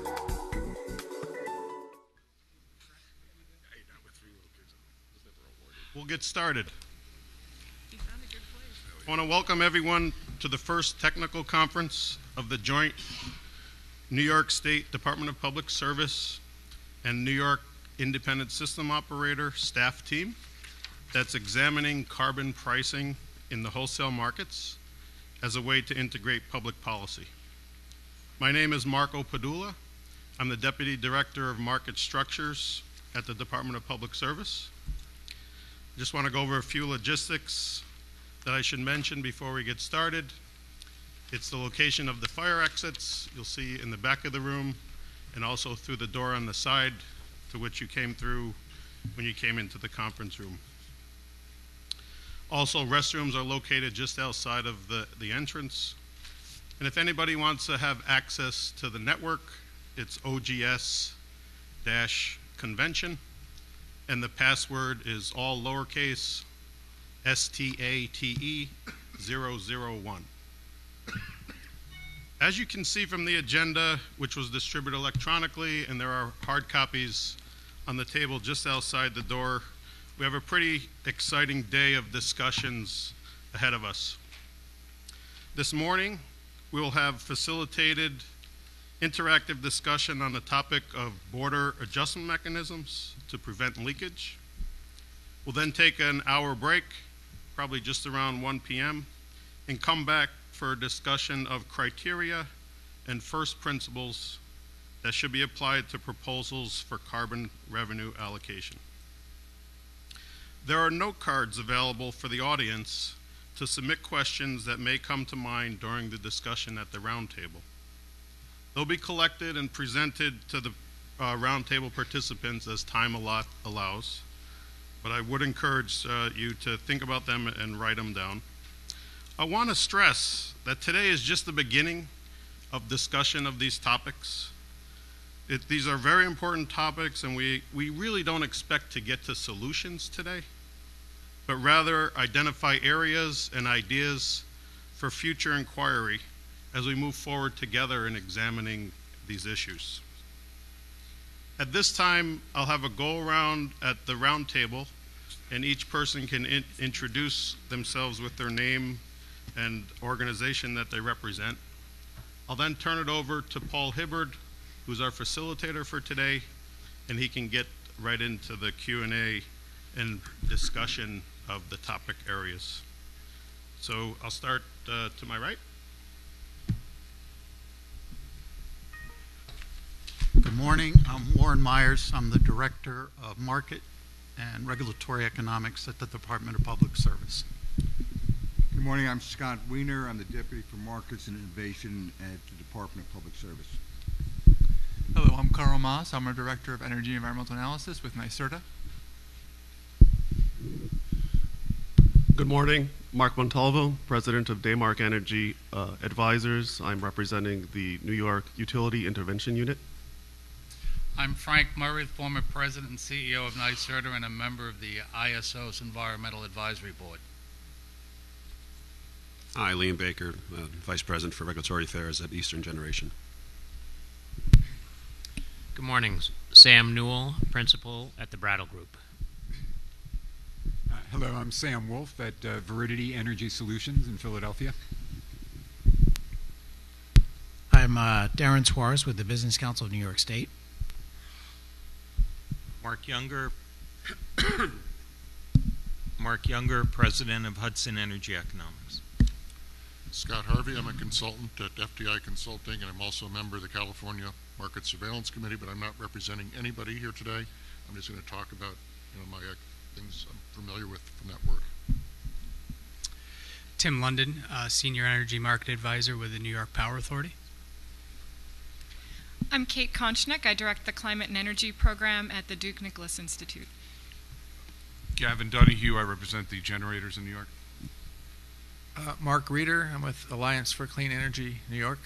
We'll get started. I want to welcome everyone to the first technical conference of the joint New York State Department of Public Service and New York Independent System Operator staff team that's examining carbon pricing in the wholesale markets as a way to integrate public policy. My name is Marco Padula. I'm the Deputy Director of Market Structures at the Department of Public Service. Just want to go over a few logistics that I should mention before we get started. It's the location of the fire exits you'll see in the back of the room and also through the door on the side to which you came through when you came into the conference room. Also, restrooms are located just outside of the entrance. And if anybody wants to have access to the network, it's OGS-convention. And the password is all lowercase, STATE 001. As you can see from the agenda, which was distributed electronically, and there are hard copies on the table just outside the door, we have a pretty exciting day of discussions ahead of us. This morning, we will have facilitated interactive discussion on the topic of border adjustment mechanisms to prevent leakage. We'll then take an hour break, probably just around 1 p.m., and come back for a discussion of criteria and first principles that should be applied to proposals for carbon revenue allocation. There are note cards available for the audience to submit questions that may come to mind during the discussion at the roundtable. They'll be collected and presented to the roundtable participants as time allows, but I would encourage you to think about them and write them down. I want to stress that today is just the beginning of discussion of these topics. These are very important topics, and we really don't expect to get to solutions today, but rather identify areas and ideas for future inquiry as we move forward together in examining these issues. At this time, I'll have a go-around at the round table, and each person can introduce themselves with their name and organization that they represent. I'll then turn it over to Paul Hibbard, who's our facilitator for today, and he can get right into the Q&A and discussion of the topic areas. So I'll start to my right. Good morning. I'm Warren Myers. I'm the Director of Market and Regulatory Economics at the Department of Public Service. Good morning. I'm Scott Wiener. I'm the Deputy for Markets and Innovation at the Department of Public Service. Hello, I'm Carl Maas. I'm our Director of Energy and Environmental Analysis with NYSERDA. Good morning. Mark Montalvo, President of Daymark Energy Advisors. I'm representing the New York Utility Intervention Unit. I'm Frank Murray, former President and CEO of NYSERDA and a member of the ISO's Environmental Advisory Board. Hi, Liam Baker, Vice President for Regulatory Affairs at Eastern Generation. Good morning. Sam Newell, Principal at the Brattle Group. Hello, I'm Sam Wolf at Veridity Energy Solutions in Philadelphia. I'm Darren Suarez with the Business Council of New York State. Mark Younger, President of Hudson Energy Economics. Scott Harvey, I'm a consultant at FTI Consulting, and I'm also a member of the California Market Surveillance Committee, but I'm not representing anybody here today. I'm just going to talk about my things I'm familiar with from that work. Tim London, Senior Energy Market Advisor with the New York Power Authority. I'm Kate Konchnik. I direct the Climate and Energy Program at the Duke Nicholas Institute. Gavin Donahue, I represent the generators in New York. Mark Reeder, I'm with Alliance for Clean Energy, New York.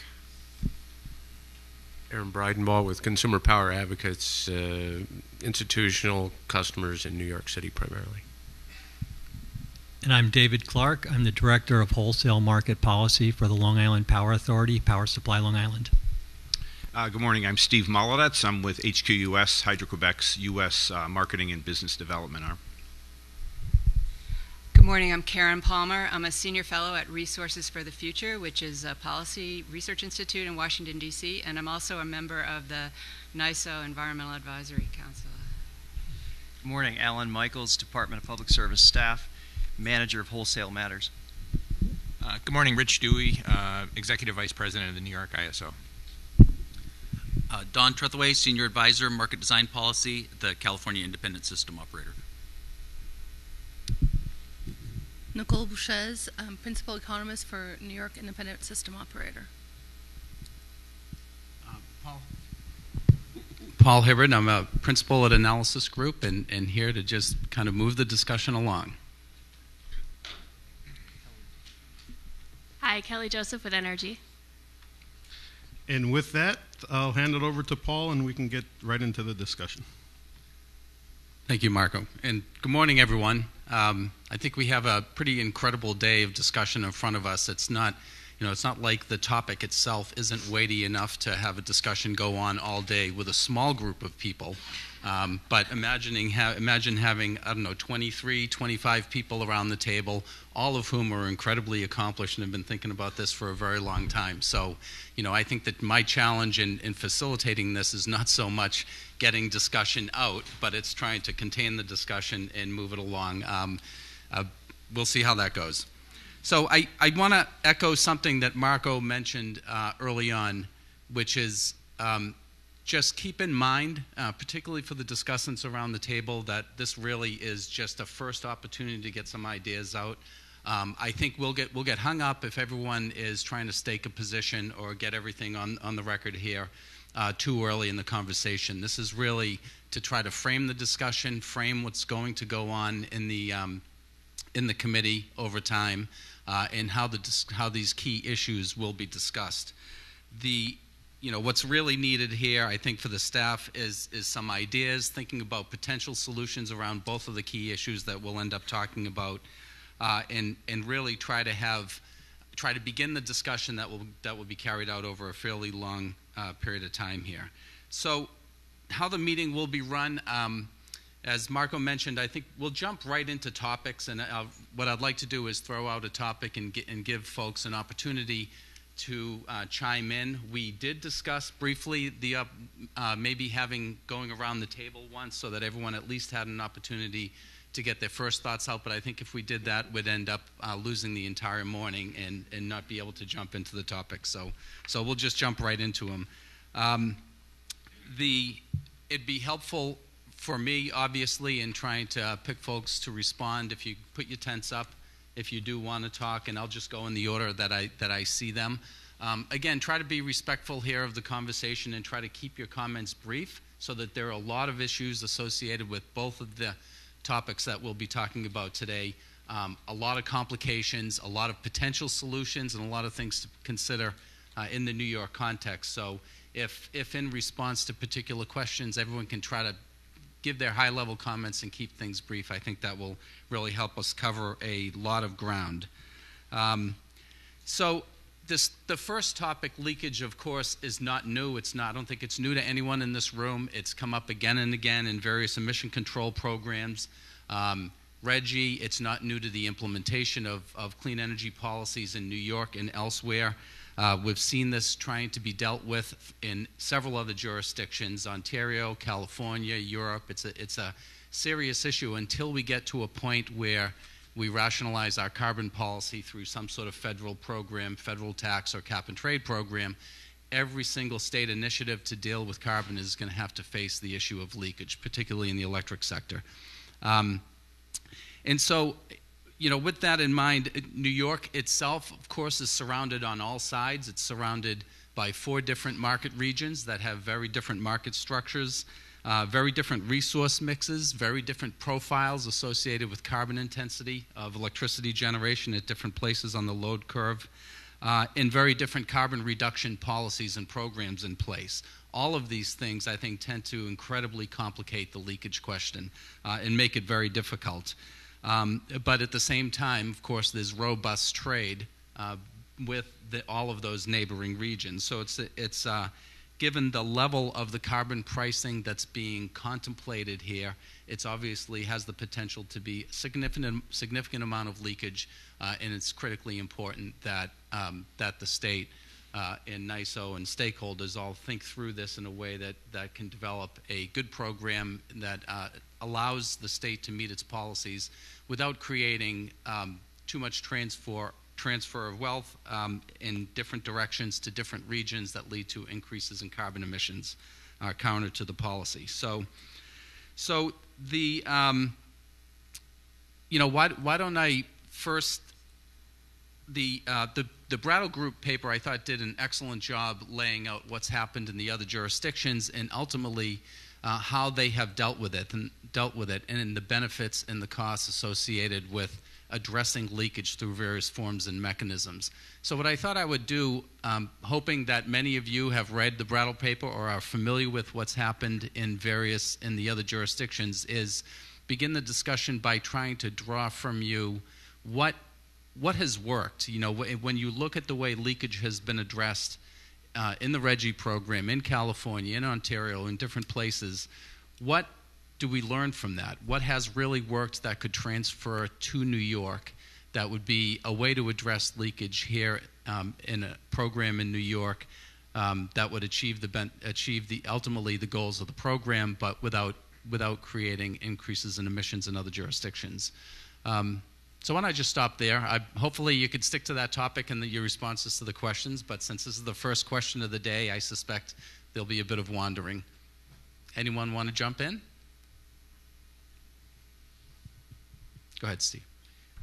Aaron Breidenball with Consumer Power Advocates, institutional customers in New York City primarily. And I'm David Clark. I'm the Director of Wholesale Market Policy for the Long Island Power Authority, Power Supply Long Island. Good morning. I'm Steve Molodetz. I'm with HQUS, Hydro-Quebec's U.S. Marketing and Business Development arm. Good morning. I'm Karen Palmer. I'm a senior fellow at Resources for the Future, which is a policy research institute in Washington, D.C., and I'm also a member of the NISO Environmental Advisory Council. Good morning. Alan Michaels, Department of Public Service staff, manager of Wholesale Matters. Good morning. Rich Dewey, Executive Vice President of the New York ISO. Don Trethaway, Senior Advisor, Market Design Policy, the California Independent System Operator. Nicole Bouchez, Principal Economist for New York Independent System Operator. Paul Hibbard, I'm a Principal at Analysis Group and here to just kind of move the discussion along. Hi, Kelly Joseph with Energy. And with that, I'll hand it over to Paul and we can get right into the discussion. Thank you, Marco. And good morning, everyone. I think we have a pretty incredible day of discussion in front of us. It's not, it's not like the topic itself isn't weighty enough to have a discussion go on all day with a small group of people. But imagine having, 23, 25 people around the table, all of whom are incredibly accomplished and have been thinking about this for a very long time. So, I think that my challenge in facilitating this is not so much getting discussion out, but it's trying to contain the discussion and move it along. We'll see how that goes. So I want to echo something that Marco mentioned early on, which is just keep in mind, particularly for the discussants around the table, that this really is just a first opportunity to get some ideas out. I think we'll get hung up if everyone is trying to stake a position or get everything on the record here too early in the conversation. This is really to try to frame the discussion, frame what's going to go on in the committee over time, and how these key issues will be discussed. What's really needed here, I think, for the staff is some ideas, thinking about potential solutions around both of the key issues that we'll end up talking about, and really try to begin the discussion that will be carried out over a fairly long period of time here. So, how the meeting will be run, as Marco mentioned, I think we'll jump right into topics, and what I'd like to do is throw out a topic and give folks an opportunity to chime in. We did discuss briefly the maybe going around the table once so that everyone at least had an opportunity to get their first thoughts out, but I think if we did that, we'd end up losing the entire morning and not be able to jump into the topics. So we'll just jump right into them. It'd be helpful for me, obviously, in trying to pick folks to respond if you put your tents up, if you do want to talk, and I'll just go in the order that I see them. Again, try to be respectful here of the conversation and try to keep your comments brief so that there are a lot of issues associated with both of the topics that we'll be talking about today. A lot of complications, a lot of potential solutions, and a lot of things to consider in the New York context. So if in response to particular questions, everyone can try to give their high-level comments and keep things brief, I think that will really help us cover a lot of ground. So the first topic, leakage, of course, is not new. I don't think it's new to anyone in this room. It's come up again and again in various emission control programs. RGGI, it's not new to the implementation of clean energy policies in New York and elsewhere. We've seen this trying to be dealt with in several other jurisdictions, Ontario, California, Europe. It's a serious issue until we get to a point where we rationalize our carbon policy through some sort of federal program, federal tax or cap and trade program. Every single state initiative to deal with carbon is going to have to face the issue of leakage, particularly in the electric sector. And so, with that in mind, New York itself, of course, is surrounded on all sides. It's surrounded by 4 different market regions that have very different market structures, very different resource mixes, very different profiles associated with carbon intensity of electricity generation at different places on the load curve, and very different carbon reduction policies and programs in place. All of these things, I think, tend to incredibly complicate the leakage question and make it very difficult. But at the same time, of course, there's robust trade with all of those neighboring regions. So given the level of the carbon pricing that's being contemplated here, it's obviously has the potential to be a significant amount of leakage, and it's critically important that that the state and NISO and stakeholders all think through this in a way that can develop a good program that allows the state to meet its policies without creating too much transfer of wealth in different directions to different regions that lead to increases in carbon emissions counter to the policy. So the why don't I first the Brattle Group paper I thought did an excellent job laying out what's happened in the other jurisdictions and ultimately how they have dealt with it and the benefits and the costs associated with addressing leakage through various forms and mechanisms. So what I thought I would do, hoping that many of you have read the Brattle paper or are familiar with what's happened in the other jurisdictions, is begin the discussion by trying to draw from you what has worked. You know, when you look at the way leakage has been addressed in the RGGI program, in California, in Ontario, in different places, what do we learn from that? What has really worked that could transfer to New York that would be a way to address leakage here in a program in New York that would achieve ultimately the goals of the program, but without creating increases in emissions in other jurisdictions? So why don't I just stop there? Hopefully you could stick to that topic and your responses to the questions, but since this is the first question of the day, I suspect there'll be a bit of wandering. Anyone want to jump in? Go ahead, Steve.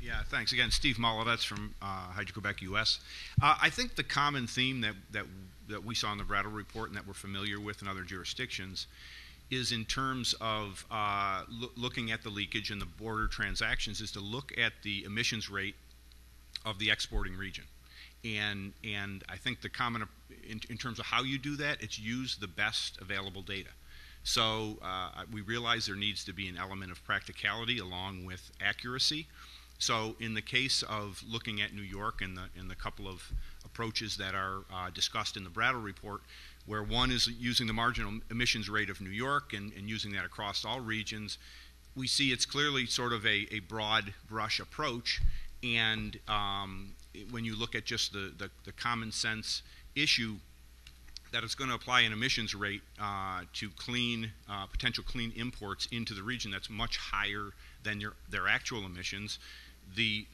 Yeah, thanks. Again, Steve Molodetz from Hydro-Quebec, U.S. I think the common theme that we saw in the Brattle report and that we're familiar with in other jurisdictions is in terms of looking at the leakage and the border transactions is to look at the emissions rate of the exporting region. And I think the common, in terms of how you do that, it's use the best available data. So we realize there needs to be an element of practicality along with accuracy. So in the case of looking at New York and the couple of approaches that are discussed in the Brattle report, where one is using the marginal emissions rate of New York and using that across all regions, we see it's clearly sort of a broad brush approach. And when you look at just the common sense issue, that it's going to apply an emissions rate to potential clean imports into the region that's much higher than their actual emissions, the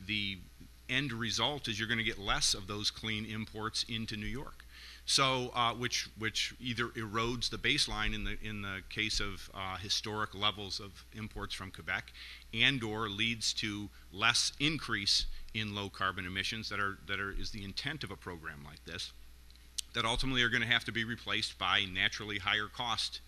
end result is you're going to get less of those clean imports into New York. So, which either erodes the baseline in the case of historic levels of imports from Quebec, and/or leads to less increase in low carbon emissions that is the intent of a program like this, that ultimately are going to have to be replaced by naturally higher cost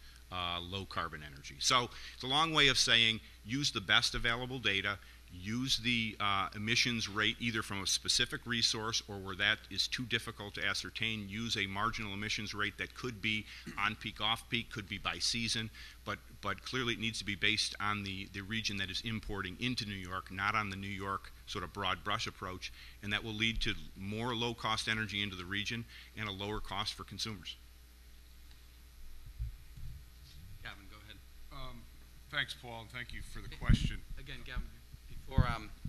low carbon energy. So it's a long way of saying use the best available data, use the emissions rate either from a specific resource or where that is too difficult to ascertain, use a marginal emissions rate that could be on peak, off peak, could be by season, but clearly it needs to be based on the region that is importing into New York, not on the New York sort of broad brush approach, and that will lead to more low cost energy into the region and a lower cost for consumers. Gavin, go ahead. Thanks, Paul, and thank you for the question. Again, Gavin,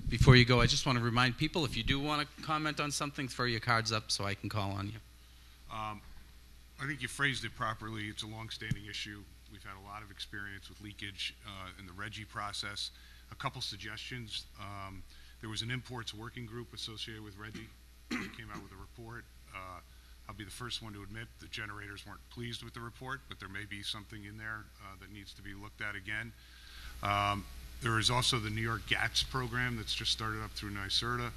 before you go, I just want to remind people, if you do want to comment on something, throw your cards up so I can call on you. I think you phrased it properly. It's a long-standing issue. We've had a lot of experience with leakage in the RGGI process. A couple suggestions. There was an imports working group associated with RGGI that came out with a report. I'll be the first one to admit the generators weren't pleased with the report, but there may be something in there that needs to be looked at again. There is also the New York GATS program that's just started up through NYSERDA,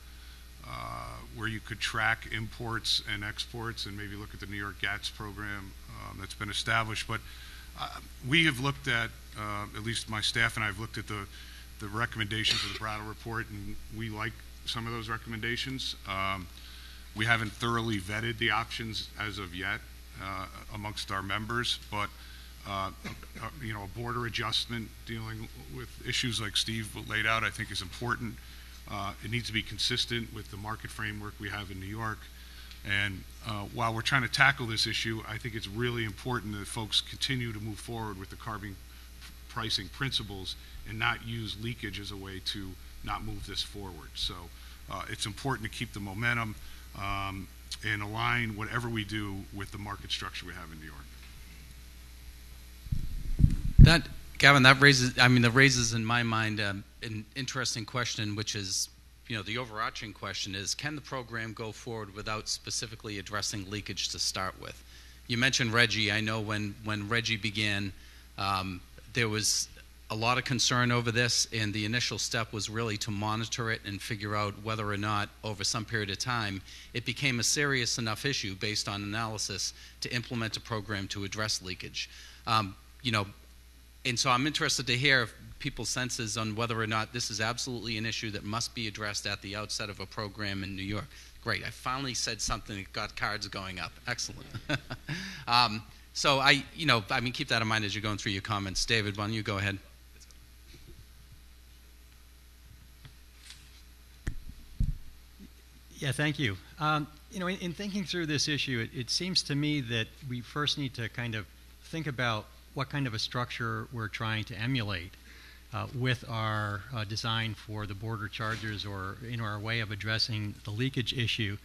where you could track imports and exports and maybe look at the New York GATS program that's been established. But we have looked at least my staff and I have looked at the recommendations of the Brattle report, and we like some of those recommendations. We haven't thoroughly vetted the options as of yet amongst our members, but a border adjustment dealing with issues like Steve laid out, I think is important. It needs to be consistent with the market framework we have in New York. And while we're trying to tackle this issue, I think it's really important that folks continue to move forward with the carbon pricing principles and not use leakage as a way to not move this forward. So it's important to keep the momentum and align whatever we do with the market structure we have in New York. Gavin, that raises in my mind an interesting question, which is, the overarching question is, can the program go forward without specifically addressing leakage to start with? You mentioned RGGI. I know when RGGI began, there was a lot of concern over this, and the initial step was really to monitor it and figure out whether or not, over some period of time, it became a serious enough issue based on analysis to implement a program to address leakage. And so I'm interested to hear people's senses on whether or not this is absolutely an issue that must be addressed at the outset of a program in New York. Great, I finally said something that got cards going up. Excellent. So keep that in mind as you're going through your comments. David, why don't you go ahead? Yeah, thank you. In thinking through this issue, it seems to me that we first need to kind of think about what kind of a structure we're trying to emulate with our design for the border charges, or our way of addressing the leakage issue.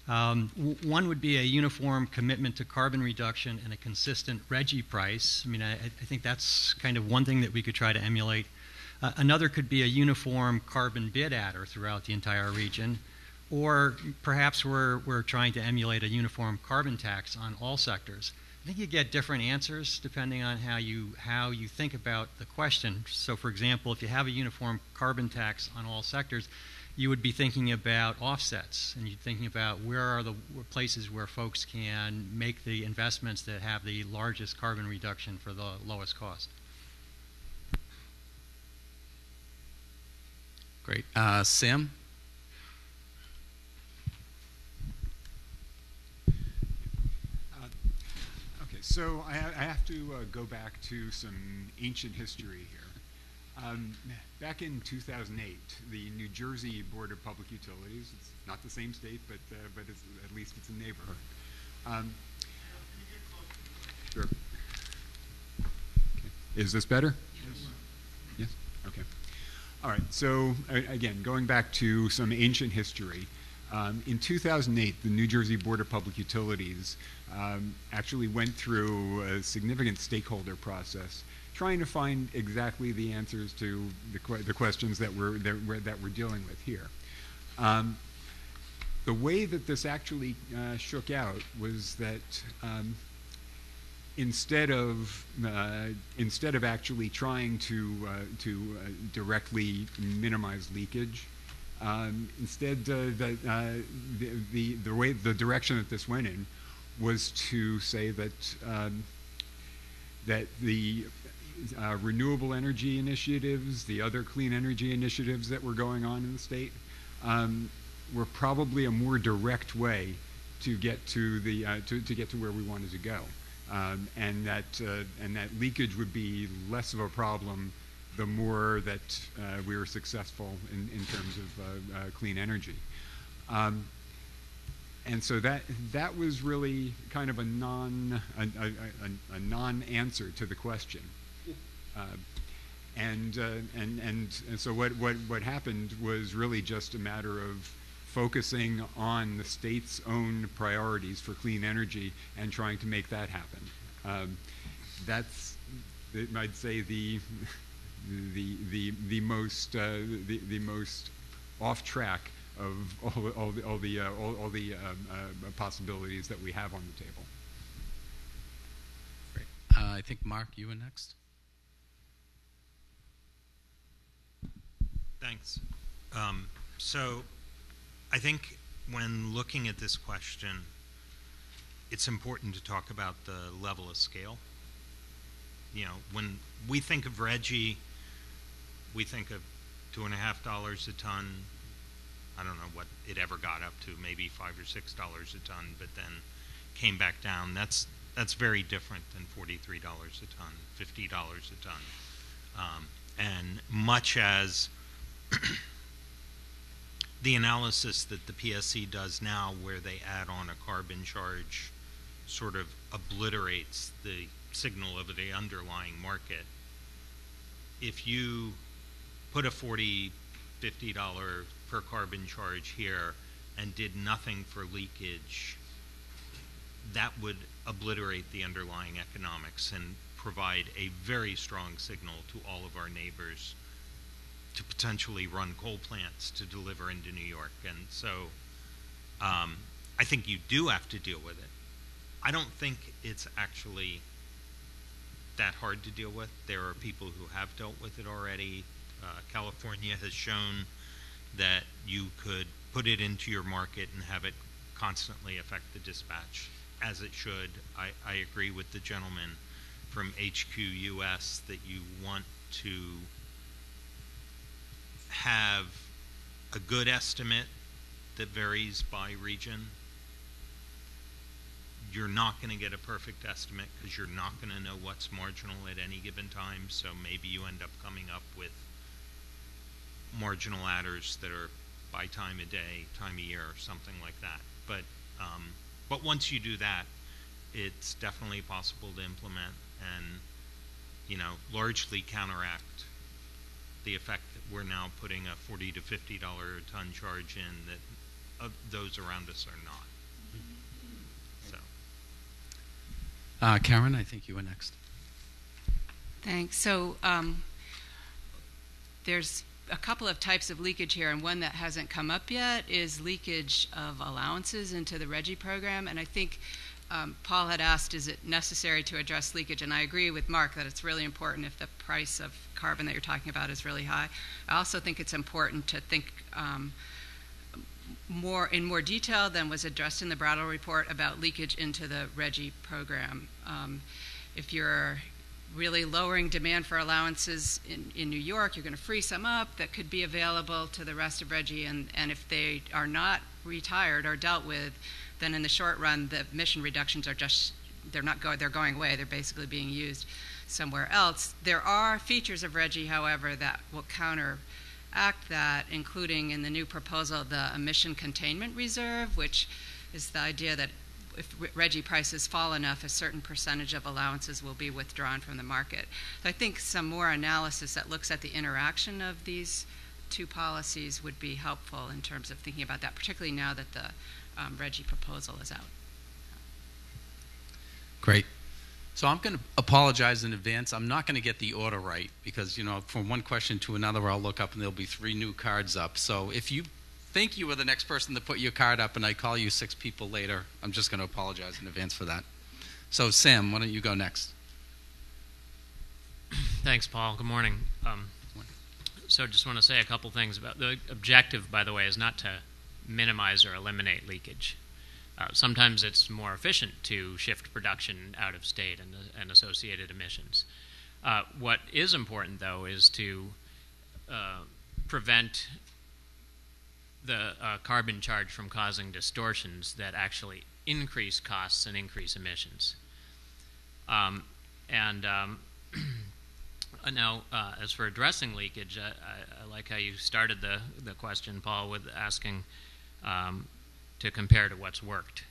One would be a uniform commitment to carbon reduction and a consistent RGGI price. I think that's kind of one thing that we could try to emulate. Another could be a uniform carbon bid adder throughout the entire region. Or perhaps we're trying to emulate a uniform carbon tax on all sectors. I think you get different answers depending on how you think about the question. So, for example, if you have a uniform carbon tax on all sectors, you would be thinking about offsets, and you're thinking about where are the places where folks can make the investments that have the largest carbon reduction for the lowest cost. Great. Sam? So I have to go back to some ancient history here. Back in 2008, the New Jersey Board of Public Utilities, it's not the same state, but it's, at least it's a neighborhood. Sure. Okay. Is this better? Yes. Yes? Okay. All right. So again, going back to some ancient history, in 2008, the New Jersey Board of Public Utilities actually went through a significant stakeholder process, trying to find exactly the answers to the questions that we're dealing with here. The way that this actually shook out was that instead of actually trying to directly minimize leakage, instead, the direction that this went in was to say that the renewable energy initiatives, the other clean energy initiatives that were going on in the state, were probably a more direct way to get to where we wanted to go, and that leakage would be less of a problem the more that we were successful in terms of clean energy. And so that was really kind of a non-answer to the question. And so what happened was really just a matter of focusing on the state's own priorities for clean energy and trying to make that happen. That's, I'd say, the most off track of all the possibilities that we have on the table. Great. I think Mark, you were next. Thanks. So I think when looking at this question, it's important to talk about the level of scale. When we think of RGGI, we think of $2.50 a ton. I don't know what it ever got up to, maybe $5 or $6 a ton, but then came back down. That's very different than $43 a ton, $50 a ton. And much as the analysis that the PSC does now, where they add on a carbon charge, sort of obliterates the signal of the underlying market. If you put a $40, $50 per carbon charge here and did nothing for leakage, that would obliterate the underlying economics and provide a very strong signal to all of our neighbors to potentially run coal plants to deliver into New York. And so I think you do have to deal with it. I don't think it's actually that hard to deal with. There are people who have dealt with it already. California has shown that you could put it into your market and have it constantly affect the dispatch, as it should. I agree with the gentleman from HQ US that you want to have a good estimate that varies by region. You're not going to get a perfect estimate because you're not going to know what's marginal at any given time, so maybe you end up coming up with marginal adders that are by time of day, time of year, or something like that. But once you do that, it's definitely possible to implement and, largely counteract the effect that we're now putting a $40 to $50 a ton charge in that those around us are not. So. Karen, I think you were next. Thanks. So there's a couple of types of leakage here, and one that hasn't come up yet is leakage of allowances into the RGGI program. And I think Paul had asked, is it necessary to address leakage? And I agree with Mark that it's really important if the price of carbon that you're talking about is really high. I also think it's important to think in more detail than was addressed in the Brattle report about leakage into the RGGI program. If you're really lowering demand for allowances in New York, you're going to free some up that could be available to the rest of RGGI, and if they are not retired or dealt with, then in the short run, the emission reductions are they're going away. They're basically being used somewhere else. There are features of RGGI, however, that will counteract that, including in the new proposal, the emission containment reserve, which is the idea that if RGGI prices fall enough, a certain percentage of allowances will be withdrawn from the market. So I think some more analysis that looks at the interaction of these two policies would be helpful in terms of thinking about that, particularly now that the RGGI proposal is out. Great. So I'm going to apologize in advance. I'm not going to get the order right because, from one question to another, I'll look up and there'll be 3 new cards up. So if you think you were the next person to put your card up and I call you 6 people later, I'm just going to apologize in advance for that. So Sam, why don't you go next? Thanks, Paul. Good morning. So just want to say a couple things about the objective, by the way, is not to minimize or eliminate leakage. Sometimes it's more efficient to shift production out of state and associated emissions. What is important, though, is to prevent the carbon charge from causing distortions that actually increase costs and increase emissions. Now, as for addressing leakage, I like how you started the question, Paul, with asking to compare to what's worked.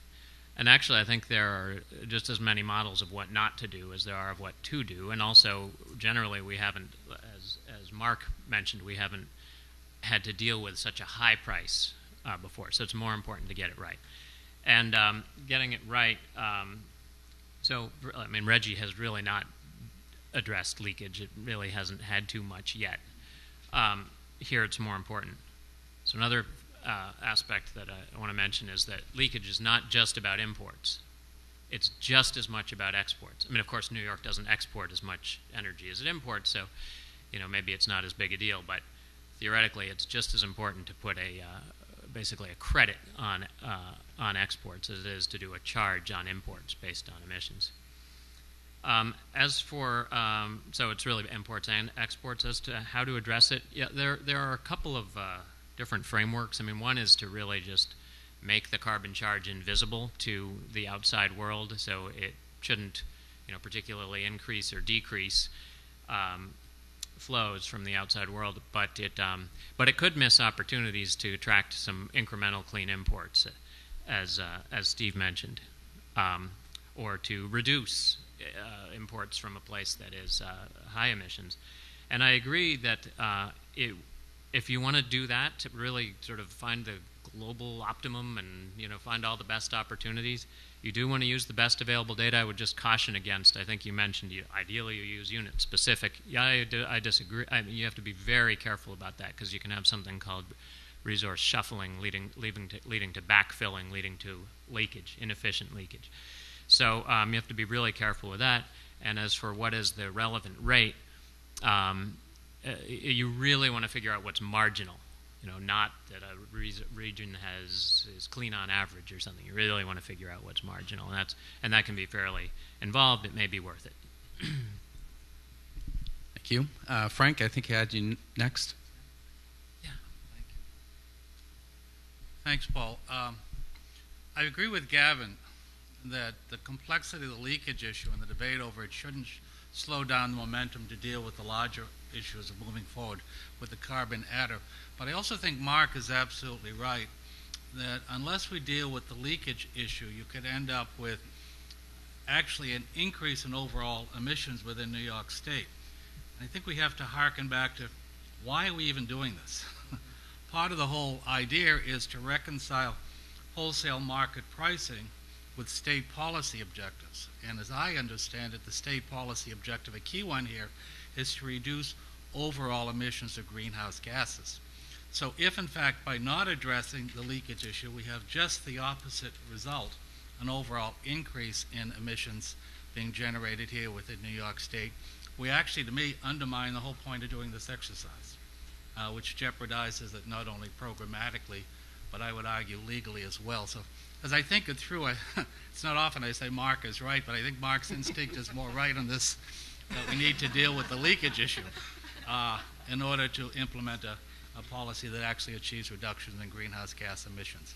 And actually, I think there are just as many models of what not to do as there are of what to do. And also, generally, we haven't, as Mark mentioned, we haven't had to deal with such a high price before. So it's more important to get it right. And getting it right, RGGI has really not addressed leakage. It really hasn't had too much yet. Here it's more important. So another aspect that I want to mention is that leakage is not just about imports. It's just as much about exports. I mean, of course, New York doesn't export as much energy as it imports, so maybe it's not as big a deal. But theoretically, it's just as important to put basically a credit on exports as it is to do a charge on imports based on emissions. As for so it's really imports and exports. As to how to address it, yeah, there are a couple of different frameworks. I mean, one is to really just make the carbon charge invisible to the outside world, so it shouldn't, particularly increase or decrease flows from the outside world, but it could miss opportunities to attract some incremental clean imports, as Steve mentioned, or to reduce imports from a place that is high emissions. And I agree that if you want to do that, to really sort of find the global optimum and find all the best opportunities, you do want to use the best available data. I would just caution against, I think you mentioned ideally you use unit specific. Yeah, I disagree. You have to be very careful about that, because you can have something called resource shuffling leading to backfilling, leading to leakage, inefficient leakage. So you have to be really careful with that. And as for what is the relevant rate, you really want to figure out what's marginal. Not that a region is clean on average or something. You really want to figure out what's marginal, and that can be fairly involved. It may be worth it. Thank you. Frank, I think I had you next. Yeah, thank you. Thanks, Paul. I agree with Gavin that the complexity of the leakage issue and the debate over it shouldn't slow down the momentum to deal with the larger issues of moving forward with the carbon adder. But I also think Mark is absolutely right that unless we deal with the leakage issue, you could end up with actually an increase in overall emissions within New York State. And I think we have to harken back to why are we even doing this? Part of the whole idea is to reconcile wholesale market pricing with state policy objectives. And as I understand it, the state policy objective, a key one here, is to reduce overall emissions of greenhouse gases. So if, in fact, by not addressing the leakage issue, we have just the opposite result, an overall increase in emissions being generated here within New York State, we actually, to me, undermine the whole point of doing this exercise, which jeopardizes it not only programmatically, but I would argue legally as well. So as I think it through, it's not often I say Mark is right, but I think Mark's instinct is more right on this, that we need to deal with the leakage issue in order to implement a policy that actually achieves reductions in greenhouse gas emissions.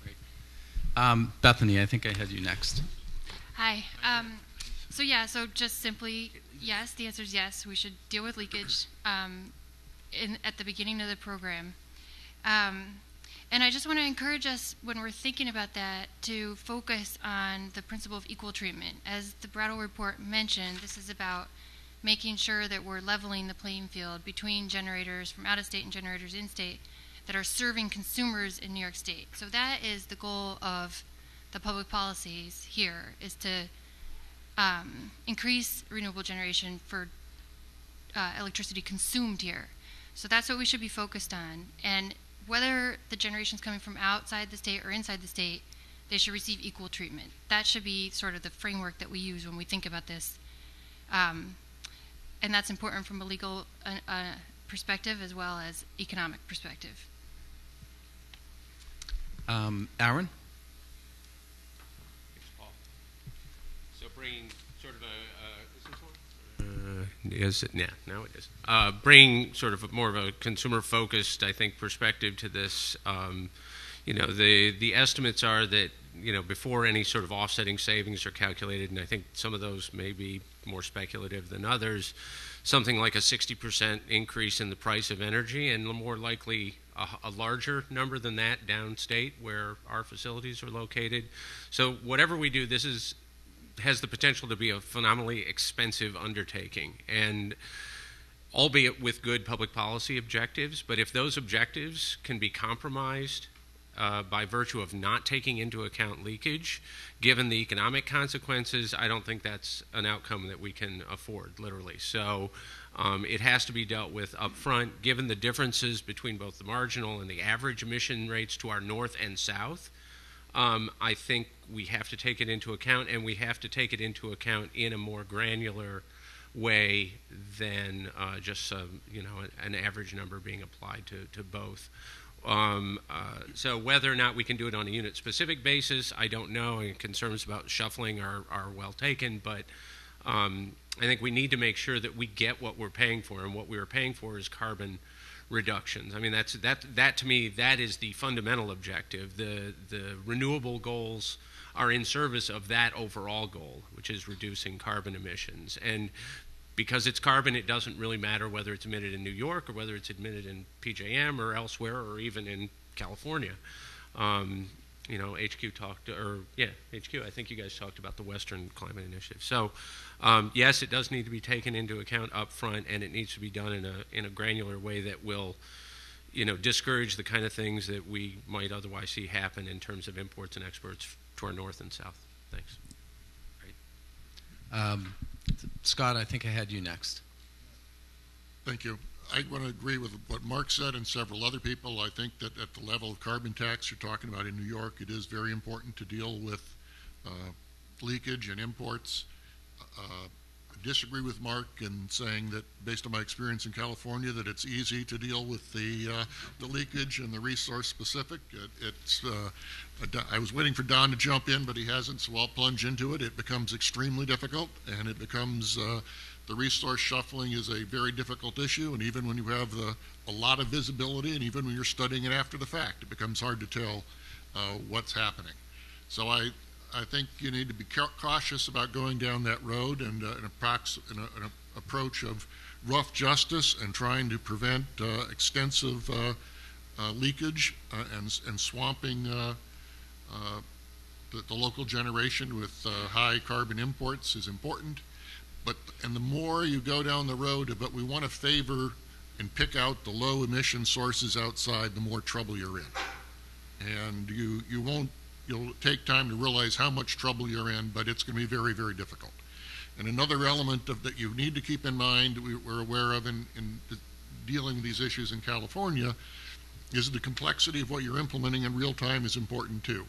Great. Bethany, I think I had you next. Hi. So just simply, yes, the answer is yes. We should deal with leakage at the beginning of the program. And I just want to encourage us, when we're thinking about that, to focus on the principle of equal treatment. As the Brattle report mentioned, this is about making sure that we're leveling the playing field between generators from out of state and generators in state that are serving consumers in New York State. So that is the goal of the public policies here, is to increase renewable generation for electricity consumed here. So that's what we should be focused on. And whether the generation is coming from outside the state or inside the state, they should receive equal treatment. That should be sort of the framework that we use when we think about this. And that's important from a legal perspective as well as economic perspective. Aaron? So bringing sort of is it? Yeah, now it is. Bring sort of more of a consumer-focused, I think, perspective to this. The estimates are that, before any sort of offsetting savings are calculated, and I think some of those may be more speculative than others, something like a 60% increase in the price of energy, and more likely a larger number than that downstate where our facilities are located. So whatever we do, this has the potential to be a phenomenally expensive undertaking, and albeit with good public policy objectives. But if those objectives can be compromised by virtue of not taking into account leakage, given the economic consequences, I don't think that's an outcome that we can afford, literally. So it has to be dealt with up front, given the differences between both the marginal and the average emission rates to our north and south. I think we have to take it into account, and we have to take it into account in a more granular way than just an average number being applied to both. So whether or not we can do it on a unit-specific basis, I don't know, and concerns about shuffling are well taken, but I think we need to make sure that we get what we're paying for, and what we are paying for is carbon reductions. I mean, that to me, that is the fundamental objective. The renewable goals are in service of that overall goal, which is reducing carbon emissions. And because it's carbon, it doesn't really matter whether it's emitted in New York or whether it's emitted in PJM or elsewhere or even in California. HQ I think you guys talked about the Western Climate Initiative. So, yes, it does need to be taken into account up front, and it needs to be done in a granular way that will, discourage the kind of things that we might otherwise see happen in terms of imports and exports to our north and south. Thanks. Scott, I think I had you next. Thank you. I want to agree with what Mark said and several other people. I think that at the level of carbon tax you're talking about in New York, it is very important to deal with leakage and imports. I disagree with Mark in saying that, based on my experience in California, that it's easy to deal with the leakage and the resource specific. I was waiting for Don to jump in, but he hasn't, so I'll plunge into it. It becomes extremely difficult, and it becomes the resource shuffling is a very difficult issue, and even when you have a lot of visibility, and even when you're studying it after the fact, it becomes hard to tell what's happening. So I think you need to be cautious about going down that road and an approach of rough justice and trying to prevent extensive leakage and swamping the local generation with high carbon imports is important. And the more you go down the road, but we want to favor and pick out the low emission sources outside, the more trouble you're in. And you'll take time to realize how much trouble you're in, but it's going to be very, very difficult. And another element that you need to keep in mind, we're aware of in dealing with these issues in California, is the complexity of what you're implementing in real time is important too.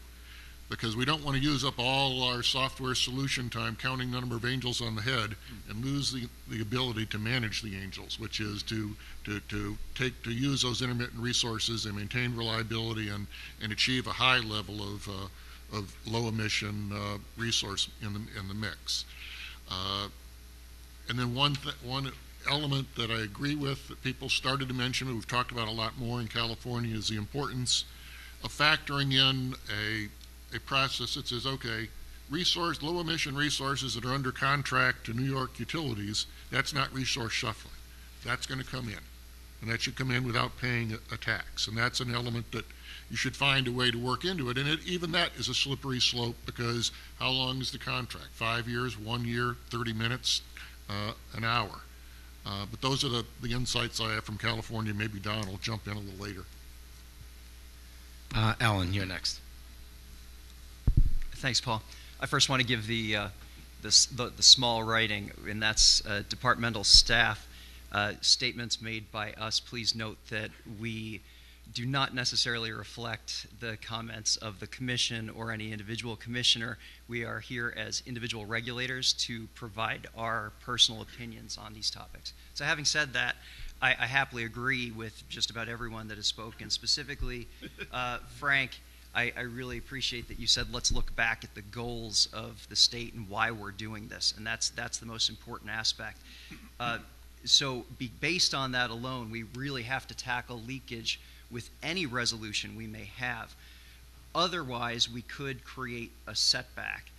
Because we don't want to use up all our software solution time counting the number of angels on the head and lose the ability to manage the angels, which is to use those intermittent resources and maintain reliability and achieve a high level of low emission resource in the mix. And then one element that I agree with that people started to mention, and we've talked about a lot more in California, is the importance of factoring in a process that says, okay, low emission resources that are under contract to New York utilities, that's not resource shuffling. That's going to come in. And that should come in without paying a tax. And that's an element that you should find a way to work into it. And even that is a slippery slope, because how long is the contract? 5 years, 1 year, 30 minutes, an hour. But those are the insights I have from California. Maybe Don will jump in a little later. Alan, you're next. Thanks, Paul. I first want to give the small writing, and that's departmental staff statements made by us. Please note that we do not necessarily reflect the comments of the commission or any individual commissioner. We are here as individual regulators to provide our personal opinions on these topics. So having said that, I happily agree with just about everyone that has spoken. Specifically, Frank, I really appreciate that you said let's look back at the goals of the state and why we're doing this, and that's the most important aspect. So based on that alone, we really have to tackle leakage with any resolution we may have. Otherwise, we could create a setback.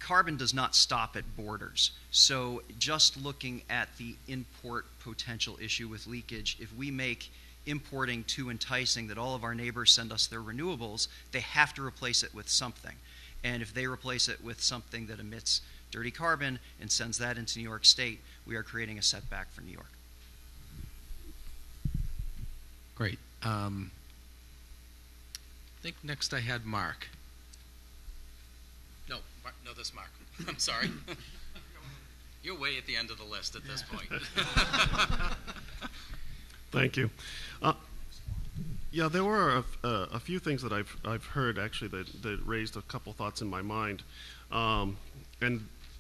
Carbon does not stop at borders. So just looking at the import potential issue with leakage, if we make importing too enticing that all of our neighbors send us their renewables, they have to replace it with something. And if they replace it with something that emits dirty carbon and sends that into New York State, we are creating a setback for New York. Great. I think next I had Mark. No, this Mark. I'm sorry. You're way at the end of the list at this point. Thank you. Yeah, there were a few things that I've heard actually that raised a couple thoughts in my mind, and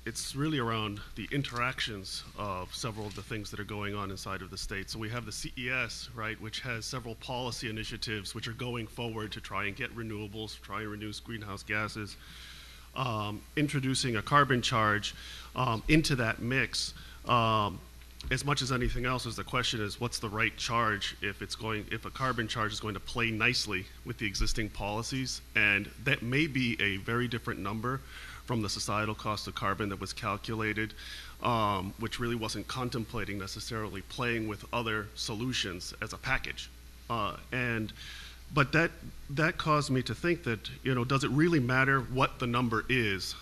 it's really around the interactions of several of the things that are going on inside of the state. So we have the CES, right, which has several policy initiatives which are going forward to try and get renewables, try and reduce greenhouse gases, introducing a carbon charge into that mix. As much as anything else, is the question is what's the right charge if a carbon charge is going to play nicely with the existing policies, and that may be a very different number from the societal cost of carbon that was calculated, which really wasn't contemplating necessarily playing with other solutions as a package. But that caused me to think that, does it really matter what the number is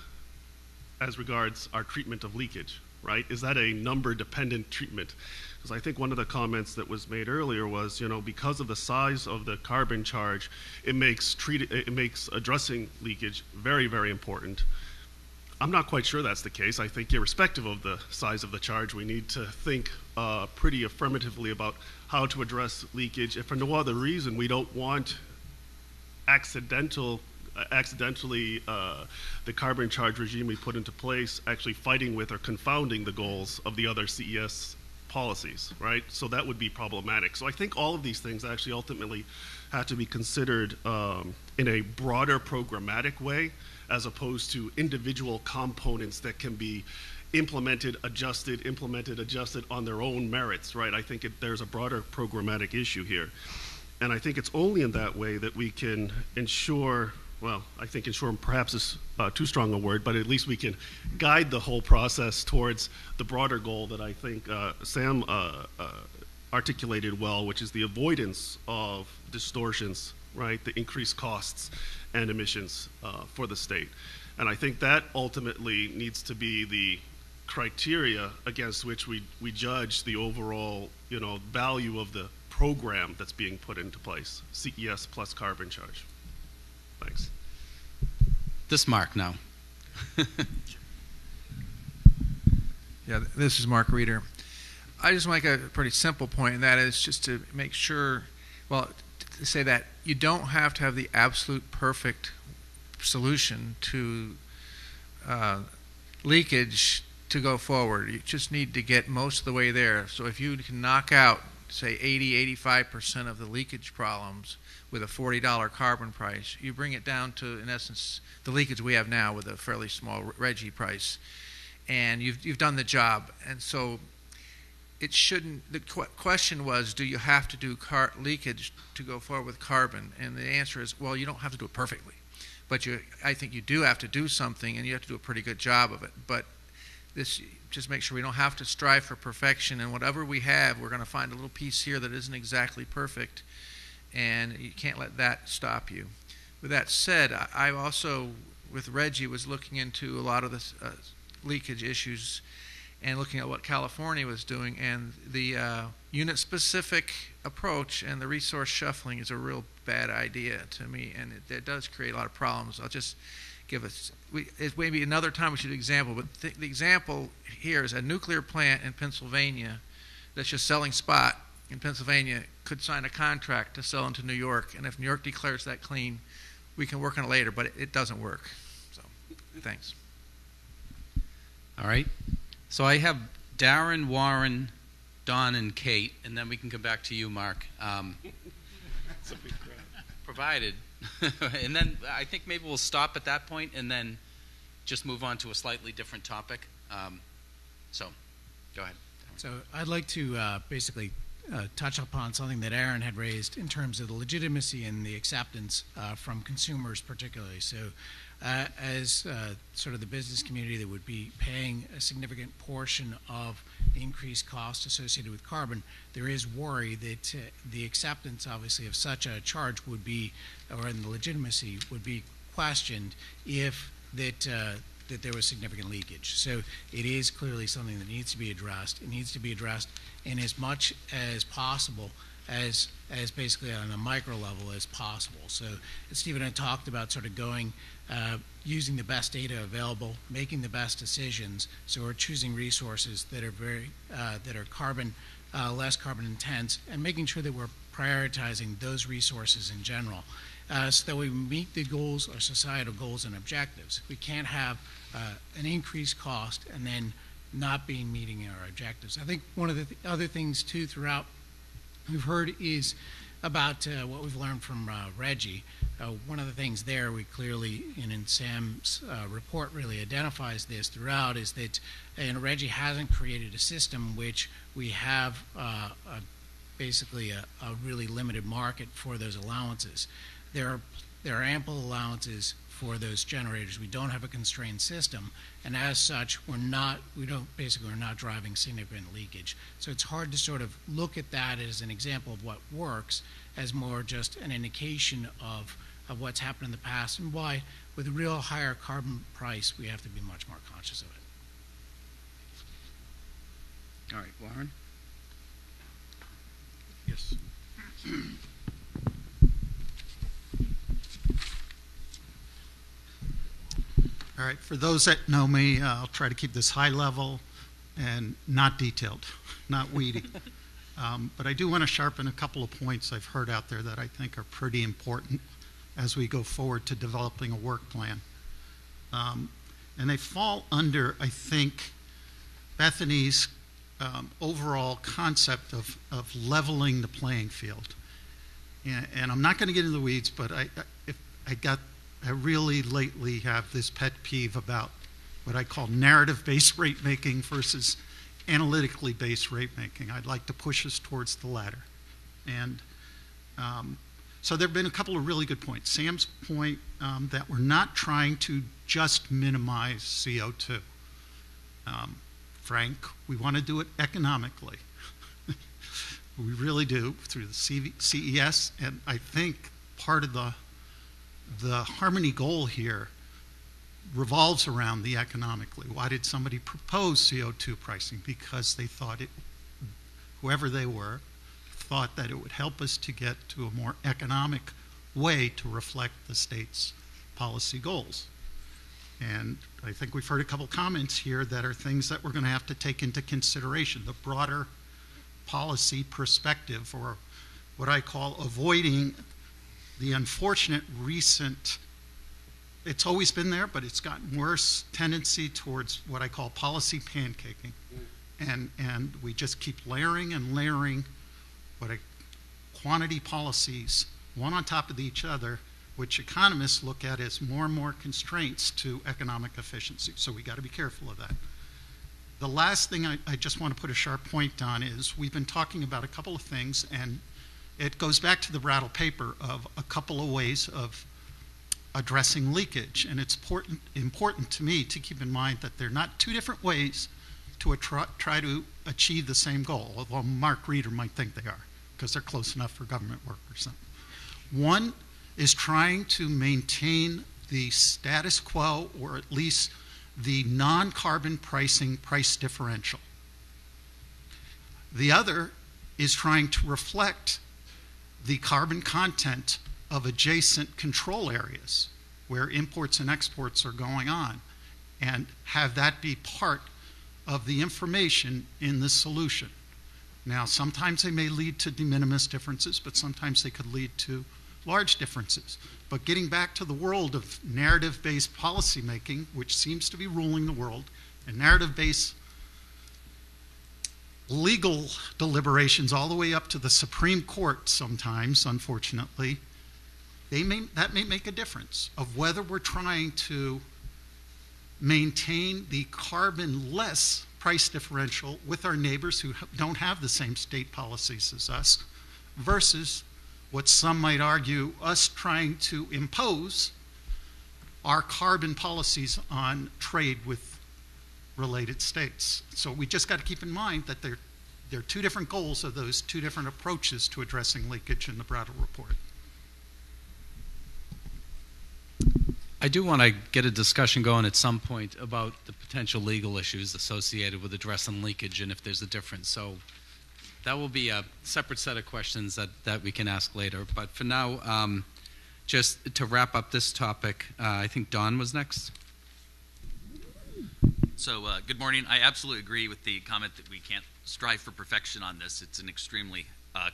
as regards our treatment of leakage, right? Is that a number-dependent treatment? Because I think one of the comments that was made earlier was, because of the size of the carbon charge, it makes addressing leakage very, very important. I'm not quite sure that's the case. I think irrespective of the size of the charge, we need to think pretty affirmatively about how to address leakage. If for no other reason, we don't want accidentally the carbon charge regime we put into place actually fighting with or confounding the goals of the other CES policies, right? So that would be problematic. So I think all of these things actually ultimately have to be considered in a broader programmatic way, as opposed to individual components that can be implemented, adjusted on their own merits, right? I think there's a broader programmatic issue here. And I think it's only in that way that we can ensure, well, I think ensure perhaps is too strong a word, but at least we can guide the whole process towards the broader goal that I think Sam articulated well, which is the avoidance of distortions, right? The increased costs and emissions for the state. And I think that ultimately needs to be the criteria against which we judge the overall, value of the program that's being put into place, CES plus carbon charge. Thanks. This Mark now. Yeah, this is Mark Reeder. I just want to make a pretty simple point, and that is just to make sure, to say that you don't have to have the absolute perfect solution to leakage to go forward. You just need to get most of the way there. So if you can knock out, say, 80–85% of the leakage problems with a $40 carbon price, you bring it down to, in essence, the leakage we have now with a fairly small RGGI price, and you've done the job. And so it shouldn't. The question was, do you have to do leakage to go forward with carbon? And the answer is, well, you don't have to do it perfectly, but I think you do have to do something, and you have to do a pretty good job of it. But this just make sure we don't have to strive for perfection, and whatever we have, we're going to find a little piece here that isn't exactly perfect, and you can't let that stop you. With that said, I also, with RGGI, was looking into a lot of the leakage issues and looking at what California was doing, and the unit-specific approach and the resource shuffling is a real bad idea to me, and it does create a lot of problems. I'll just give us, maybe another time we should do an example, but the example here is a nuclear plant in Pennsylvania that's just selling spot in Pennsylvania could sign a contract to sell into New York, and if New York declares that clean, we can work on it later, but it doesn't work. So, thanks. All right. So I have Darren, Warren, Don, and Kate, and then we can come back to you, Mark. Provided. And then I think maybe we'll stop at that point and then just move on to a slightly different topic. So, go ahead. So I'd like to basically touch upon something that Aaron had raised in terms of the legitimacy and the acceptance from consumers particularly. So as sort of the business community that would be paying a significant portion of the increased cost associated with carbon, there is worry that the acceptance obviously of such a charge would be, or in the legitimacy would be questioned if that there was significant leakage. So it is clearly something that needs to be addressed. It needs to be addressed in as much as possible as basically on a micro level as possible. So as Stephen had talked about, sort of going, using the best data available, making the best decisions. So we're choosing resources that are that are carbon, less carbon intense, and making sure that we're prioritizing those resources in general. So that we meet the goals, our societal goals and objectives. We can't have an increased cost and then not meeting our objectives. I think one of the other things too throughout we've heard is about what we've learned from RGGI. One of the things there we clearly, and in Sam's report really identifies this throughout, is that RGGI hasn't created a system which we have basically a really limited market for those allowances. There are ample allowances for those generators. We don't have a constrained system, and as such, we're not driving significant leakage. So it's hard to sort of look at that as an example of what works, as more just an indication of what's happened in the past and why, with a real higher carbon price, we have to be much more conscious of it. All right, Warren? Yes. All right, for those that know me, I'll try to keep this high level and not detailed, not weedy. But I do want to sharpen a couple of points I've heard out there that I think are pretty important as we go forward to developing a work plan. And they fall under, I think, Bethany's overall concept of leveling the playing field. And I'm not going to get into the weeds, but I really lately have this pet peeve about what I call narrative-based rate making versus analytically based rate making. I'd like to push us towards the latter. And so there have been a couple of really good points. Sam's point that we're not trying to just minimize CO2. Frank, we want to do it economically. We really do through the CES, and I think part of the Harmony goal here revolves around the economically. Why did somebody propose CO2 pricing? Because they thought whoever they were, thought that it would help us to get to a more economic way to reflect the state's policy goals. And I think we've heard a couple comments here that are things that we're going to have to take into consideration. The broader policy perspective, or what I call avoiding the unfortunate recent, it's always been there, but it's gotten worse, tendency towards what I call policy pancaking. And we just keep layering and layering quantity policies, one on top of each other, which economists look at as more and more constraints to economic efficiency. So we got to be careful of that. The last thing I just want to put a sharp point on is we've been talking about a couple of things, and it goes back to the Rattle paper of a couple of ways of addressing leakage. And it's important to me to keep in mind that they're not two different ways to try to achieve the same goal, although Mark Reeder might think they are, because they're close enough for government work or something. One is trying to maintain the status quo, or at least the non-carbon pricing price differential. The other is trying to reflect the carbon content of adjacent control areas where imports and exports are going on, and have that be part of the information in the solution. Now, sometimes they may lead to de minimis differences, but sometimes they could lead to large differences. But getting back to the world of narrative-based policymaking, which seems to be ruling the world, and narrative-based legal deliberations all the way up to the Supreme Court sometimes, unfortunately, that may make a difference of whether we're trying to maintain the carbon-less price differential with our neighbors who don't have the same state policies as us, versus what some might argue, us trying to impose our carbon policies on trade with related states. So we just got to keep in mind that there are two different goals of those two different approaches to addressing leakage in the Brattle report. I do want to get a discussion going at some point about the potential legal issues associated with addressing leakage and if there's a difference. So that will be a separate set of questions that we can ask later. But for now, just to wrap up this topic, I think Don was next. So good morning. I absolutely agree with the comment that we can't strive for perfection on this. It's an extremely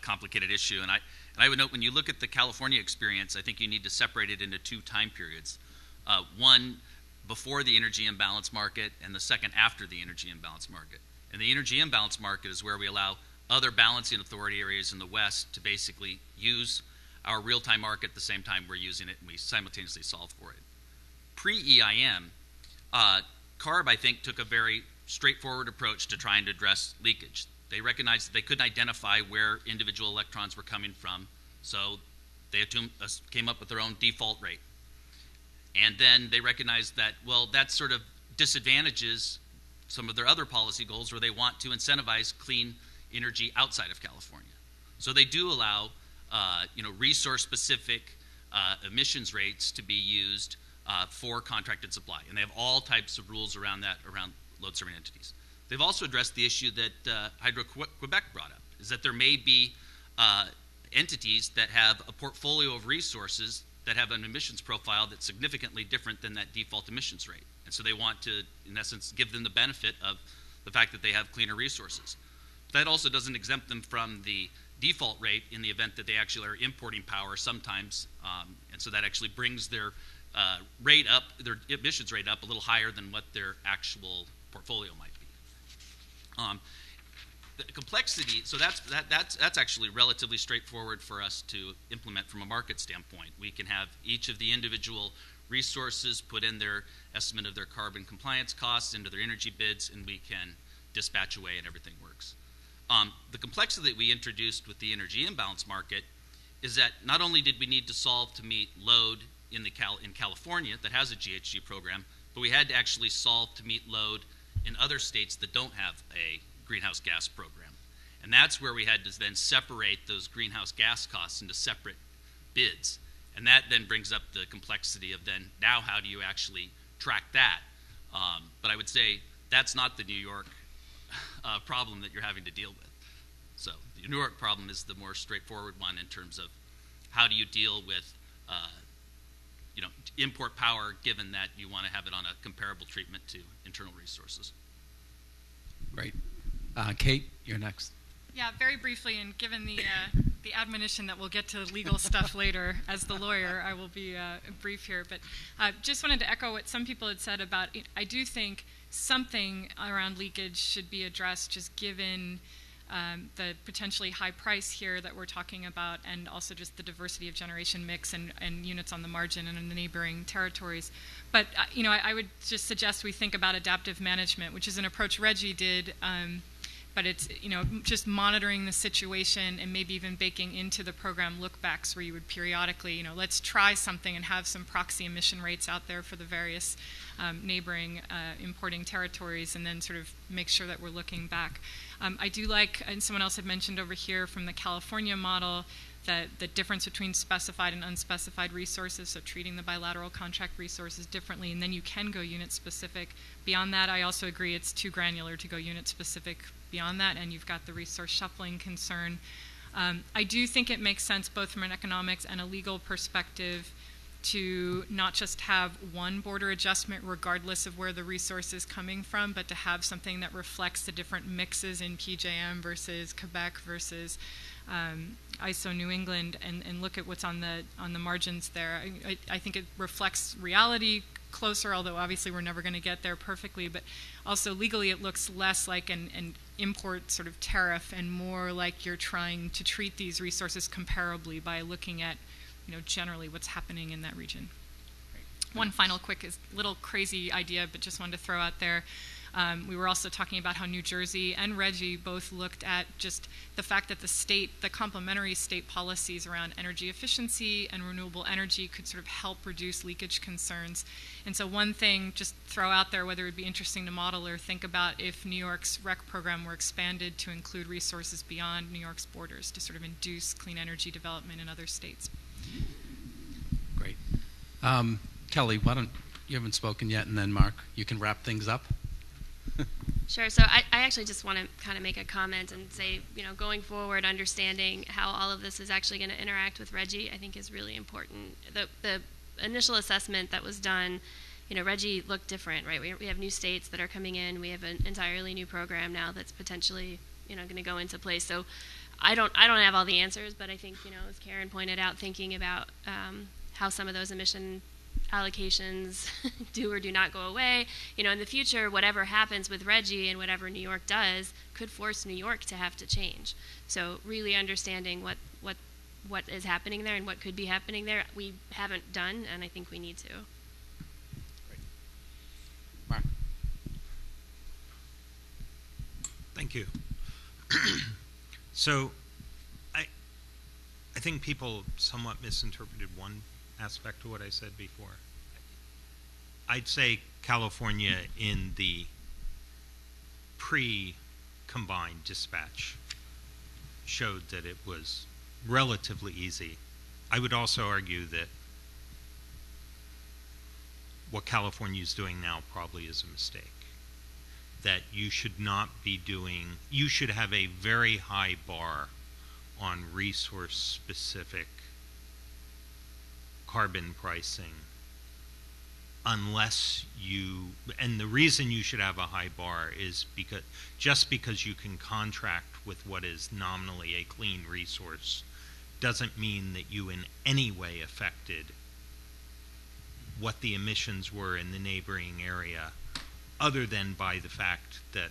complicated issue. And I would note, when you look at the California experience, I think you need to separate it into two time periods. One before the energy imbalance market, and the second after the energy imbalance market. And the energy imbalance market is where we allow other balancing authority areas in the West to basically use our real-time market at the same time we're using it, and we simultaneously solve for it. Pre-EIM, CARB, I think, took a very straightforward approach to trying to address leakage. They recognized that they couldn't identify where individual electrons were coming from, so they came up with their own default rate. And then they recognize that, well, that sort of disadvantages some of their other policy goals where they want to incentivize clean energy outside of California. So they do allow resource-specific emissions rates to be used for contracted supply. And they have all types of rules around that, around load-serving entities. They've also addressed the issue that Hydro-Quebec brought up, is that there may be entities that have a portfolio of resources that have an emissions profile that's significantly different than that default emissions rate. And so they want to, in essence, give them the benefit of the fact that they have cleaner resources. But that also doesn't exempt them from the default rate in the event that they actually are importing power sometimes. And so that actually brings their rate up, their emissions rate up a little higher than what their actual portfolio might be. The complexity, so that's actually relatively straightforward for us to implement from a market standpoint. We can have each of the individual resources put in their estimate of their carbon compliance costs into their energy bids, and we can dispatch away and everything works. The complexity that we introduced with the energy imbalance market is that not only did we need to solve to meet load in California that has a GHG program, but we had to actually solve to meet load in other states that don't have a greenhouse gas program. And that's where we had to then separate those greenhouse gas costs into separate bids. And that then brings up the complexity of then now how do you actually track that? But I would say that's not the New York problem that you're having to deal with. So the New York problem is the more straightforward one in terms of how do you deal with import power given that you want to have it on a comparable treatment to internal resources. Great. Kate, you're next. Yeah, very briefly, and given the admonition that we'll get to legal stuff later, as the lawyer, I will be brief here. But just wanted to echo what some people had said about it. I do think something around leakage should be addressed, just given the potentially high price here that we're talking about, and also just the diversity of generation mix and units on the margin and in the neighboring territories. But I would just suggest we think about adaptive management, which is an approach Reggie did. But it's just monitoring the situation and maybe even baking into the program lookbacks where you would periodically let's try something and have some proxy emission rates out there for the various neighboring importing territories, and then sort of make sure that we're looking back. I do like, and someone else had mentioned over here from the California model, that the difference between specified and unspecified resources, so treating the bilateral contract resources differently, and then you can go unit specific. Beyond that, I also agree it's too granular to go unit specific beyond that, and you've got the resource shuffling concern. I do think it makes sense both from an economics and a legal perspective to not just have one border adjustment regardless of where the resource is coming from, but to have something that reflects the different mixes in PJM versus Quebec versus ISO New England, and look at what's on the margins there. I think it reflects reality closer, although obviously we're never going to get there perfectly, but also legally it looks less like an import sort of tariff and more like you're trying to treat these resources comparably by looking at generally what's happening in that region. One final quick little crazy idea, but just wanted to throw out there. We were also talking about how New Jersey and Reggie both looked at just the fact that the complementary state policies around energy efficiency and renewable energy could sort of help reduce leakage concerns. And so one thing, just throw out there whether it would be interesting to model or think about if New York's REC program were expanded to include resources beyond New York's borders to sort of induce clean energy development in other states. Great. Kelly, you haven't spoken yet, and then Mark, you can wrap things up. Sure. So I actually just want to kind of make a comment and say, going forward, understanding how all of this is actually going to interact with Reggie, I think is really important. The initial assessment that was done, Reggie looked different, right? We have new states that are coming in. We have an entirely new program now that's potentially, going to go into place. So I don't have all the answers, but I think, as Karen pointed out, thinking about how some of those emission allocations do or do not go away. In the future, whatever happens with Reggie and whatever New York does could force New York to have to change. So really understanding what is happening there and what could be happening there, we haven't done, and I think we need to. Great. Mark. Thank you. So I think people somewhat misinterpreted one aspect of what I said before. I'd say California in the pre-combined dispatch showed that it was relatively easy. I would also argue that what California is doing now probably is a mistake. That you should not be doing, you should have a very high bar on resource-specific carbon pricing unless you, and the reason you should have a high bar is because just because you can contract with what is nominally a clean resource doesn't mean that you in any way affected what the emissions were in the neighboring area, other than by the fact that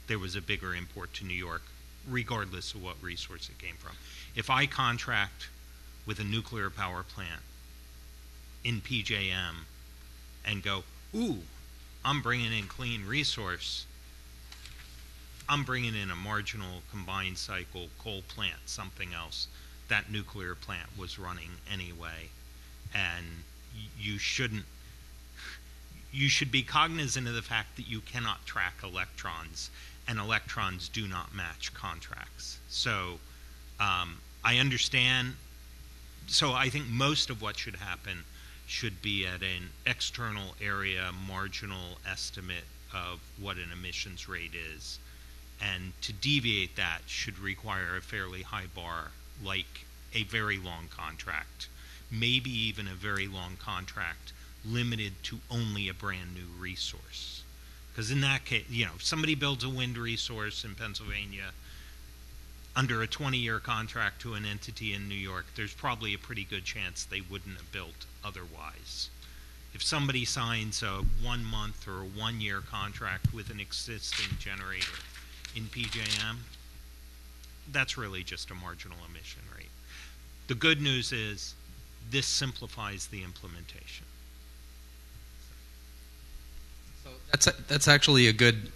there was a bigger import to New York, regardless of what resource it came from. If I contract with a nuclear power plant in PJM and go, ooh, I'm bringing in clean resource, I'm bringing in a marginal combined cycle coal plant, something else. That nuclear plant was running anyway, and you should be cognizant of the fact that you cannot track electrons, and electrons do not match contracts. So I understand. So I think most of what should happen should be at an external area marginal estimate of what an emissions rate is. And to deviate that should require a fairly high bar, like a very long contract, maybe even a very long contract limited to only a brand new resource. Because in that case, you know, if somebody builds a wind resource in Pennsylvania under a 20-year contract to an entity in New York, there's probably a pretty good chance they wouldn't have built otherwise. If somebody signs a 1 month or a 1 year contract with an existing generator in PJM, that's really just a marginal emission rate. The good news is this simplifies the implementation. So that's actually a good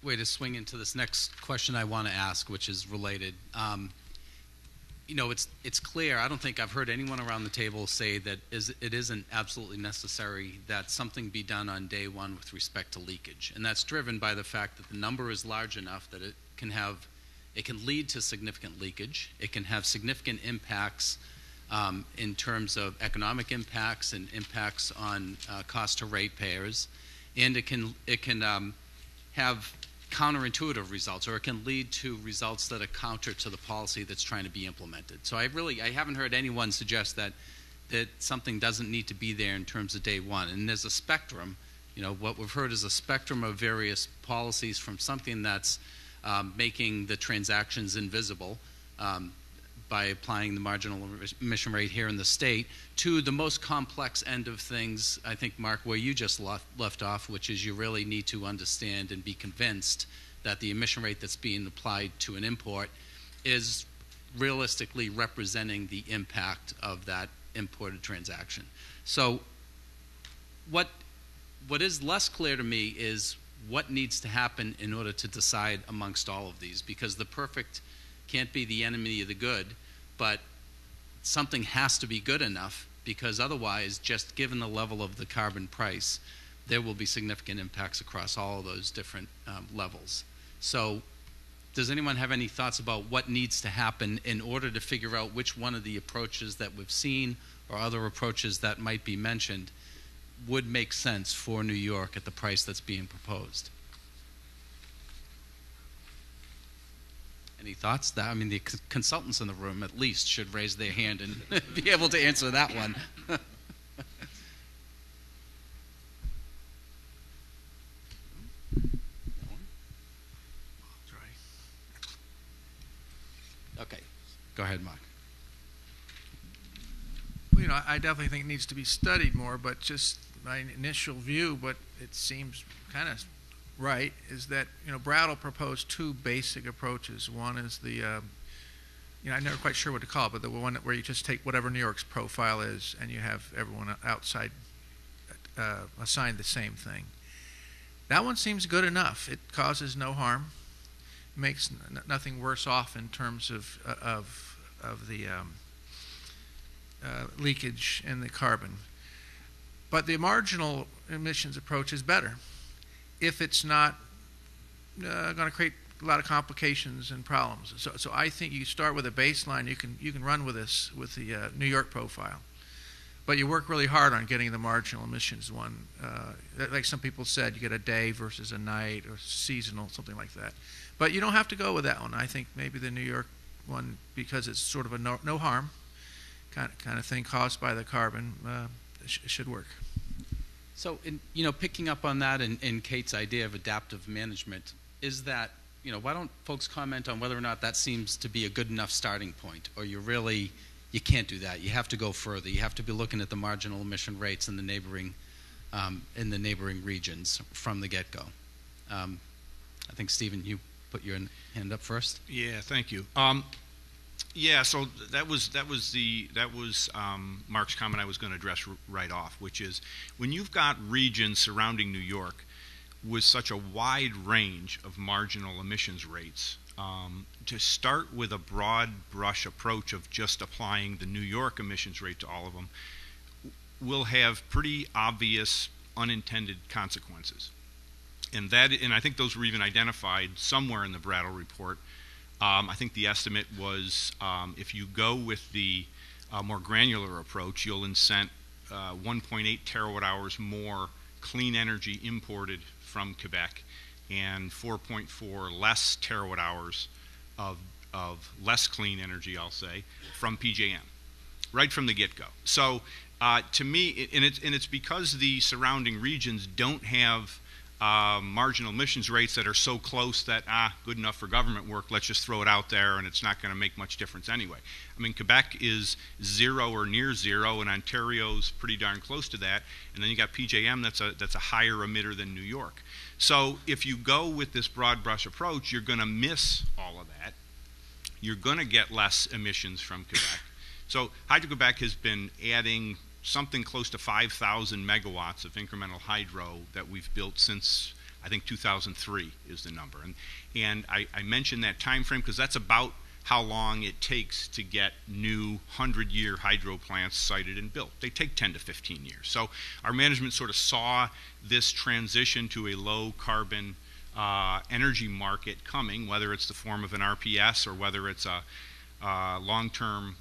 way to swing into this next question I want to ask, which is related. You know, it's clear. I don't think I've heard anyone around the table say that it isn't absolutely necessary that something be done on day one with respect to leakage, and that's driven by the fact that the number is large enough that it can lead to significant leakage. It can have significant impacts in terms of economic impacts and impacts on cost to ratepayers, and it can have counterintuitive results, or it can lead to results that are counter to the policy that's trying to be implemented. So I haven't heard anyone suggest that something doesn't need to be there in terms of day one. And there's a spectrum. You know, what we've heard is a spectrum of various policies, from something that's making the transactions invisible by applying the marginal emission rate here in the state, to the most complex end of things, I think, Mark, where you just left off, which is you really need to understand and be convinced that the emission rate that's being applied to an import is realistically representing the impact of that imported transaction. So what is less clear to me is what needs to happen in order to decide amongst all of these, because the perfect can't be the enemy of the good, but something has to be good enough, because otherwise, just given the level of the carbon price, there will be significant impacts across all of those different levels. So does anyone have any thoughts about what needs to happen in order to figure out which one of the approaches that we've seen or other approaches that might be mentioned would make sense for New York at the price that's being proposed? Any thoughts? I mean, the consultants in the room at least should raise their hand and be able to answer that one. Okay, go ahead, Mark. Well, you know, I definitely think it needs to be studied more, but just my initial view, but it seems kind of right, is that, you know, Brattle proposed two basic approaches. One is the, you know, I'm never quite sure what to call it, but the one where you just take whatever New York's profile is and you have everyone outside assign the same thing. That one seems good enough. It causes no harm, makes nothing worse off in terms of the leakage and the carbon. But the marginal emissions approach is better if it's not going to create a lot of complications and problems. So I think you start with a baseline. You can run with this with the New York profile, but you work really hard on getting the marginal emissions one. Like some people said, you get a day versus a night or seasonal, something like that. But you don't have to go with that one. I think maybe the New York one, because it's sort of a no harm kind of thing caused by the carbon, should work. So, picking up on that and Kate's idea of adaptive management, is that, why don't folks comment on whether or not that seems to be a good enough starting point, or you can't do that. You have to go further. You have to be looking at the marginal emission rates in the neighboring regions from the get-go. I think, Stephen, you put your hand up first. Yeah, thank you. So that was Mark's comment I was going to address right off, which is when you've got regions surrounding New York with such a wide range of marginal emissions rates, to start with a broad brush approach of just applying the New York emissions rate to all of them will have pretty obvious unintended consequences. And I think those were even identified somewhere in the Brattle report. I think the estimate was if you go with the more granular approach, you'll incent 1.8 terawatt hours more clean energy imported from Quebec and 4.4 less terawatt hours of less clean energy, I'll say, from PJM, right from the get-go. So to me, and it's because the surrounding regions don't have marginal emissions rates that are so close that, good enough for government work, let's just throw it out there and it's not going to make much difference anyway. I mean, Quebec is 0 or near 0, and Ontario's pretty darn close to that, and then you got PJM that's a higher emitter than New York. So if you go with this broad brush approach, you're going to miss all of that. You're going to get less emissions from Quebec. So Hydro-Quebec has been adding something close to 5,000 megawatts of incremental hydro that we've built since, I think, 2003 is the number. And I mentioned that time frame because that's about how long it takes to get new 100-year hydro plants sited and built. They take 10 to 15 years. So our management sort of saw this transition to a low-carbon energy market coming, whether it's the form of an RPS or whether it's a long-term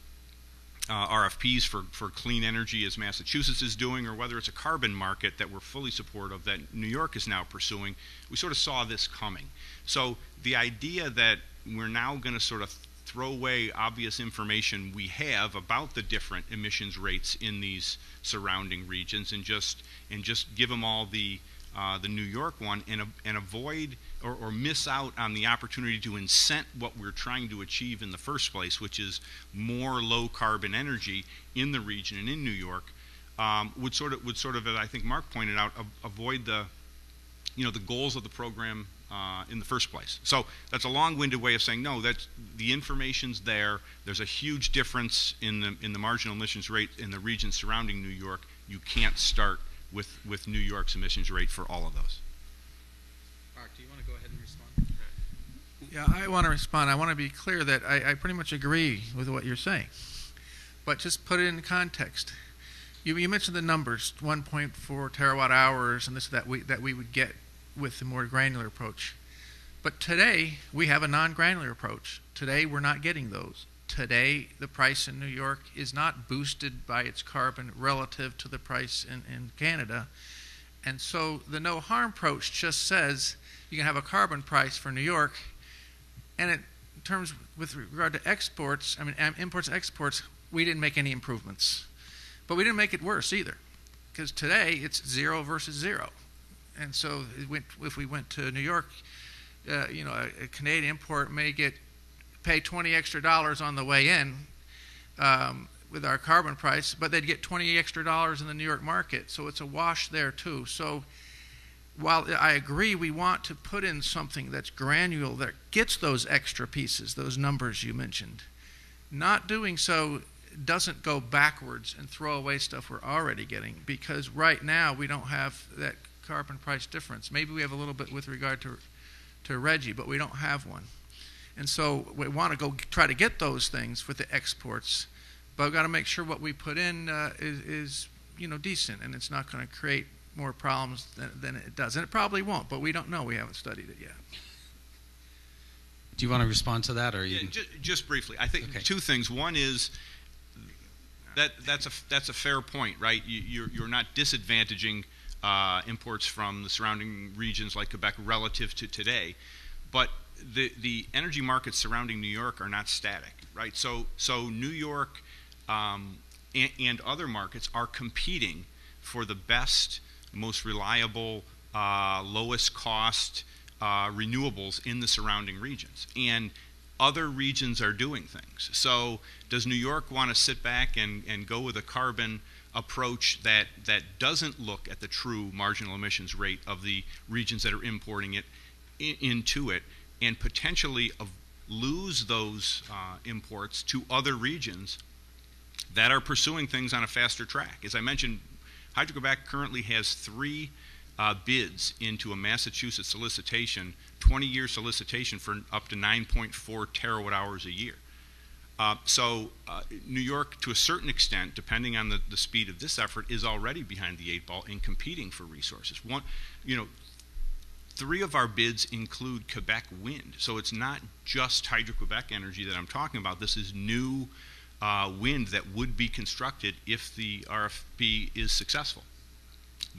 RFPs for clean energy as Massachusetts is doing, or whether it's a carbon market that we're fully supportive that New York is now pursuing. We sort of saw this coming. So the idea that we're now going to sort of throw away obvious information we have about the different emissions rates in these surrounding regions and just give them all the New York one and avoid or miss out on the opportunity to incent what we're trying to achieve in the first place, which is more low carbon energy in the region and in New York, would sort of, as I think Mark pointed out, avoid the goals of the program in the first place. So that's a long-winded way of saying no. That's the information's there. There's a huge difference in the marginal emissions rate in the region surrounding New York. You can't start with New York's emissions rate for all of those. Mark, do you want to go ahead and respond? Yeah, I want to respond. I want to be clear that I pretty much agree with what you're saying, but just put it in context. You mentioned the numbers, 1.4 terawatt hours, and that we would get with the more granular approach. But today we have a non-granular approach. Today we're not getting those. Today the price in New York is not boosted by its carbon relative to the price in Canada. And so the no harm approach just says you can have a carbon price for New York, and in terms with regard to exports, imports and exports, we didn't make any improvements. But we didn't make it worse either, because today it's 0 versus 0. And so if we went to New York, a Canadian import may pay $20 extra on the way in with our carbon price, but they'd get $20 extra in the New York market. So it's a wash there too. So while I agree we want to put in something that's granular, that gets those extra pieces, those numbers you mentioned, not doing so doesn't go backwards and throw away stuff we're already getting, because right now we don't have that carbon price difference. Maybe we have a little bit with regard to Reggie, but we don't have one. And so we want to go try to get those things with the exports, but we've got to make sure what we put in is decent, and it's not going to create more problems than it does. And it probably won't, but we don't know. We haven't studied it yet. Do you want to respond to that, or you? Yeah, just briefly, I think two things. One is that's a fair point, right? You're not disadvantaging imports from the surrounding regions like Quebec relative to today, but the energy markets surrounding New York are not static, right? So New York and other markets are competing for the best, most reliable, lowest cost renewables in the surrounding regions. And other regions are doing things. So does New York want to sit back and go with a carbon approach that doesn't look at the true marginal emissions rate of the regions that are importing it into it, and potentially lose those imports to other regions that are pursuing things on a faster track? As I mentioned, Hydro-Quebec currently has 3 bids into a Massachusetts solicitation, 20-year solicitation for up to 9.4 terawatt hours a year. So New York, to a certain extent, depending on the speed of this effort, is already behind the 8 ball in competing for resources. 3 of our bids include Quebec wind, so it's not just Hydro-Quebec energy that I'm talking about. This is new wind that would be constructed if the RFP is successful.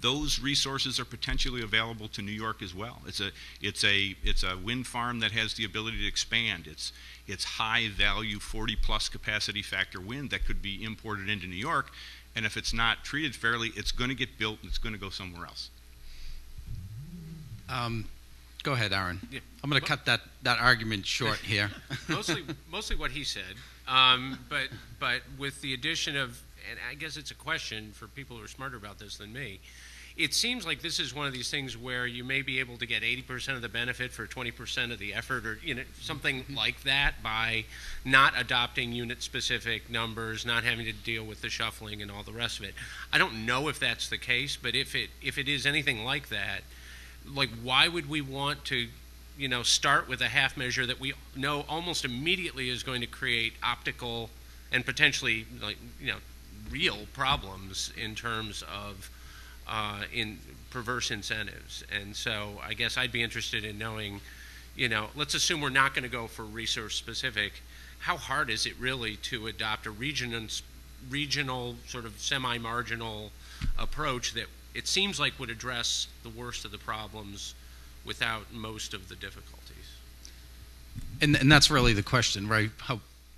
Those resources are potentially available to New York as well. It's a wind farm that has the ability to expand. It's high value 40+ capacity factor wind that could be imported into New York, and if it's not treated fairly, it's going to get built and it's going to go somewhere else. Go ahead, Aaron. Yeah. I'm going to cut that argument short here. mostly what he said, but with the addition of, and I guess it's a question for people who are smarter about this than me, it seems like this is one of these things where you may be able to get 80% of the benefit for 20% of the effort, or something like that, by not adopting unit-specific numbers, not having to deal with the shuffling and all the rest of it. I don't know if that's the case, but if it is anything like that, like, why would we want to start with a half measure that we know almost immediately is going to create optical and potentially real problems in terms of in perverse incentives? And so I guess I'd be interested in knowing, let's assume we're not going to go for resource specific. How hard is it really to adopt a regional sort of semi-marginal approach that it seems like would address the worst of the problems without most of the difficulties? And that's really the question, right?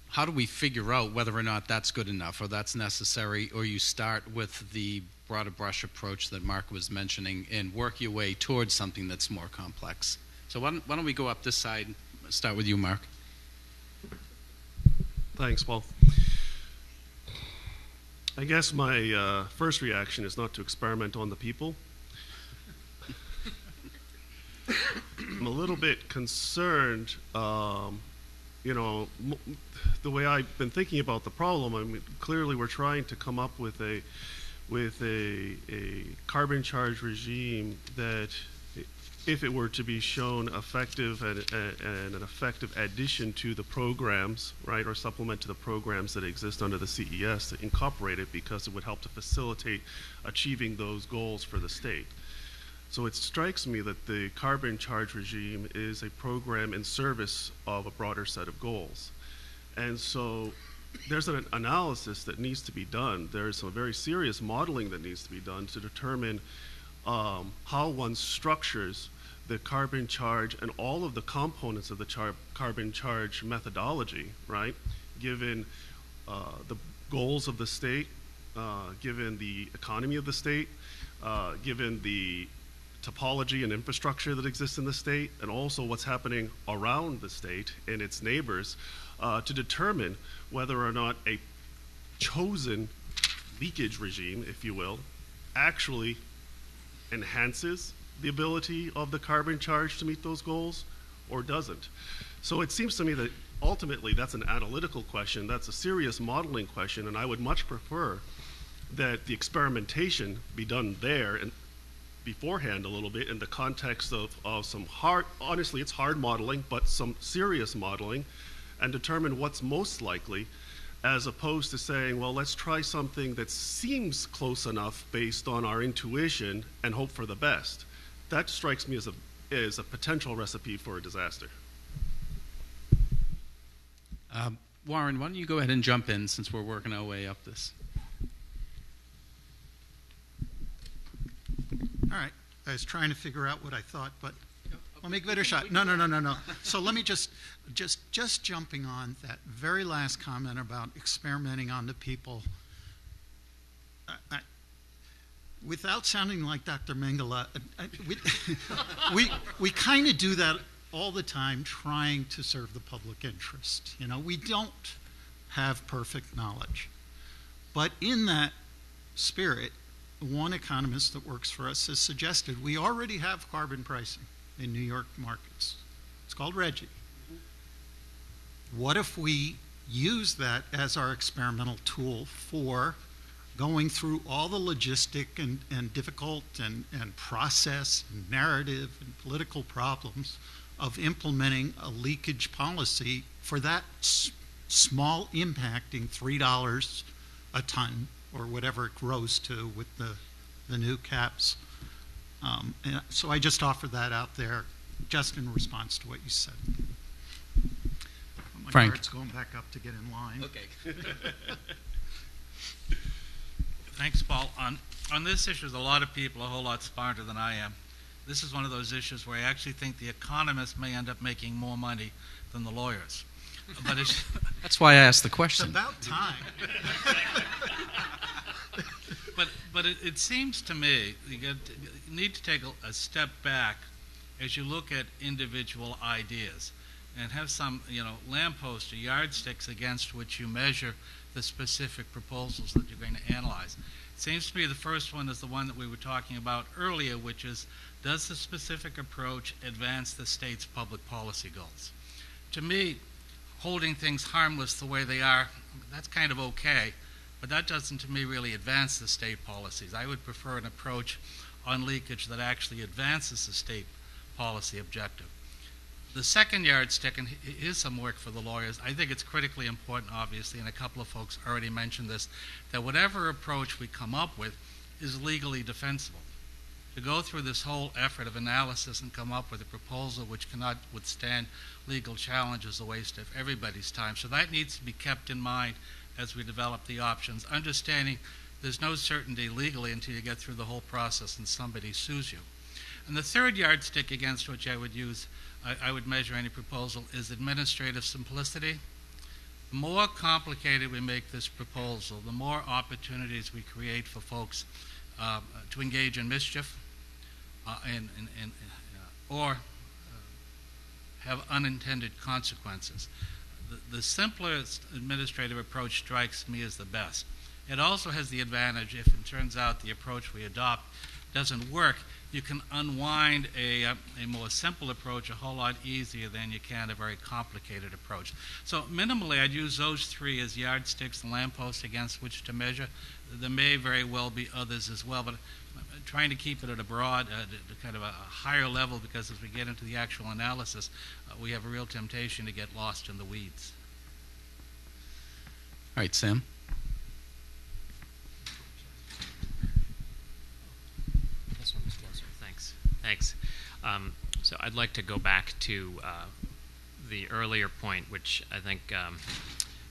How do we figure out whether or not that's good enough or that's necessary, or you start with the broader brush approach that Mark was mentioning and work your way towards something that's more complex? So why don't we go up this side, start with you, Mark. Thanks, Paul. I guess my first reaction is not to experiment on the people. I'm a little bit concerned, the way I've been thinking about the problem. I mean, clearly we're trying to come up with a carbon charge regime that, if it were to be shown effective and an effective addition to the programs, right, or supplement to the programs that exist under the CES, to incorporate it, because it would help to facilitate achieving those goals for the state. So it strikes me that the carbon charge regime is a program in service of a broader set of goals. And so there's an analysis that needs to be done. There's some very serious modeling that needs to be done to determine how one structures the carbon charge and all of the components of the carbon charge methodology, right? Given the goals of the state, given the economy of the state, given the topology and infrastructure that exists in the state, and also what's happening around the state and its neighbors, to determine whether or not a chosen leakage regime, if you will, actually enhances the ability of the carbon charge to meet those goals, or doesn't. So it seems to me that ultimately that's an analytical question, that's a serious modeling question, and I would much prefer that the experimentation be done there and beforehand a little bit in the context of some hard, honestly it's hard modeling, but some serious modeling, and determine what's most likely, as opposed to saying, well, let's try something that seems close enough based on our intuition and hope for the best. That strikes me as a potential recipe for a disaster. Warren, why don't you go ahead and jump in since we're working our way up this? All right. I was trying to figure out what I thought, but I'll make a better shot. No. So let me just jumping on that very last comment about experimenting on the people. Without sounding like Dr. Mengele, we kind of do that all the time, trying to serve the public interest. You know, we don't have perfect knowledge, but in that spirit, one economist that works for us has suggested we already have carbon pricing in New York markets. It's called RGGI. What if we use that as our experimental tool for going through all the logistic and difficult and process and narrative and political problems of implementing a leakage policy for that small impacting $3 a ton or whatever it grows to with the new caps. And so I just offer that out there just in response to what you said. My Frank. card's going back up to get in line. Okay. Thanks, Paul. On this issue, there's a lot of people a whole lot smarter than I am. This is one of those issues where I actually think the economists may end up making more money than the lawyers. But That's why I asked the question. It's about time. But it seems to me you need to take a step back as you look at individual ideas and have some, lampposts or yardsticks against which you measure the specific proposals that you're going to analyze. It seems to me the first one is the one that we were talking about earlier, which is, does the specific approach advance the state's public policy goals? To me, holding things harmless the way they are, that's kind of okay, but that doesn't, to me, really advance the state policies. I would prefer an approach on leakage that actually advances the state policy objective. The second yardstick, and here's some work for the lawyers, I think it's critically important, obviously, and a couple of folks already mentioned this, that whatever approach we come up with is legally defensible. To go through this whole effort of analysis and come up with a proposal which cannot withstand legal challenge is a waste of everybody's time. So that needs to be kept in mind as we develop the options, understanding there's no certainty legally until you get through the whole process and somebody sues you. And the third yardstick against which I would use, I would measure any proposal, is administrative simplicity. The more complicated we make this proposal, the more opportunities we create for folks to engage in mischief or have unintended consequences. The simplest administrative approach strikes me as the best. It also has the advantage, if it turns out the approach we adopt doesn't work, you can unwind a more simple approach a whole lot easier than you can a very complicated approach. So minimally, I'd use those three as yardsticks and lampposts against which to measure. There may very well be others as well, but I'm trying to keep it at a broad, kind of a higher level, because as we get into the actual analysis, we have a real temptation to get lost in the weeds. All right, Sam. This one is closer. Thanks. So I'd like to go back to the earlier point, which I think,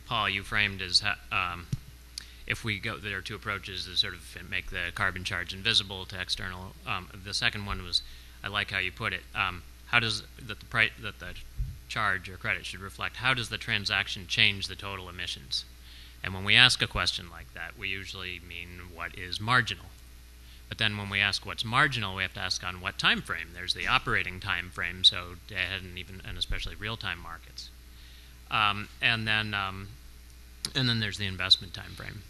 Paul, you framed as if we go, there are two approaches to sort of make the carbon charge invisible to external. The second one was, I like how you put it. How does that the charge or credit should reflect? How does the transaction change the total emissions? And when we ask a question like that, we usually mean what is marginal. But then when we ask what's marginal, we have to ask on what time frame. There's the operating time frame, so and especially real-time markets, and then there's the investment time frame,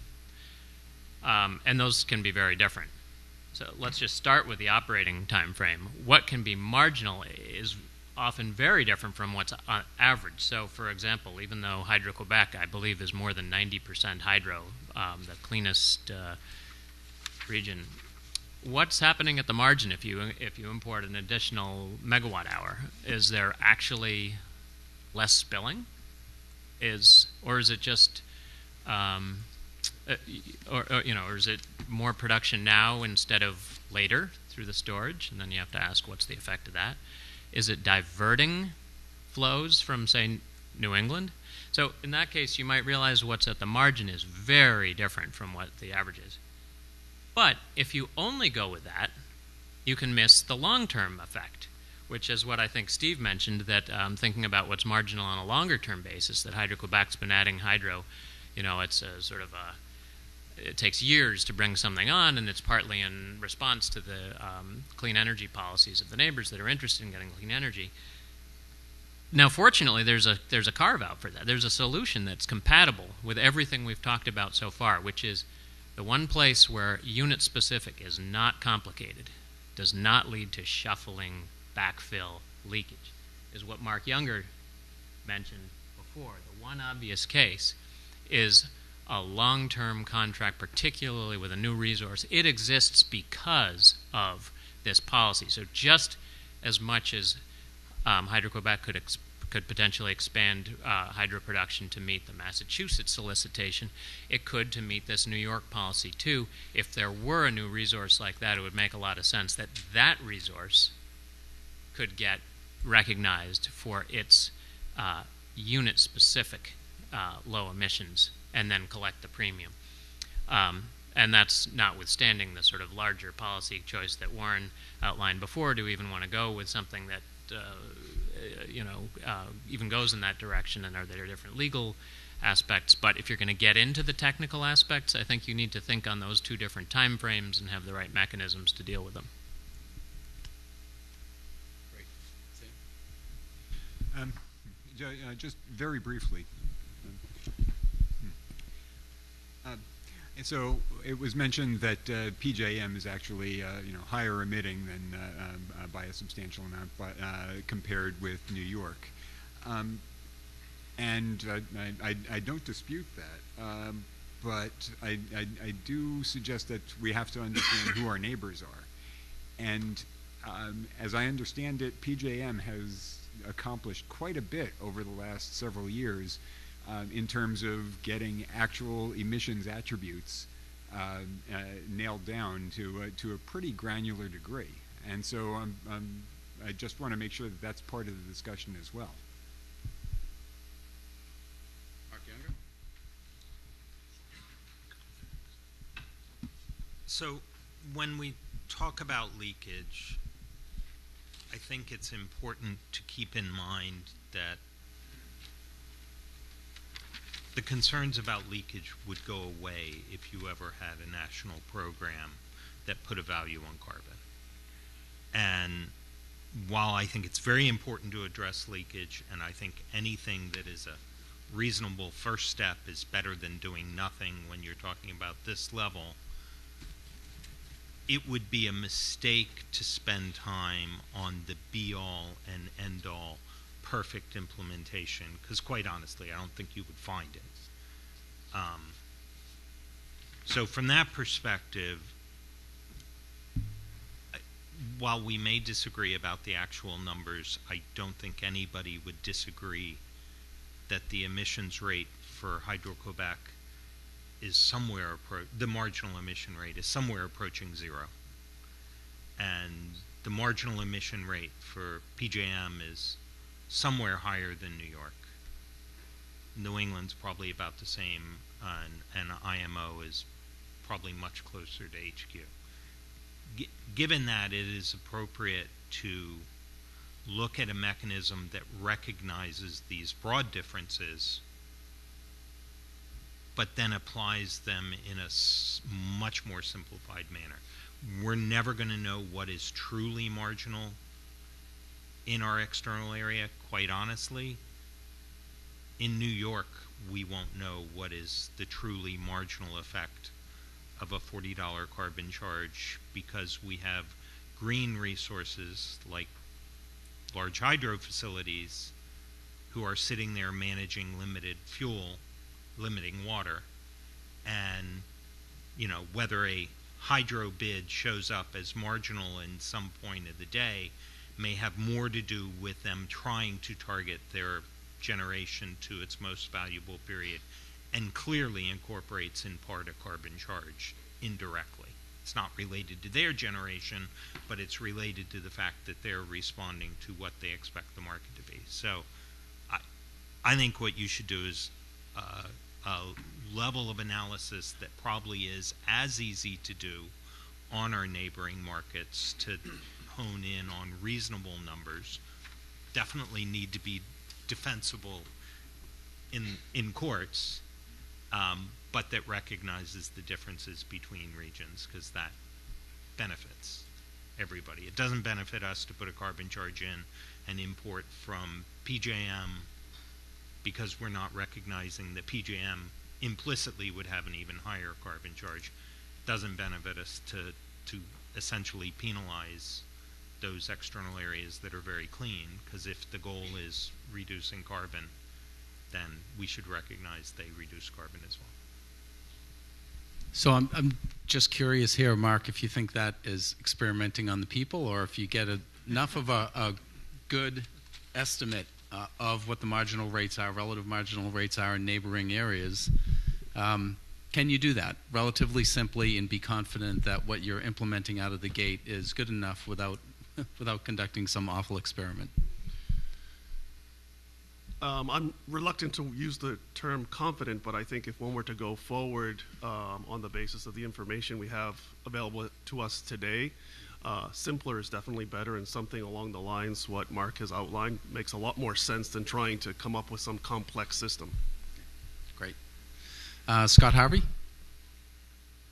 and those can be very different. So let's just start with the operating time frame. What can be marginal is often very different from what's on average. So, for example, even though Hydro-Quebec, I believe, is more than 90% hydro, the cleanest region, what's happening at the margin if you import an additional megawatt hour? Is there actually less spilling? Or is it just or is it more production now instead of later through the storage? And then you have to ask, what's the effect of that? Is it diverting flows from, say, New England? So in that case, you might realize what's at the margin is very different from what the average is. But if you only go with that, you can miss the long-term effect, which is what I think Steve mentioned, that thinking about what's marginal on a longer-term basis, that Hydro-Quebec's been adding hydro, it's a sort of it takes years to bring something on, and it's partly in response to the clean energy policies of the neighbors that are interested in getting clean energy. Now, fortunately, there's a carve-out for that. There's a solution that's compatible with everything we've talked about so far, which is the one place where unit-specific is not complicated, does not lead to shuffling, backfill, leakage, is what Mark Younger mentioned before. The one obvious case is a long-term contract, particularly with a new resource. It exists because of this policy. So just as much as Hydro-Quebec could potentially expand hydro production to meet the Massachusetts solicitation, it could to meet this New York policy too. If there were a new resource like that, it would make a lot of sense that that resource could get recognized for its unit-specific low emissions and then collect the premium. And that's notwithstanding the sort of larger policy choice that Warren outlined before. Do we even want to go with something that even goes in that direction, and are there different legal aspects? But if you're going to get into the technical aspects, I think you need to think on those two different time frames and have the right mechanisms to deal with them. Just very briefly. And so it was mentioned that PJM is actually higher emitting than by a substantial amount, compared with New York, and I don't dispute that, but I do suggest that we have to understand who our neighbors are, and as I understand it, PJM has accomplished quite a bit over the last several years. In terms of getting actual emissions attributes nailed down to a pretty granular degree. And so I just want to make sure that that's part of the discussion as well. Mark Younger? So when we talk about leakage, I think it's important to keep in mind that the concerns about leakage would go away if you ever had a national program that put a value on carbon. And while I think it's very important to address leakage, and I think anything that is a reasonable first step is better than doing nothing when you're talking about this level, it would be a mistake to spend time on the be-all and end-all perfect implementation, because quite honestly, I don't think you would find it. So from that perspective, while we may disagree about the actual numbers, I don't think anybody would disagree that the emissions rate for Hydro-Quebec is somewhere, the marginal emission rate is somewhere approaching zero. And the marginal emission rate for PJM is somewhere higher than New York. New England's probably about the same, and IMO is probably much closer to HQ. Given that, it is appropriate to look at a mechanism that recognizes these broad differences, but then applies them in a much more simplified manner. We're never going to know what is truly marginal in our external area, quite honestly. In New York, we won't know what is the truly marginal effect of a $40 carbon charge, because we have green resources like large hydro facilities who are sitting there managing limited fuel, limiting water, and whether a hydro bid shows up as marginal in some point of the day may have more to do with them trying to target their generation to its most valuable period and clearly incorporates in part a carbon charge indirectly. It's not related to their generation, but it's related to the fact that they're responding to what they expect the market to be. So I think what you should do is a level of analysis that probably is as easy to do on our neighboring markets to hone in on reasonable numbers, definitely need to be defensible in courts, but that recognizes the differences between regions, because that benefits everybody. It doesn't benefit us to put a carbon charge in and import from PJM because we're not recognizing that PJM implicitly would have an even higher carbon charge. Doesn't benefit us to essentially penalize those external areas that are very clean, because if the goal is reducing carbon, then we should recognize they reduce carbon as well. So I'm just curious here, Mark, if you think that is experimenting on the people, or if you get enough of a good estimate of what the marginal rates are, relative marginal rates are in neighboring areas. Can you do that relatively simply and be confident that what you're implementing out of the gate is good enough without conducting some awful experiment? I'm reluctant to use the term confident, but I think if one were to go forward on the basis of the information we have available to us today, simpler is definitely better, and something along the lines what Mark has outlined makes a lot more sense than trying to come up with some complex system. Great. Scott Harvey?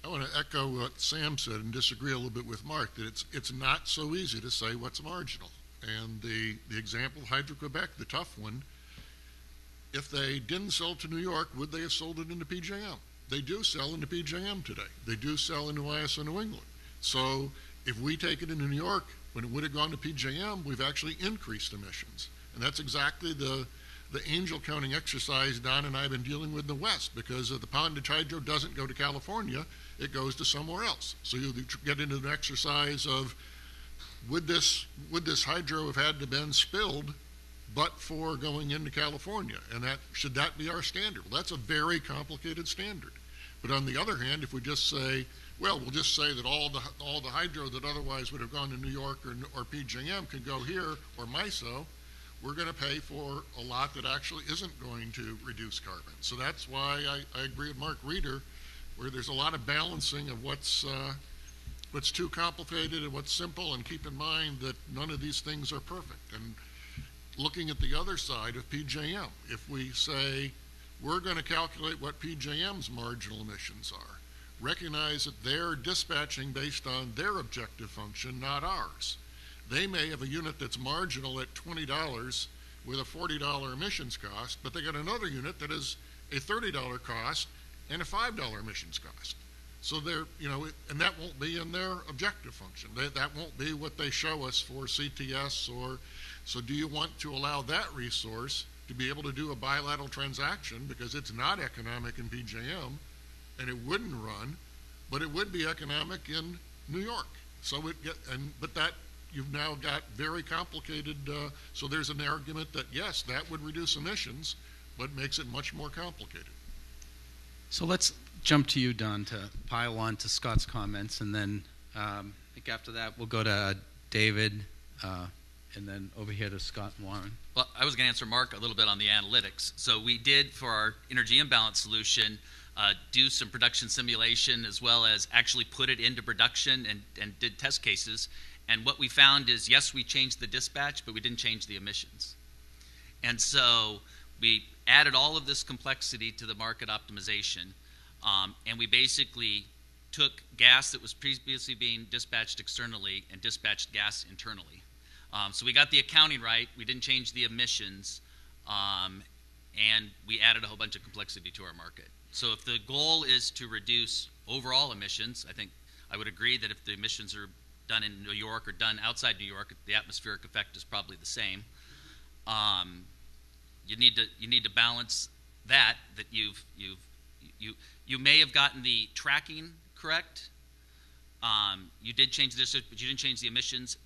I want to echo what Sam said and disagree a little bit with Mark, that it's not so easy to say what's marginal. And the example, Hydro-Quebec, the tough one, if they didn't sell to New York, would they have sold it into PJM? They do sell into PJM today. They do sell into ISO New England. So if we take it into New York, when it would have gone to PJM, we've actually increased emissions. And that's exactly the angel counting exercise Don and I have been dealing with in the West, because if the poundage hydro doesn't go to California, it goes to somewhere else. So you get into an exercise of, would this hydro have had to been spilled but for going into California? And should that be our standard? Well, that's a very complicated standard. But on the other hand, if we just say, well, we'll just say that all the hydro that otherwise would have gone to New York or PJM could go here, or MISO, we're going to pay for a lot that actually isn't going to reduce carbon. So that's why I agree with Mark Reeder, where there's a lot of balancing of what's too complicated and what's simple, and keep in mind that none of these things are perfect. And looking at the other side of PJM, if we say we're going to calculate what PJM's marginal emissions are, recognize that they're dispatching based on their objective function, not ours. They may have a unit that's marginal at $20 with a $40 emissions cost, but they got another unit that is a $30 cost and a $5 emissions cost. So they're, and that won't be in their objective function. That won't be what they show us for CTS so do you want to allow that resource to be able to do a bilateral transaction, because it's not economic in PJM and it wouldn't run, but it would be economic in New York. So but that you've now got very complicated, so there's an argument that yes, that would reduce emissions, but makes it much more complicated. So let's jump to you, Don, to pile on to Scott's comments, and then I think after that we'll go to David, and then over here to Scott and Warren. Well, I was going to answer Mark a little bit on the analytics. So we did, for our energy imbalance solution, do some production simulation, as well as actually put it into production and did test cases. And what we found is, yes, we changed the dispatch, but we didn't change the emissions. And so we added all of this complexity to the market optimization, and we basically took gas that was previously being dispatched externally and dispatched gas internally. So we got the accounting right, we didn't change the emissions, and we added a whole bunch of complexity to our market. So if the goal is to reduce overall emissions, I think I would agree that if the emissions are done in New York or done outside New York, the atmospheric effect is probably the same. You need to balance that you may have gotten the tracking correct. You did change this, but you didn't change the emissions,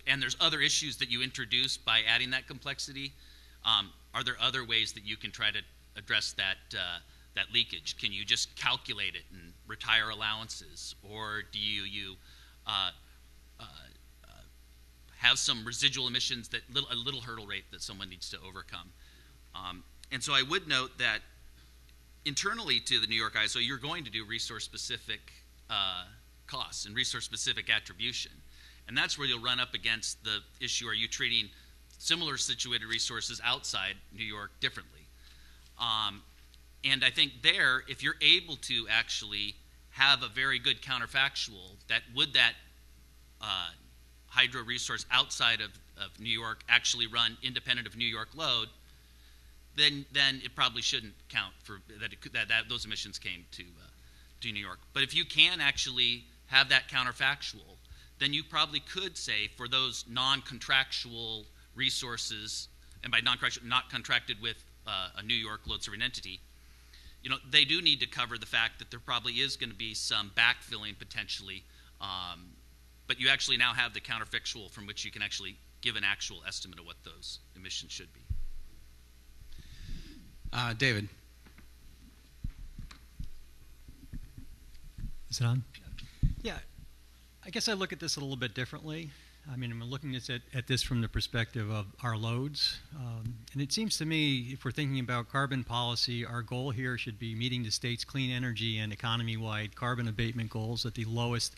and there's other issues that you introduce by adding that complexity. Are there other ways that you can try to address that leakage? Can you just calculate it and retire allowances, or do you have some residual emissions that a little hurdle rate that someone needs to overcome? And so I would note that internally to the New York ISO, you're going to do resource-specific costs and resource-specific attribution. And that's where you'll run up against the issue, are you treating similar situated resources outside New York differently? And I think there, if you're able to actually have a very good counterfactual that hydro resource outside of New York actually run independent of New York load, then it probably shouldn't count for that those emissions came to New York. But if you can actually have that counterfactual, then you probably could say for those non-contractual resources, and by non-contractual, not contracted with a New York load serving entity, they do need to cover the fact that there probably is going to be some backfilling potentially, but you actually now have the counterfactual from which you can actually give an actual estimate of what those emissions should be. David. Is it on? Yeah. I guess I look at this a little bit differently. I mean, I'm looking at this from the perspective of our loads. And it seems to me, if we're thinking about carbon policy, our goal here should be meeting the state's clean energy and economy-wide carbon abatement goals at the lowest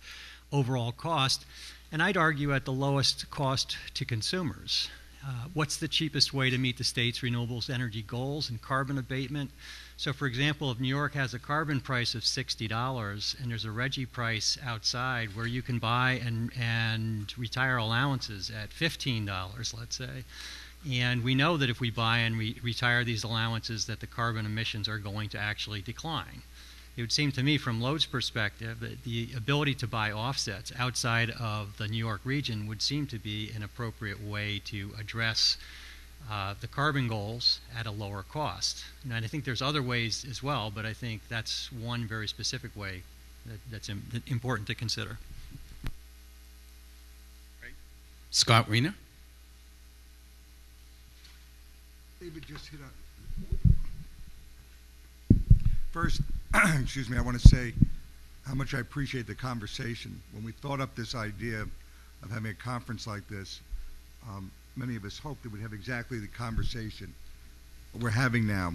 overall cost. And I'd argue at the lowest cost to consumers. What's the cheapest way to meet the state's renewables energy goals and carbon abatement? So, for example, if New York has a carbon price of $60 and there's a RGGI price outside where you can buy and retire allowances at $15, let's say, and we know that if we buy and retire these allowances that the carbon emissions are going to actually decline. It would seem to me from load's perspective that the ability to buy offsets outside of the New York region would seem to be an appropriate way to address the carbon goals at a lower cost. And I think there's other ways as well, but I think that's one very specific way that's important to consider. Right. Scott Wiener. David just hit on. First, excuse me, I want to say how much I appreciate the conversation. When we thought up this idea of having a conference like this, many of us hoped that we'd have exactly the conversation we're having now.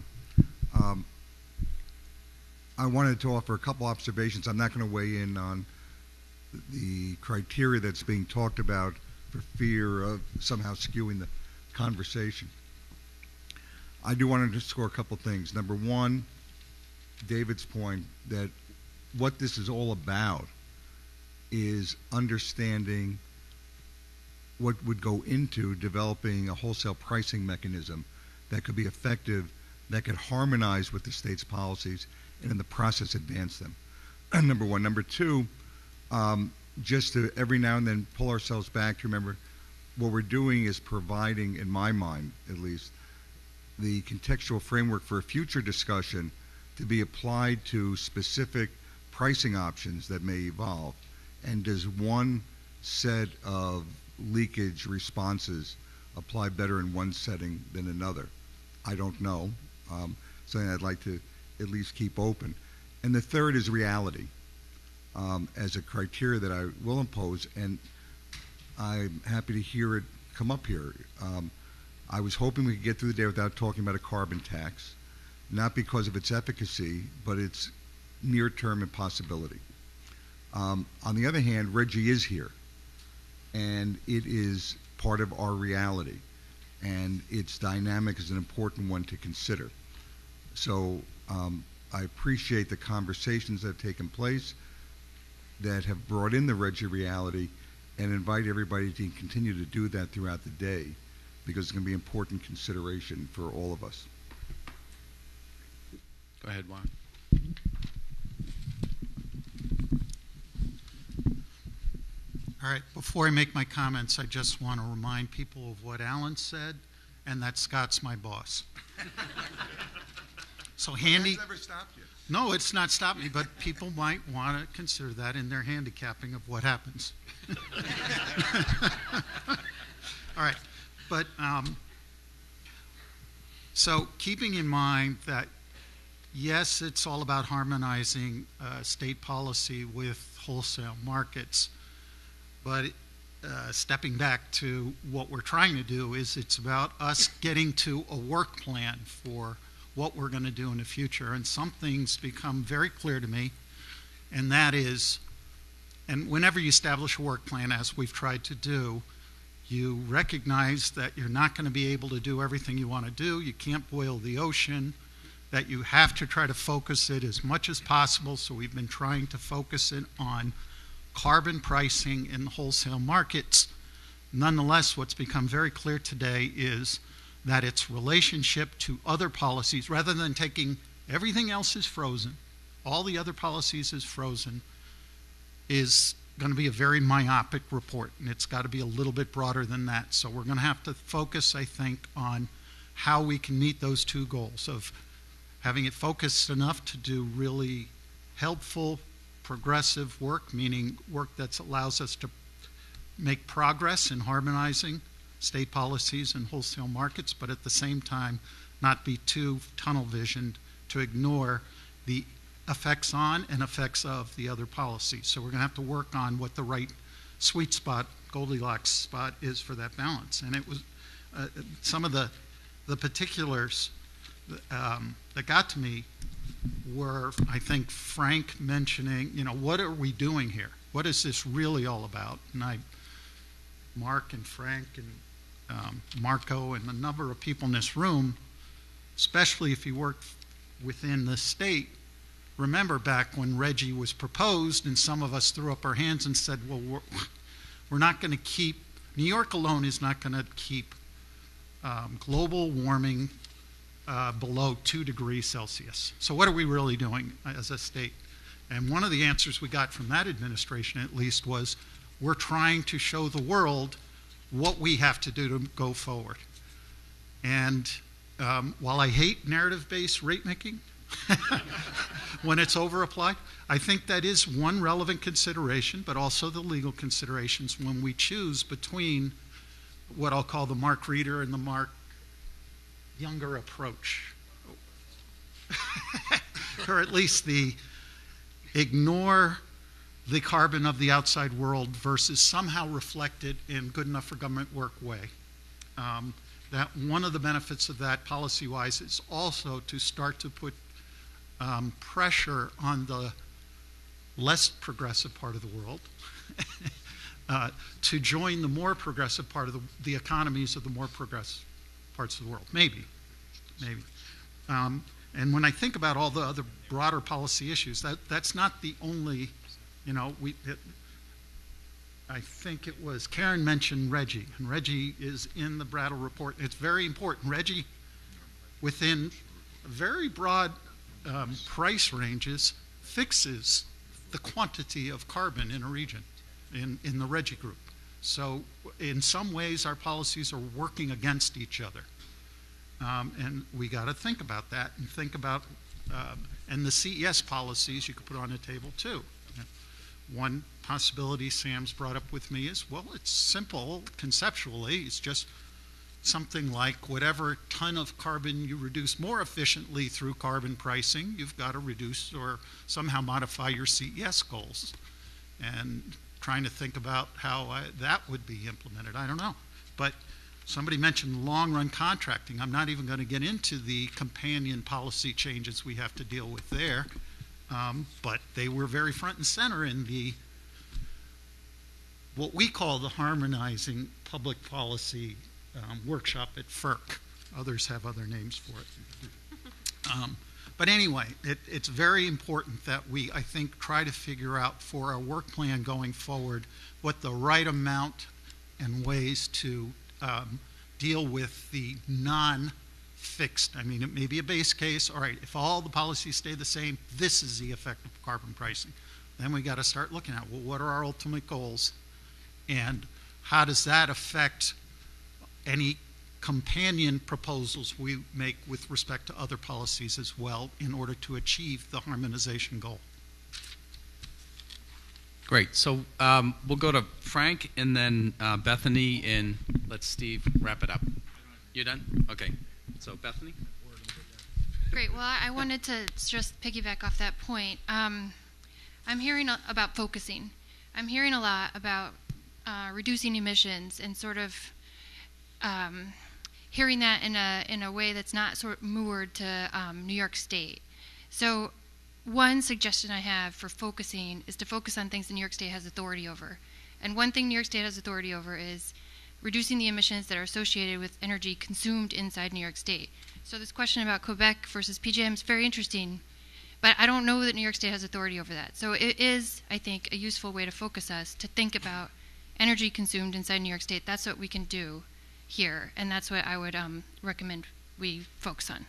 I wanted to offer a couple observations. I'm not going to weigh in on the criteria that's being talked about for fear of somehow skewing the conversation. I do want to underscore a couple things. Number one, David's point that what this is all about is understanding what would go into developing a wholesale pricing mechanism that could be effective, that could harmonize with the state's policies, and in the process advance them. Number one. Number two, just to every now and then pull ourselves back to remember what we're doing is providing, in my mind at least, the contextual framework for a future discussion to be applied to specific pricing options that may evolve. And does one set of leakage responses apply better in one setting than another? I don't know. Something I'd like to at least keep open. And the third is reality as a criteria that I will impose, and I'm happy to hear it come up here. I was hoping we could get through the day without talking about a carbon tax, not because of its efficacy, but its near-term impossibility. On the other hand, RGGI is here, and it is part of our reality, and its dynamic is an important one to consider. So I appreciate the conversations that have taken place that have brought in the RGGI reality, and invite everybody to continue to do that throughout the day, because it's going to be important consideration for all of us. Go ahead, Juan. All right, before I make my comments, I just want to remind people of what Alan said, and that Scott's my boss. So handy. That's never stopped you. No, it's not stopped me, but people might want to consider that in their handicapping of what happens. All right, but So keeping in mind that, yes, it's all about harmonizing state policy with wholesale markets, but stepping back to what we're trying to do is it's about us getting to a work plan for what we're going to do in the future. And some things become very clear to me, and that is, and whenever you establish a work plan, as we've tried to do, you recognize that you're not going to be able to do everything you want to do. You can't boil the ocean, that you have to try to focus it as much as possible. So we've been trying to focus it on carbon pricing in the wholesale markets. Nonetheless, what's become very clear today is that its relationship to other policies, rather than taking everything else is frozen, all the other policies is frozen, is going to be a very myopic report, and it's got to be a little bit broader than that. So we're going to have to focus, I think, on how we can meet those two goals of having it focused enough to do really helpful, progressive work, meaning work that allows us to make progress in harmonizing state policies and wholesale markets, but at the same time not be too tunnel visioned to ignore the effects on and effects of the other policies. So we're going to have to work on what the right sweet spot, Goldilocks spot, is for that balance. And it was some of the particulars that got to me were, I think, Frank mentioning, what are we doing here? What is this really all about? And Mark and Frank and Marco and a number of people in this room, especially if you work within the state, remember back when Reggie was proposed and some of us threw up our hands and said, well, we're not going to keep, New York alone is not going to keep global warming below 2 degrees Celsius. So what are we really doing as a state? And one of the answers we got from that administration, at least, was we're trying to show the world what we have to do to go forward. And while I hate narrative-based rate making, when it's over-applied, I think that is one relevant consideration, but also the legal considerations when we choose between what I'll call the Mark Reeder and the Mark Younger approach. Or at least the ignore the carbon of the outside world versus somehow reflected in good enough for government work way. That one of the benefits of that policy-wise is also to start to put pressure on the less progressive part of the world to join the more progressive part of the economies of the more progressive parts of the world. Maybe. And when I think about all the other broader policy issues, that's not the only, I think it was Karen mentioned Reggie, and Reggie is in the Brattle report. It's very important. Reggie, within very broad price ranges, fixes the quantity of carbon in a region in the Reggie group. So in some ways, our policies are working against each other. And we got to think about that and think about, and the CES policies you could put on the table too. One possibility Sam's brought up with me is, well, it's simple conceptually. It's just something like whatever ton of carbon you reduce more efficiently through carbon pricing, you've got to reduce or somehow modify your CES goals. And trying to think about how that would be implemented. I don't know. But somebody mentioned long-run contracting. I'm not even going to get into the companion policy changes we have to deal with there, but they were very front and center in the what we call the harmonizing public policy workshop at FERC. Others have other names for it. But anyway, it's very important that we, I think, try to figure out for our work plan going forward what the right amount and ways to deal with the non-fixed. I mean, it may be a base case. All right, if all the policies stay the same, this is the effect of carbon pricing. Then we got to start looking at, well, what are our ultimate goals? And how does that affect any companion proposals we make with respect to other policies as well in order to achieve the harmonization goal? Great. So we'll go to Frank and then Bethany, and let Steve wrap it up. You done? Okay. So Bethany? Great. Well, I wanted to just piggyback off that point. I'm hearing about focusing. I'm hearing a lot about reducing emissions and sort of hearing that in a way that's not sort of moored to New York State. So one suggestion I have for focusing is to focus on things that New York State has authority over. And one thing New York State has authority over is reducing the emissions that are associated with energy consumed inside New York State. So this question about Quebec versus PJM is very interesting, but I don't know that New York State has authority over that. So it is, I think, a useful way to focus us to think about energy consumed inside New York State. That's what we can do here, and that's what I would recommend we focus on.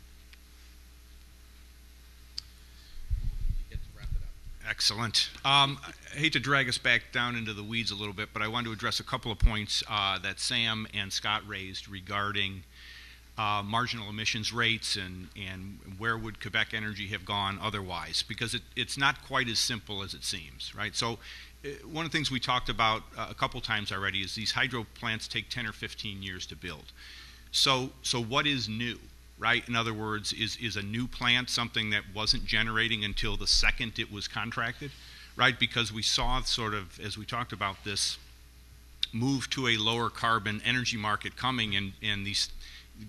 Excellent. I hate to drag us back down into the weeds a little bit, but I wanted to address a couple of points that Sam and Scott raised regarding marginal emissions rates and where would Quebec Energy have gone otherwise, because it's not quite as simple as it seems, right? So one of the things we talked about a couple times already is these hydro plants take 10 or 15 years to build. So what is new? Right? In other words, is a new plant something that wasn't generating until the second it was contracted? Right? Because we saw sort of, as we talked about, this move to a lower carbon energy market coming, and these,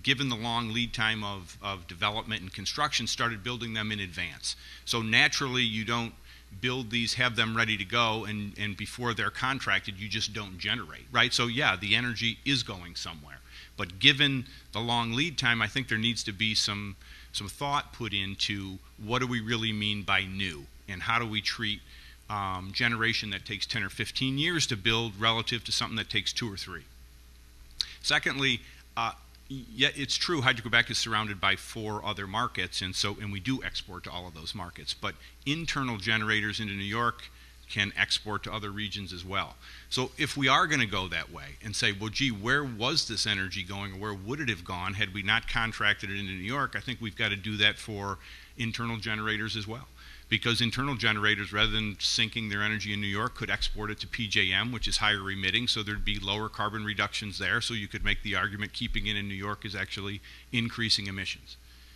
given the long lead time of development and construction, started building them in advance. So naturally, you don't build these, have them ready to go, and before they're contracted, you just don't generate. Right? So yeah, the energy is going somewhere. But given the long lead time, I think there needs to be some thought put into what do we really mean by new, and how do we treat generation that takes 10 or 15 years to build relative to something that takes 2 or 3. Secondly, yeah, it's true Hydro-Quebec is surrounded by 4 other markets, and we do export to all of those markets. But internal generators into New York can export to other regions as well. So if we are going to go that way and say, well, gee, where was this energy going, or where would it have gone had we not contracted it into New York, I think we've got to do that for internal generators as well. Because internal generators, rather than sinking their energy in New York, could export it to PJM, which is higher emitting, so there'd be lower carbon reductions there, so you could make the argument keeping it in New York is actually increasing emissions.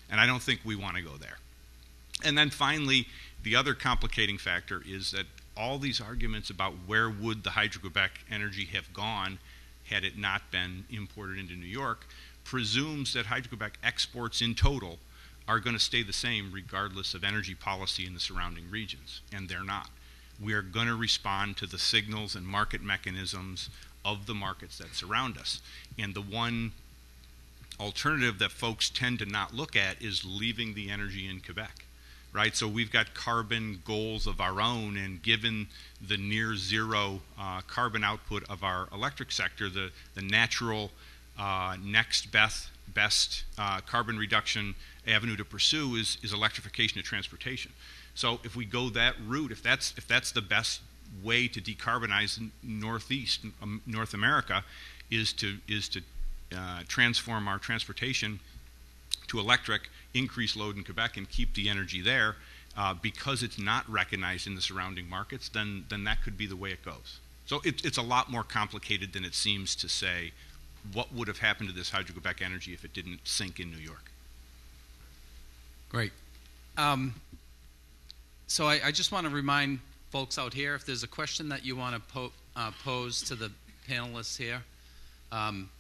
And I don't think we want to go there. And then finally, the other complicating factor is that all these arguments about where would the Hydro-Quebec energy have gone had it not been imported into New York presumes that Hydro-Quebec exports in total are going to stay the same regardless of energy policy in the surrounding regions, and they're not. We are going to respond to the signals and market mechanisms of the markets that surround us. And the one alternative that folks tend to not look at is leaving the energy in Quebec. Right, so we've got carbon goals of our own, and given the near zero carbon output of our electric sector, the natural next best carbon reduction avenue to pursue is electrification of transportation. So if we go that route, if that's the best way to decarbonize North America, is to transform our transportation to electric, increase load in Quebec, and keep the energy there, because it's not recognized in the surrounding markets, then that could be the way it goes. So it's a lot more complicated than it seems to say what would have happened to this Hydro-Quebec energy if it didn't sink in New York. Great. So I just want to remind folks out here, if there's a question that you want to pose to the panelists here,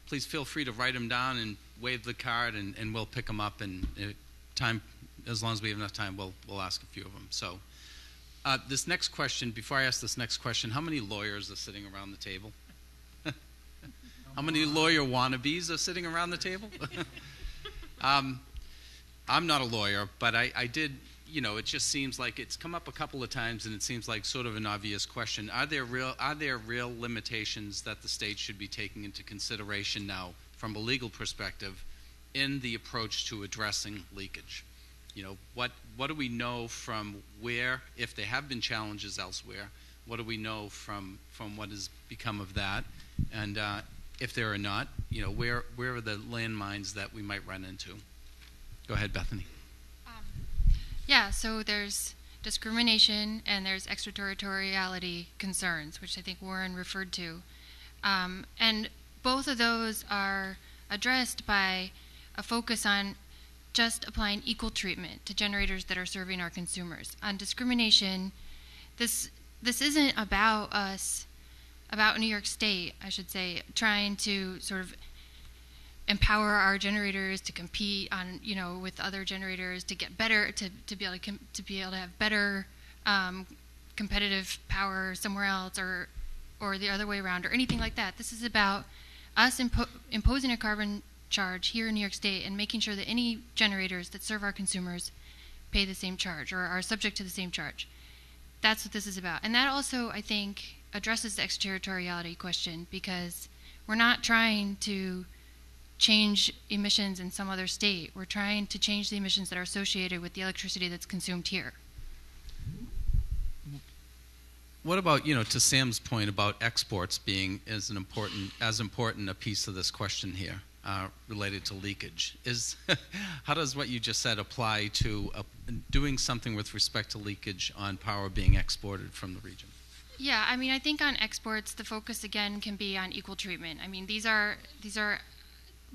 please feel free to write them down and wave the card, and we'll pick them up. And time, as long as we have enough time, we'll ask a few of them. So this next question, before I ask this next question, how many lawyers are sitting around the table? How many lawyer wannabes are sitting around the table? I'm not a lawyer, but I did, it just seems like it's come up a couple of times, and it seems like sort of an obvious question. Are there real limitations that the state should be taking into consideration now from a legal perspective in the approach to addressing leakage? What do we know from where, if there have been challenges elsewhere, what do we know from what has become of that? And if there are not, where are the landmines that we might run into? Go ahead, Bethany. Yeah, so there's discrimination and there's extraterritoriality concerns, which I think Warren referred to. And both of those are addressed by a focus on just applying equal treatment to generators that are serving our consumers. On discrimination, this isn't about us, about New York State, I should say, trying to sort of empower our generators to compete on, with other generators to get better, to be able to have better competitive power somewhere else, or the other way around, or anything like that. This is about us imposing a carbon charge here in New York State and making sure that any generators that serve our consumers pay the same charge or are subject to the same charge. That's what this is about. And that also, I think, addresses the extraterritoriality question, because we're not trying to change emissions in some other state. We're trying to change the emissions that are associated with the electricity that's consumed here. What about, to Sam's point about exports being as important a piece of this question here related to leakage? How does what you just said apply to doing something with respect to leakage on power being exported from the region? Yeah, I think on exports, the focus again can be on equal treatment.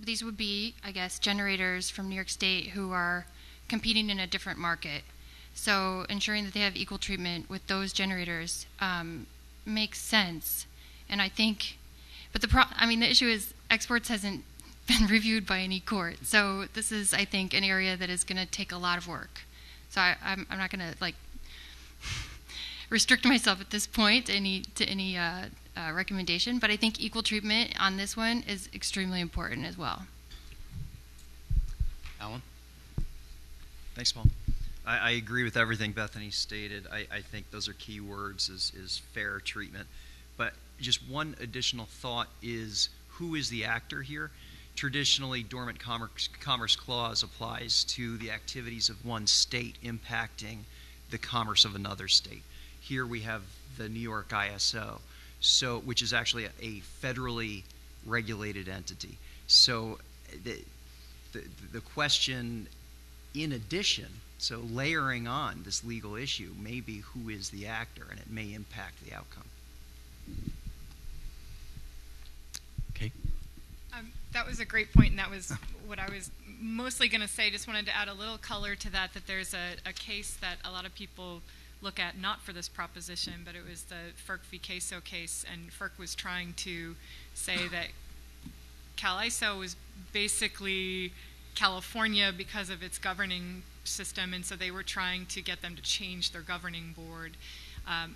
These would be, I guess, generators from New York State who are competing in a different market. So ensuring that they have equal treatment with those generators makes sense. And I think, but the issue is exports hasn't been reviewed by any court. So this is, I think, an area that is going to take a lot of work. So I'm not going to restrict myself at this point to any recommendation. But I think equal treatment on this one is extremely important as well. Alan? Thanks, Paul. I agree with everything Bethany stated. I think those are key words, is fair treatment. But just one additional thought is, who is the actor here? Traditionally, Dormant Commerce Clause applies to the activities of one state impacting the commerce of another state. Here we have the New York ISO, which is actually a federally regulated entity. So the question, in addition, so layering on this legal issue, may be who is the actor, and it may impact the outcome. Okay. That was a great point, and that was what I was mostly going to say. Just wanted to add a little color to that there's a case that a lot of people look at, not for this proposition, but it was the FERC v. CAISO case, and FERC was trying to say that CalISO was basically California because of its governing system, and so they were trying to get them to change their governing board.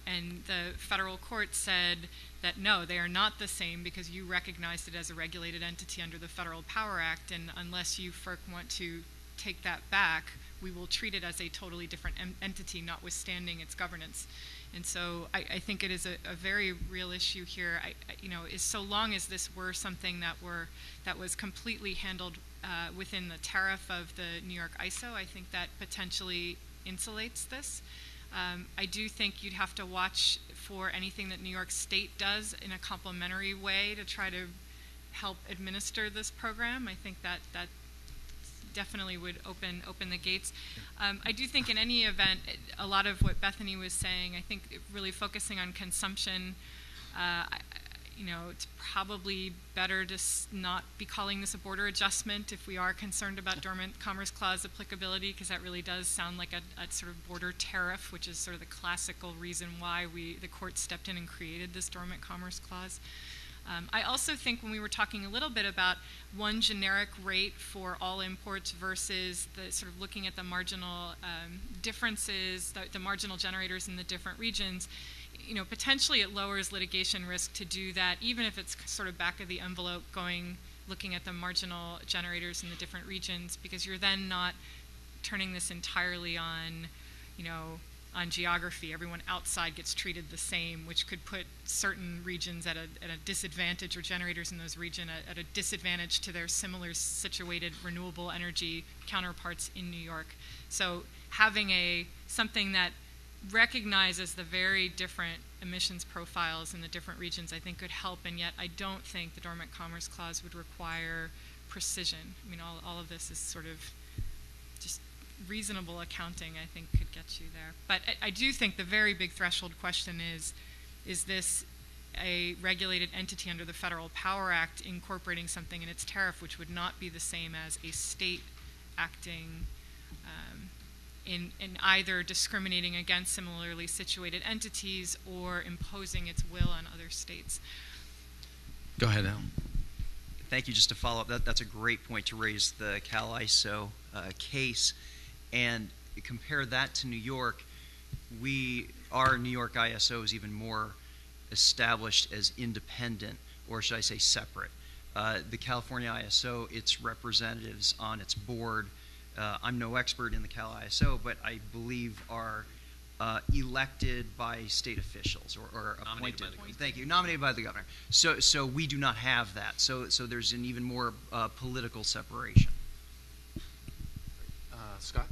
And the federal court said that no, they are not the same because you recognized it as a regulated entity under the Federal Power Act, and unless you, FERC, want to take that back, we will treat it as a totally different entity, notwithstanding its governance. And so I think it is a very real issue here. Is so long as this were something that was completely handled within the tariff of the New York ISO, I think that potentially insulates this. I do think you'd have to watch for anything that New York State does in a complementary way to try to help administer this program. I think that definitely would open the gates. I do think in any event, a lot of what Bethany was saying, I think really focusing on consumption, it's probably better to not be calling this a border adjustment if we are concerned about Dormant Commerce Clause applicability, because that really does sound like a sort of border tariff, which is sort of the classical reason why the court stepped in and created this Dormant Commerce Clause. I also think when we were talking a little bit about one generic rate for all imports versus the sort of looking at the marginal differences, the marginal generators in the different regions, potentially it lowers litigation risk to do that, even if it's sort of back of the envelope looking at the marginal generators in the different regions, because you're then not turning this entirely on geography. Everyone outside gets treated the same, which could put certain regions at a disadvantage, or generators in those regions at a disadvantage to their similar situated renewable energy counterparts in New York. So having something that recognizes the very different emissions profiles in the different regions, I think could help, and yet I don't think the Dormant Commerce Clause would require precision. All of this is sort of just reasonable accounting, I think, could get you there. But I do think the very big threshold question is this a regulated entity under the Federal Power Act incorporating something in its tariff which would not be the same as a state acting in either discriminating against similarly situated entities or imposing its will on other states. Go ahead, Al. Thank you. Just to follow up, that's a great point to raise the Cal ISO case and compare that to New York. Our New York ISO is even more established as independent, or should I say separate. The California ISO, its representatives on its board, I'm no expert in the Cal ISO, but I believe are elected by state officials or appointed. Thank you, nominated by the governor. So we do not have that. So there's an even more political separation. Scott?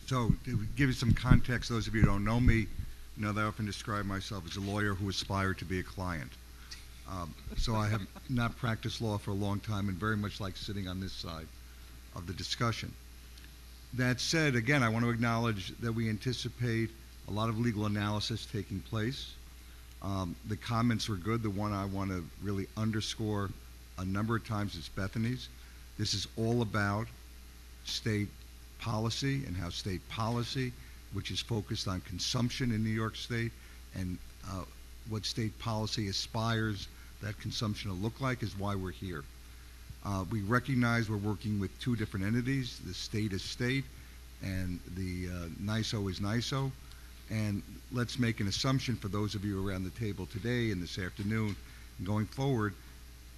So to give you some context, those of you who don't know me, know that I often describe myself as a lawyer who aspired to be a client. So I have not practiced law for a long time and very much like sitting on this side of the discussion. That said, again, I want to acknowledge that we anticipate a lot of legal analysis taking place. The comments were good. The one I want to really underscore a number of times is Bethany's. This is all about state policy and how state policy, which is focused on consumption in New York State, and what state policy aspires that consumption to look like, is why we're here. We recognize we're working with two different entities. The state is state, and the NISO is NISO. And let's make an assumption for those of you around the table today and this afternoon and going forward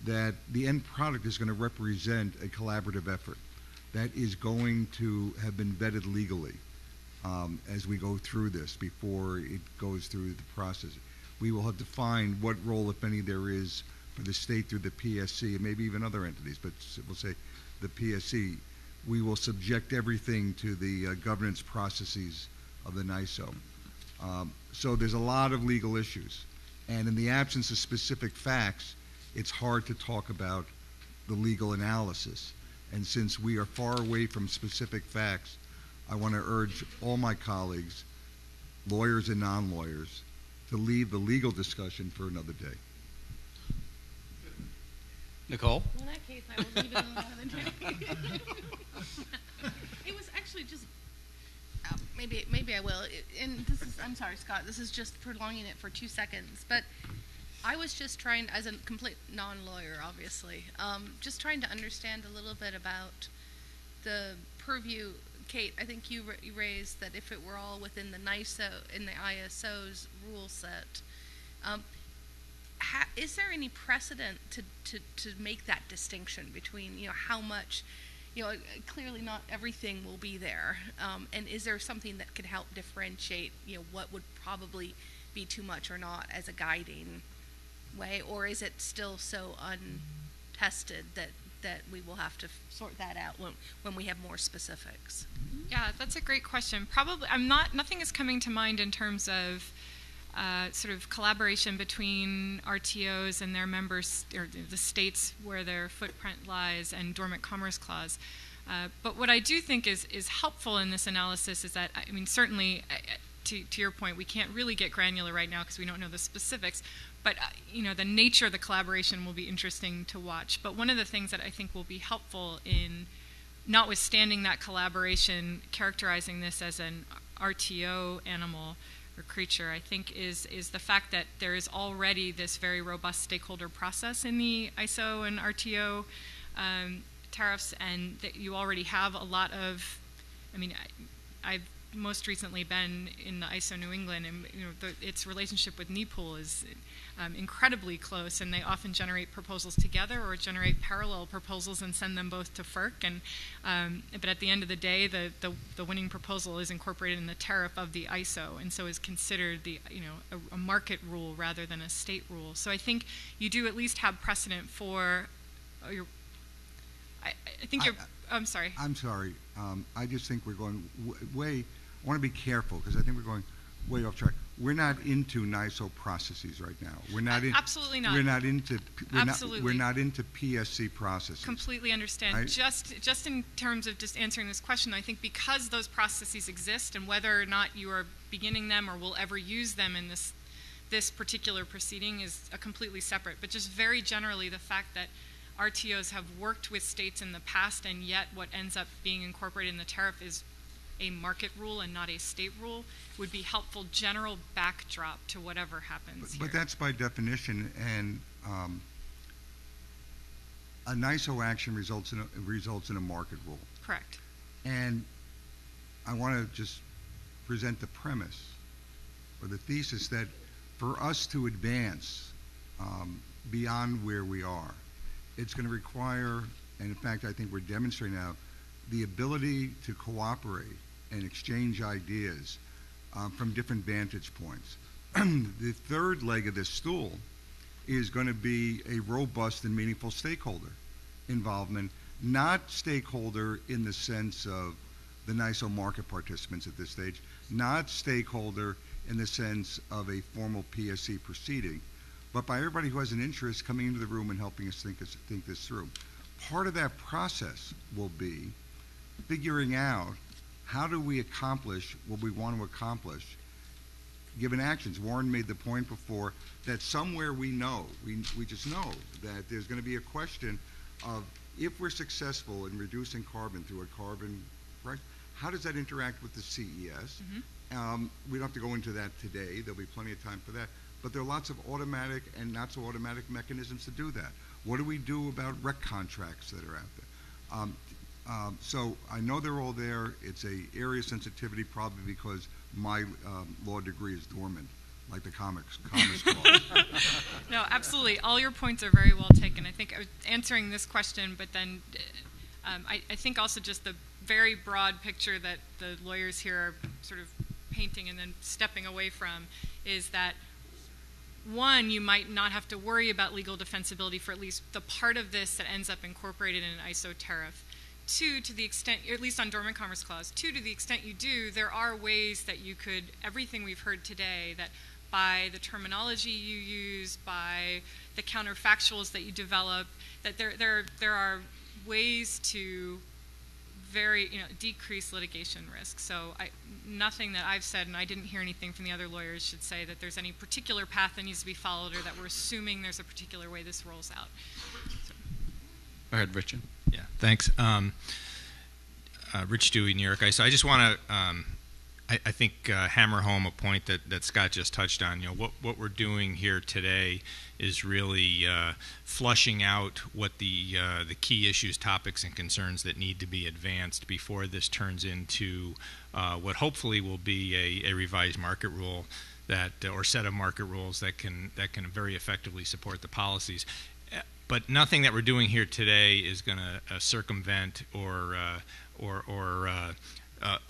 that the end product is going to represent a collaborative effort that is going to have been vetted legally as we go through this before it goes through the process. We will have defined what role, if any, there is for the state through the PSC and maybe even other entities, but we'll say the PSC. We will subject everything to the governance processes of the NISO. So there's a lot of legal issues. And in the absence of specific facts, it's hard to talk about the legal analysis. And since we are far away from specific facts, I want to urge all my colleagues, lawyers and non-lawyers, to leave the legal discussion for another day. Nicole? Well, in that case, I will leave it another day. It was actually just, maybe I will. And this is, I'm sorry, Scott, this is just prolonging it for 2 seconds. But I was just trying, as a complete non-lawyer, obviously, just trying to understand a little bit about the purview. Kate, I think you raised that if it were all within the NISO, in the ISO's rule set, is there any precedent to make that distinction between, how much, clearly not everything will be there, and is there something that could help differentiate, what would probably be too much or not as a guiding way, or is it still so untested that we will have to sort that out when we have more specifics? Yeah, that's a great question. Probably, nothing is coming to mind in terms of sort of collaboration between RTOs and their members, or the states where their footprint lies, and dormant commerce clause. But what I do think is helpful in this analysis is that, I mean, certainly, to your point, we can't really get granular right now because we don't know the specifics. But, the nature of the collaboration will be interesting to watch. But one of the things that I think will be helpful in, notwithstanding that collaboration, characterizing this as an RTO animal or creature, I think is the fact that there is already this very robust stakeholder process in the ISO and RTO tariffs, and that you already have a lot of, I've most recently been in the ISO New England, and its relationship with NEPOOL is incredibly close, and they often generate proposals together or generate parallel proposals and send them both to FERC. And but at the end of the day, the winning proposal is incorporated in the tariff of the ISO, and so is considered a market rule rather than a state rule. So I think you do at least have precedent for your. I think you're. I'm sorry. I'm sorry. I just think we're going way. I want to be careful because I think we're going way off track. We're not into NISO processes right now. We're not absolutely not. We're not into. Absolutely. We're not into PSC processes. Completely understand. Just in terms of just answering this question, I think because those processes exist, and whether or not you are beginning them or will ever use them in this this particular proceeding is a completely separate. But just very generally, the fact that RTOs have worked with states in the past, and yet what ends up being incorporated in the tariff is a market rule and not a state rule, would be helpful general backdrop to whatever happens here. But that's by definition, and a NISO action results in a market rule. Correct. And I want to just present the premise or the thesis that for us to advance beyond where we are, it's going to require, and in fact I think we're demonstrating now, the ability to cooperate and exchange ideas from different vantage points. The third leg of this stool is going to be a robust and meaningful stakeholder involvement, not stakeholder in the sense of the NISO market participants at this stage, not stakeholder in the sense of a formal PSC proceeding, but by everybody who has an interest coming into the room and helping us think this through. Part of that process will be figuring out how do we accomplish what we want to accomplish given actions. Warren made the point before that somewhere we know, we just know that there's going to be a question of if we're successful in reducing carbon through a carbon, right, how does that interact with the CES? We don't have to go into that today. There'll be plenty of time for that. But there are lots of automatic and not so automatic mechanisms to do that. What do we do about rec contracts that are out there? So I know they're all there. It's a area of sensitivity probably because my law degree is dormant, like the Commerce Clause. No, absolutely. All your points are very well taken. I think I was answering this question, but then I think also just the very broad picture that the lawyers here are sort of painting and then stepping away from is that, one, you might not have to worry about legal defensibility for at least the part of this that ends up incorporated in an ISO tariff. Two, to the extent, or at least on Dormant Commerce Clause, two, to the extent you do, there are ways that you could, everything we've heard today, that by the terminology you use, by the counterfactuals that you develop, that there are ways to decrease litigation risk. So nothing that I've said, and I didn't hear anything from the other lawyers, should say that there's any particular path that needs to be followed or that we're assuming there's a particular way this rolls out. So. Go ahead, Richard. Yeah, thanks. Rich Dewey, New York ISO. I just want to, I think, hammer home a point that Scott just touched on. You know, what we're doing here today is really flushing out what the key issues, topics, and concerns that need to be advanced before this turns into what hopefully will be a revised market rule that, or set of market rules that can very effectively support the policies. But nothing that we're doing here today is going to circumvent or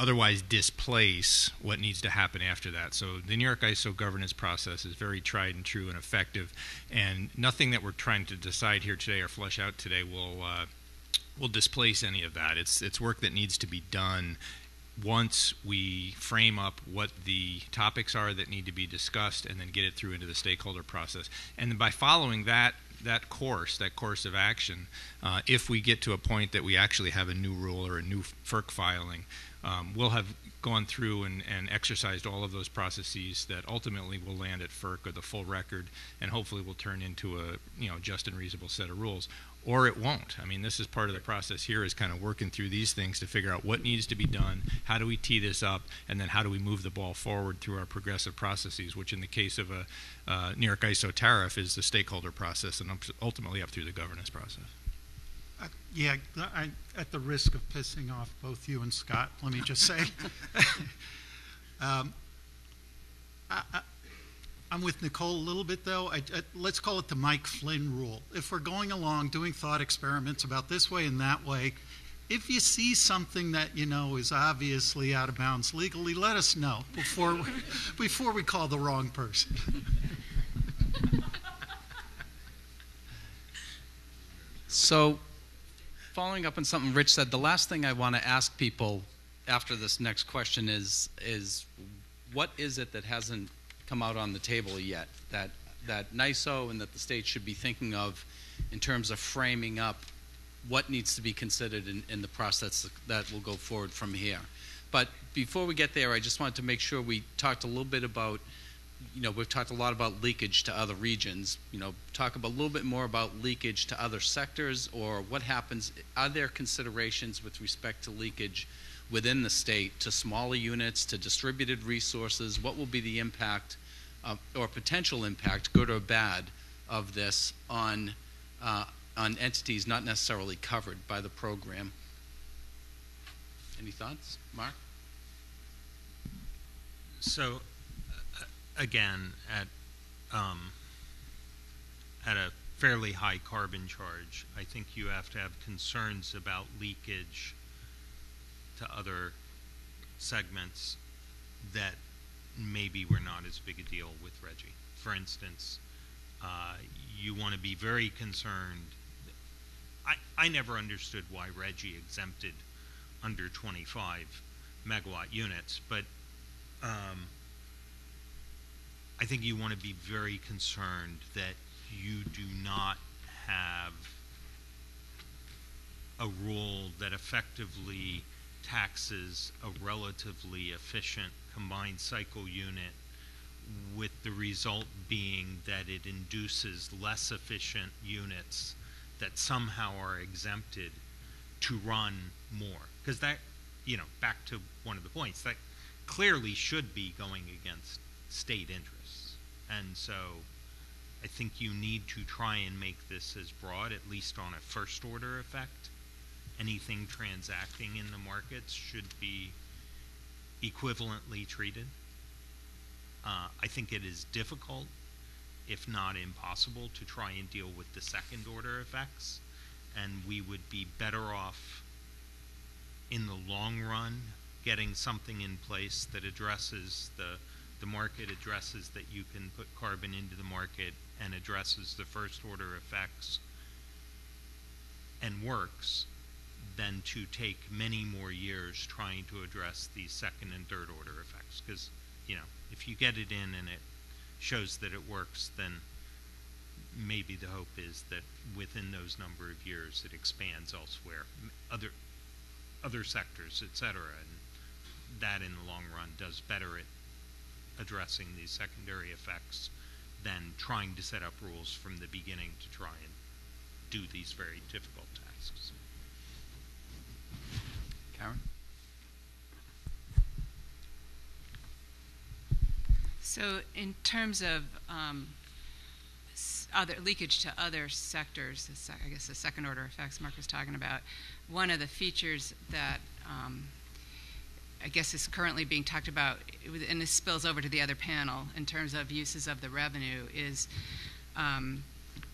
otherwise displace what needs to happen after that. So the New York ISO governance process is very tried and true and effective, and nothing that we're trying to decide here today or flesh out today will displace any of that. It's work that needs to be done once we frame up what the topics are that need to be discussed and then get it through into the stakeholder process. And then by following that course of action, if we get to a point that we actually have a new rule or a new FERC filing, we'll have gone through and exercised all of those processes that ultimately will land at FERC or the full record, and hopefully will turn into a just and reasonable set of rules. Or it won't. I mean, this is part of the process here, is kind of working through these things to figure out what needs to be done, how do we tee this up, and then how do we move the ball forward through our progressive processes, which in the case of a New York ISO tariff is the stakeholder process and ultimately up through the governance process. At the risk of pissing off both you and Scott, let me just say, I'm with Nicole a little bit, though. Let's call it the Mike Flynn rule. If we're going along doing thought experiments about this way and that way, if you see something that you know is obviously out of bounds legally, let us know before we call the wrong person. So, following up on something Rich said, the last thing I want to ask people after this next question is what is it that hasn't come out on the table yet that NISO and that the state should be thinking of in terms of framing up what needs to be considered in the process that will go forward from here. But before we get there, I just wanted to make sure we talked a little bit about we've talked a lot about leakage to other regions. Talk a little bit more about leakage to other sectors, or what happens. Are there considerations with respect to leakage within the state to smaller units, to distributed resources? What will be the impact or potential impact, good or bad, of this on entities not necessarily covered by the program? Any thoughts, Mark? So, again, at a fairly high carbon charge, I think you have to have concerns about leakage to other segments that maybe were not as big a deal with Reggie. For instance, you want to be very concerned. I never understood why Reggie exempted under 25 megawatt units, but I think you want to be very concerned that you do not have a rule that effectively taxes a relatively efficient combined cycle unit, with the result being that it induces less efficient units that somehow are exempted to run more. Because that, back to one of the points, that clearly should be going against state interests. And so I think you need to try and make this as broad, at least on a first order effect. Anything transacting in the markets should be equivalently treated. I think it is difficult, if not impossible, to try and deal with the second order effects, and we would be better off in the long run getting something in place that addresses the market, addresses that you can put carbon into the market, and addresses the first order effects and works, than to take many more years trying to address these second and third order effects. Because, if you get it in and it shows that it works, then maybe the hope is that within those number of years it expands elsewhere, other sectors, etc. And that in the long run does better at addressing these secondary effects than trying to set up rules from the beginning to try and do these very difficult tasks. Karen? So in terms of other leakage to other sectors, I guess the second order effects Mark was talking about, one of the features that I guess is currently being talked about, and this spills over to the other panel in terms of uses of the revenue, is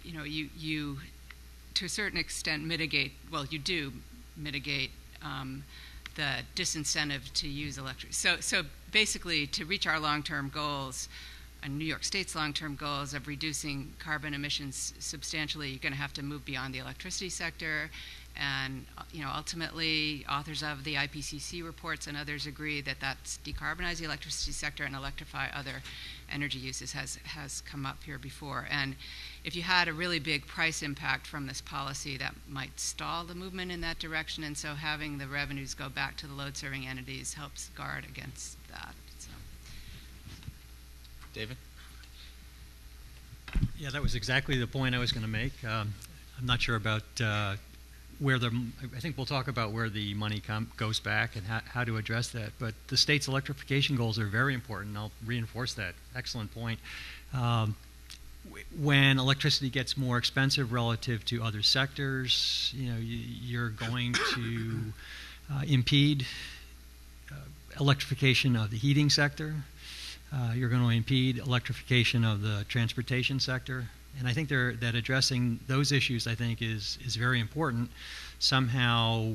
you to a certain extent mitigate, well, you do mitigate the disincentive to use electricity. So basically, to reach our long-term goals, and New York State's long-term goals of reducing carbon emissions substantially, you're going to have to move beyond the electricity sector. And ultimately, authors of the IPCC reports and others agree that that's decarbonize the electricity sector and electrify other energy uses has come up here before. And if you had a really big price impact from this policy, that might stall the movement in that direction. And so having the revenues go back to the load-serving entities helps guard against that. So. David? Yeah, that was exactly the point I was going to make. I'm not sure about I think we'll talk about where the money goes back and how to address that. But the state's electrification goals are very important. I'll reinforce that. Excellent point. When electricity gets more expensive relative to other sectors, you're going to impede electrification of the heating sector. You're going to impede electrification of the transportation sector. And I think that addressing those issues, I think, is very important. Somehow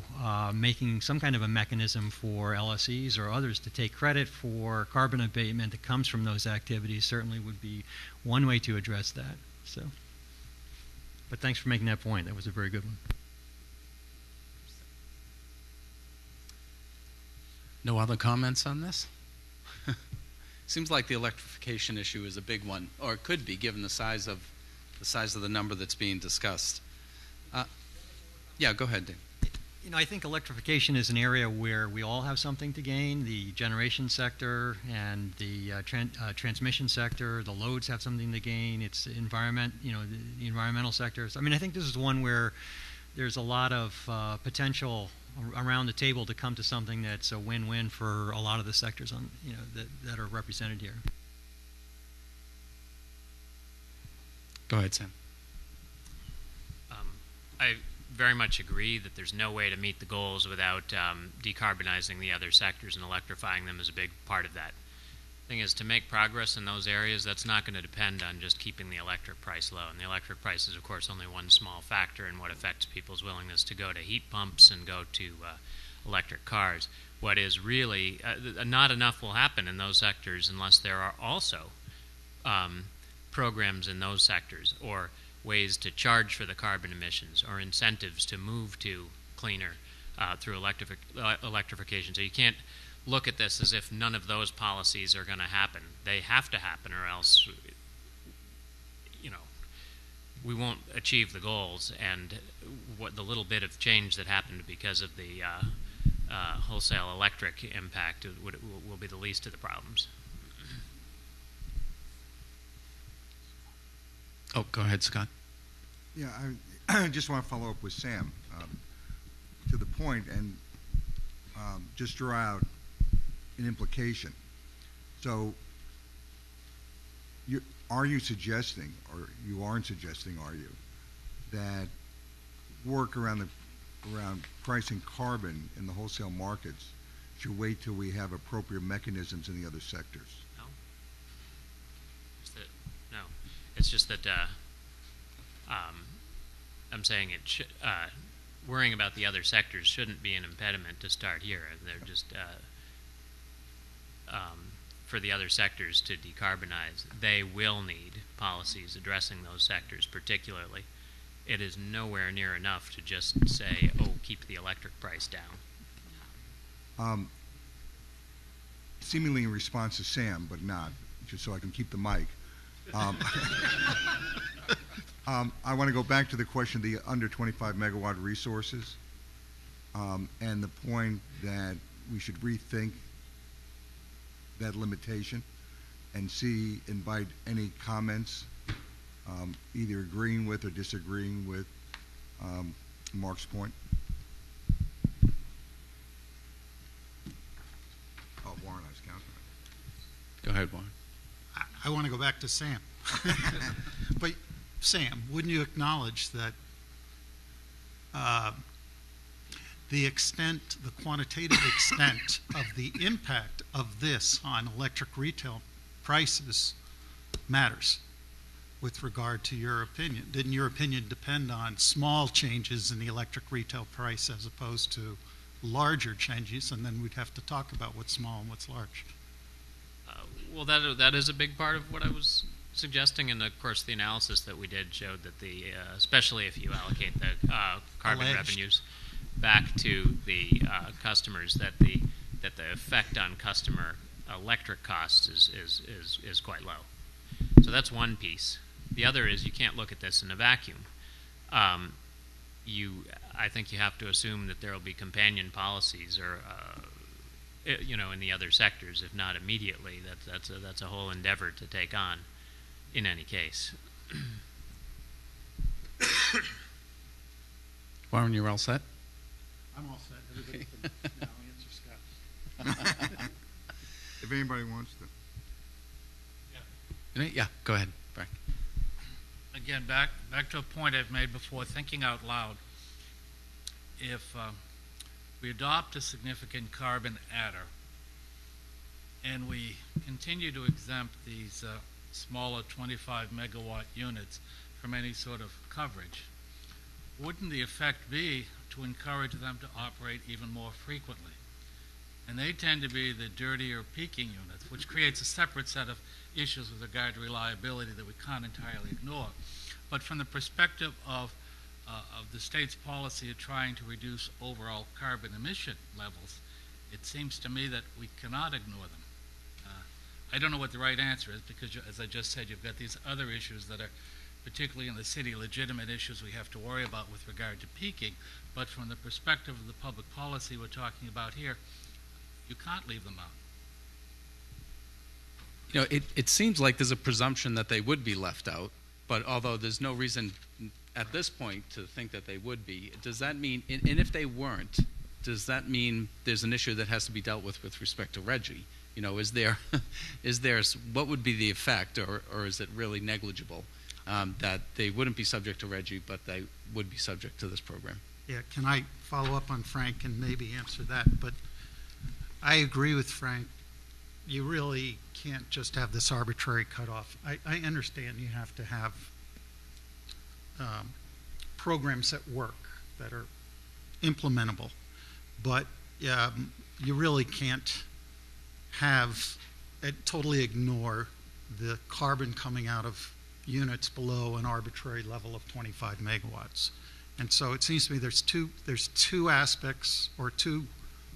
making some kind of a mechanism for LSEs or others to take credit for carbon abatement that comes from those activities certainly would be one way to address that. So, but thanks for making that point. That was a very good one. No other comments on this? Seems like the electrification issue is a big one, or it could be, given the size of the number that's being discussed. Yeah, go ahead, Dave. I think electrification is an area where we all have something to gain. The generation sector and the transmission sector, the loads have something to gain. It's the environmental sectors. I think this is one where there's a lot of potential around the table to come to something that's a win-win for a lot of the sectors that are represented here. Go ahead, Sam. I very much agree that there's no way to meet the goals without decarbonizing the other sectors, and electrifying them is a big part of that. The thing is, to make progress in those areas, that's not going to depend on just keeping the electric price low. And the electric price is, of course, only one small factor in what affects people's willingness to go to heat pumps and go to electric cars. What is really, not enough will happen in those sectors unless there are also programs in those sectors, or ways to charge for the carbon emissions, or incentives to move to cleaner through electrification. So you can't look at this as if none of those policies are going to happen. They have to happen, or else we won't achieve the goals. And what the little bit of change that happened because of the wholesale electric impact will be the least of the problems. Oh, go ahead, Scott. Yeah, I just want to follow up with Sam to the point, and just draw out an implication. So, are you suggesting, or you aren't suggesting, are you, that work around pricing carbon in the wholesale markets should wait till we have appropriate mechanisms in the other sectors? No. It's just that I'm saying worrying about the other sectors shouldn't be an impediment to start here. They're just for the other sectors to decarbonize, they will need policies addressing those sectors particularly. It is nowhere near enough to just say, oh, keep the electric price down. Seemingly in response to Sam, but not, just so I can keep the mic. I want to go back to the question of the under 25 megawatt resources, and the point that we should rethink that limitation and invite any comments, either agreeing with or disagreeing with Mark's point. Oh, Warren, I was counting. Go ahead, Warren. I want to go back to Sam. But Sam, wouldn't you acknowledge that the quantitative extent of the impact of this on electric retail prices matters with regard to your opinion? Didn't your opinion depend on small changes in the electric retail price as opposed to larger changes? And then we'd have to talk about what's small and what's large. Well, that is a big part of what I was suggesting, and of course the analysis that we did showed that especially if you allocate the carbon revenues back to the customers, that the effect on customer electric costs is quite low. So that's one piece. The other is you can't look at this in a vacuum. I think you have to assume that there will be companion policies or in the other sectors, if not immediately. That's a whole endeavor to take on in any case. Warren, you're all set? I'm all set. Everybody can now answer Scott. If anybody wants to. Yeah, go ahead, Frank. Again, back to a point I've made before, thinking out loud. If we adopt a significant carbon adder and we continue to exempt these smaller 25 megawatt units from any sort of coverage, wouldn't the effect be to encourage them to operate even more frequently? And they tend to be the dirtier peaking units, which creates a separate set of issues with regard to reliability that we can't entirely ignore. But from the perspective of the state's policy of trying to reduce overall carbon emission levels, it seems to me that we cannot ignore them. I don't know what the right answer is because, as I just said, you've got these other issues that are particularly in the city, legitimate issues we have to worry about with regard to peaking. But from the perspective of the public policy we're talking about here, you can't leave them out. You know, it seems like there's a presumption that they would be left out, but although there's no reason at this point to think that they would be, does that mean, and if they weren't, does that mean there's an issue that has to be dealt with respect to Reggie? You know, is there, what would be the effect, or is it really negligible that they wouldn't be subject to Reggie, but they would be subject to this program? Yeah, can I follow up on Frank and maybe answer that? But I agree with Frank. You really can't just have this arbitrary cutoff. I understand you have to have programs that work, that are implementable, but you really can't totally ignore the carbon coming out of units below an arbitrary level of 25 megawatts. And so it seems to me there's two aspects or two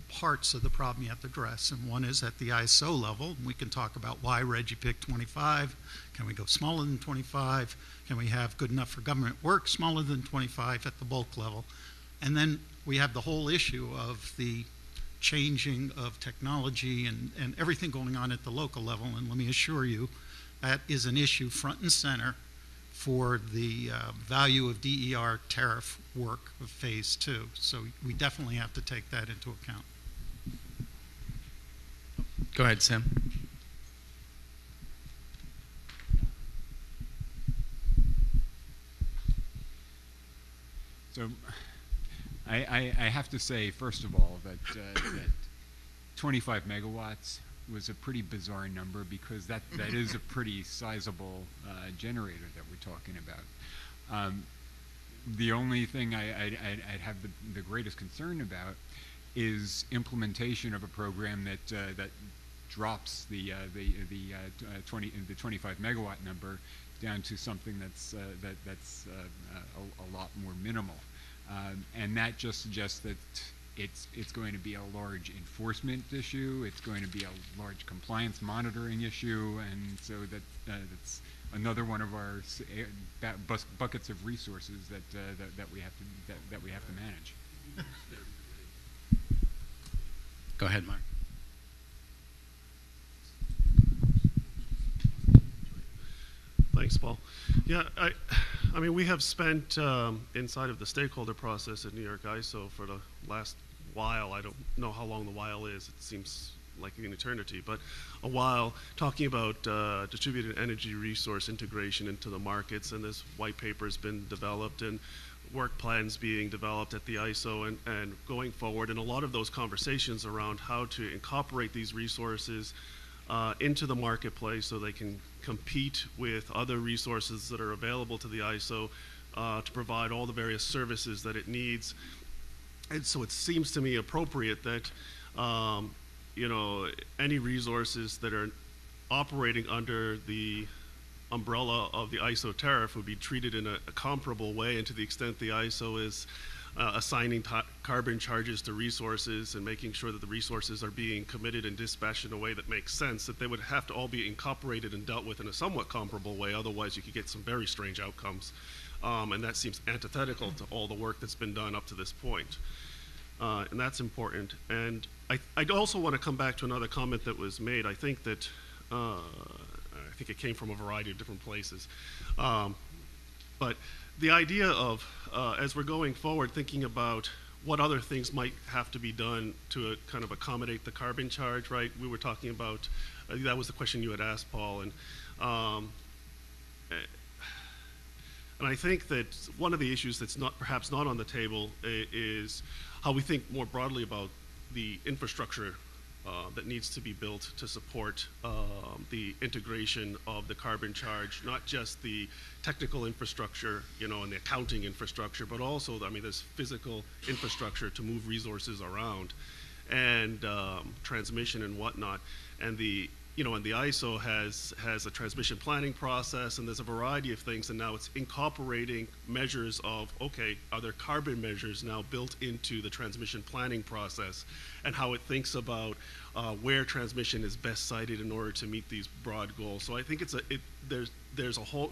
parts of the problem you have to address, and one is at the ISO level. We can talk about why Reggie picked 25. Can we go smaller than 25? Can we have good enough for government work smaller than 25 at the bulk level? And then we have the whole issue of the changing of technology and everything going on at the local level, and let me assure you that is an issue front and center for the value of DER tariff work of phase 2. So we definitely have to take that into account. Go ahead, Sam. So I have to say, first of all, that 25 megawatts was a pretty bizarre number, because that is a pretty sizable generator that we're talking about. The only thing I'd have the greatest concern about is implementation of a program that drops the 25 megawatt number down to something that's a lot more minimal, and that just suggests that it's going to be a large enforcement issue. It's going to be a large compliance monitoring issue, and so that's another one of our buckets of resources that we have to manage. Go ahead, Mark. Thanks, Paul. Yeah, I mean, we have spent inside of the stakeholder process at New York ISO for the last while. I don't know how long the while is. It seems like an eternity, but a while, talking about distributed energy resource integration into the markets, and this white paper has been developed and work plans being developed at the ISO and going forward, and a lot of those conversations around how to incorporate these resources into the marketplace so they can compete with other resources that are available to the ISO to provide all the various services that it needs. And so it seems to me appropriate that any resources that are operating under the umbrella of the ISO tariff would be treated in a comparable way, and to the extent the ISO is assigning carbon charges to resources and making sure that the resources are being committed and dispatched in a way that makes sense, that they would have to all be incorporated and dealt with in a somewhat comparable way. Otherwise, you could get some very strange outcomes. And that seems antithetical to all the work that's been done up to this point. And that's important. And I'd also want to come back to another comment that was made. I think that I think it came from a variety of different places. But the idea of, as we're going forward, thinking about what other things might have to be done to kind of accommodate the carbon charge, right? We were talking about, that was the question you had asked, Paul. And I think that one of the issues that's perhaps not on the table is how we think more broadly about the infrastructure that needs to be built to support the integration of the carbon charge, not just the technical infrastructure, and the accounting infrastructure, but also, there's physical infrastructure to move resources around, and transmission and whatnot. And the ISO has a transmission planning process, and there's a variety of things, and now it's incorporating measures of, okay, are there carbon measures now built into the transmission planning process, and how it thinks about where transmission is best sited in order to meet these broad goals. So I think that's a whole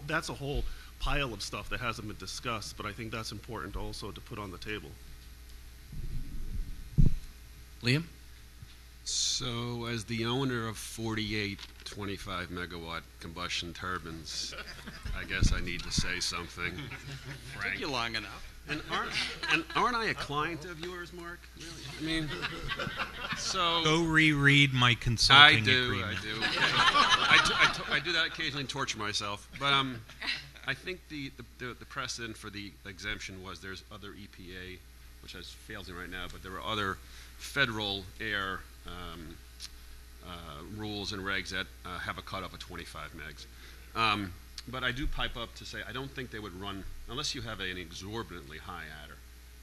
pile of stuff that hasn't been discussed, but I think that's important also to put on the table. Liam? So, as the owner of 48 25 megawatt combustion turbines, I guess I need to say something. Took you long enough. And aren't I a client of yours, Mark? Really? I mean, so go reread my consulting agreement. I do. I do that occasionally and torture myself. But I think the precedent for the exemption was there's other EPA, which fails me right now, but there are other federal air rules and regs that have a cutoff of 25 megs. But I do pipe up to say I don't think they would run, unless you have an exorbitantly high adder,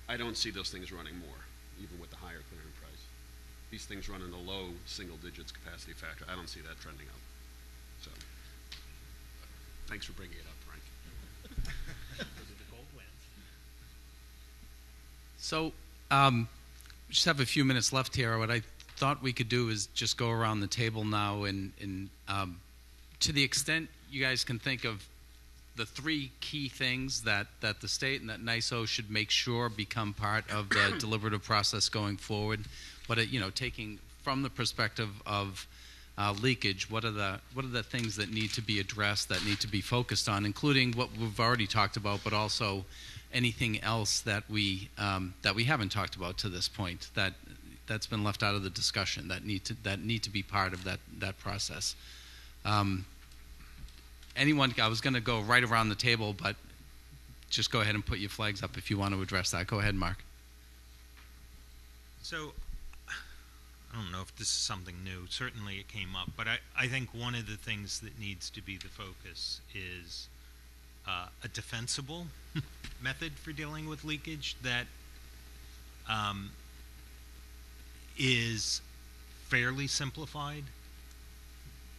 I don't see those things running more, even with the higher clearing price. These things run in the low single digits capacity factor. I don't see that trending up. So, thanks for bringing it up, Frank. So, just have a few minutes left here. What I thought we could do is just go around the table now and to the extent you guys can think of the three key things that the state and that NISO should make sure become part of the deliberative process going forward. But taking from the perspective of leakage, what are the things that need to be addressed, that need to be focused on, including what we've already talked about, but also anything else that we haven't talked about to this point that's been left out of the discussion that need to be part of that process. Anyone, I was going to go right around the table, but just go ahead and put your flags up if you want to address that. Go ahead, Mark. So, I don't know if this is something new. Certainly it came up, but I think one of the things that needs to be the focus is a defensible method for dealing with leakage that is fairly simplified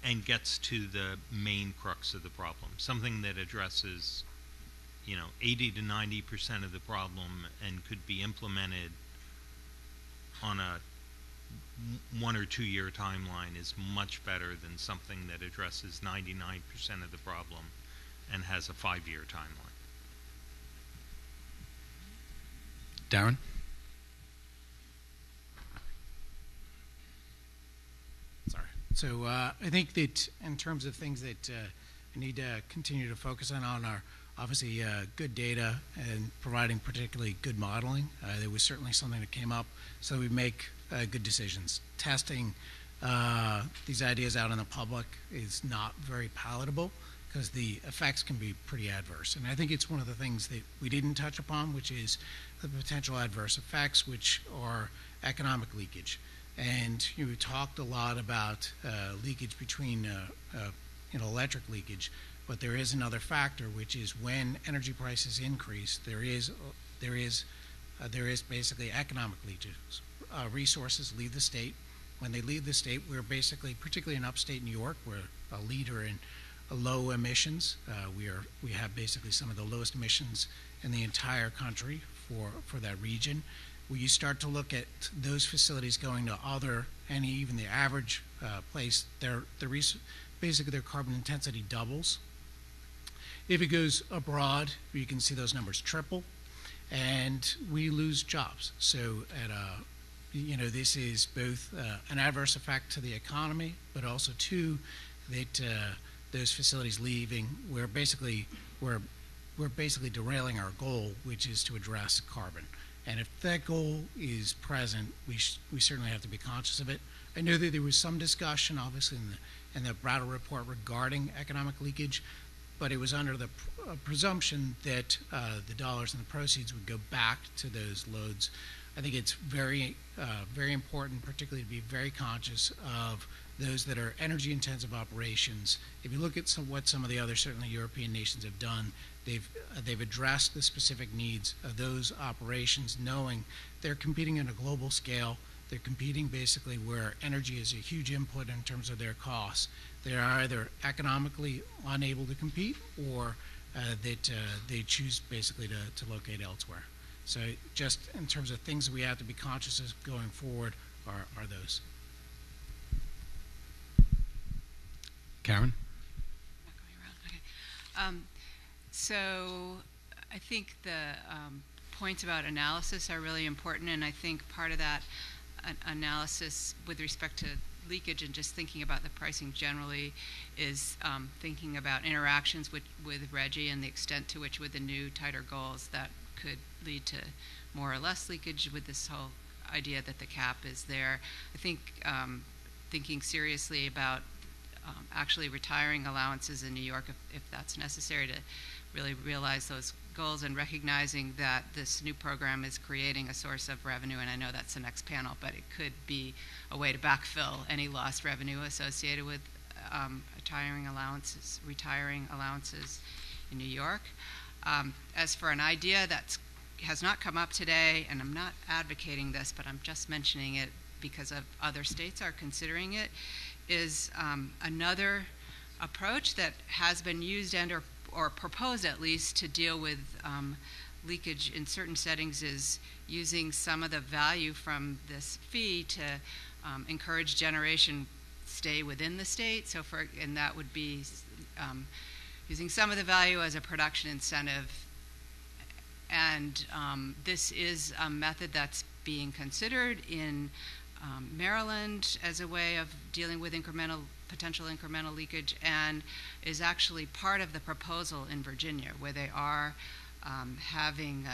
and gets to the main crux of the problem. Something that addresses, 80 to 90% of the problem and could be implemented on a 1 or 2 year timeline is much better than something that addresses 99% of the problem and has a 5-year timeline. Darren? So I think that in terms of things that we need to continue to focus on are obviously good data and providing particularly good modeling. There was certainly something that came up so we make good decisions. Testing these ideas out in the public is not very palatable because the effects can be pretty adverse. And I think it's one of the things that we didn't touch upon, which is the potential adverse effects, which are economic leakage. And we talked a lot about leakage between electric leakage, but there is another factor, which is when energy prices increase, there is basically economic leakage. Resources leave the state. When they leave the state, we're basically, particularly in upstate New York, we're a leader in low emissions. We have basically some of the lowest emissions in the entire country for that region. When you start to look at those facilities going to other, and even the average place, basically their carbon intensity doubles. If it goes abroad, you can see those numbers triple, and we lose jobs. So this is both an adverse effect to the economy, but also too that those facilities leaving, we're basically derailing our goal, which is to address carbon. And if that goal is present, we certainly have to be conscious of it. I know that there was some discussion, obviously, in the Brattle report regarding economic leakage, but it was under the presumption that the dollars and the proceeds would go back to those loads. I think it's very, very important, particularly to be very conscious of those that are energy-intensive operations. If you look at what some of the other, certainly European nations have done, they've addressed the specific needs of those operations, knowing they're competing on a global scale. They're competing basically where energy is a huge input in terms of their costs. They're either economically unable to compete or that they choose basically to locate elsewhere. So just in terms of things that we have to be conscious of going forward are those. Karen? So I think the points about analysis are really important, and I think part of that analysis with respect to leakage and just thinking about the pricing generally is thinking about interactions with Reggie and the extent to which with the new tighter goals that could lead to more or less leakage with this whole idea that the cap is there. I think thinking seriously about actually retiring allowances in New York if that's necessary to really realize those goals, and recognizing that this new program is creating a source of revenue, and I know that's the next panel, but it could be a way to backfill any lost revenue associated with retiring allowances in New York. As for an idea that has not come up today, and I'm not advocating this, but I'm just mentioning it because of other states are considering it, is another approach that has been used and or proposed at least to deal with leakage in certain settings is using some of the value from this fee to encourage generation stay within the state. And that would be using some of the value as a production incentive. And this is a method that's being considered in Maryland as a way of dealing with potential incremental leakage, and is actually part of the proposal in Virginia, where they are having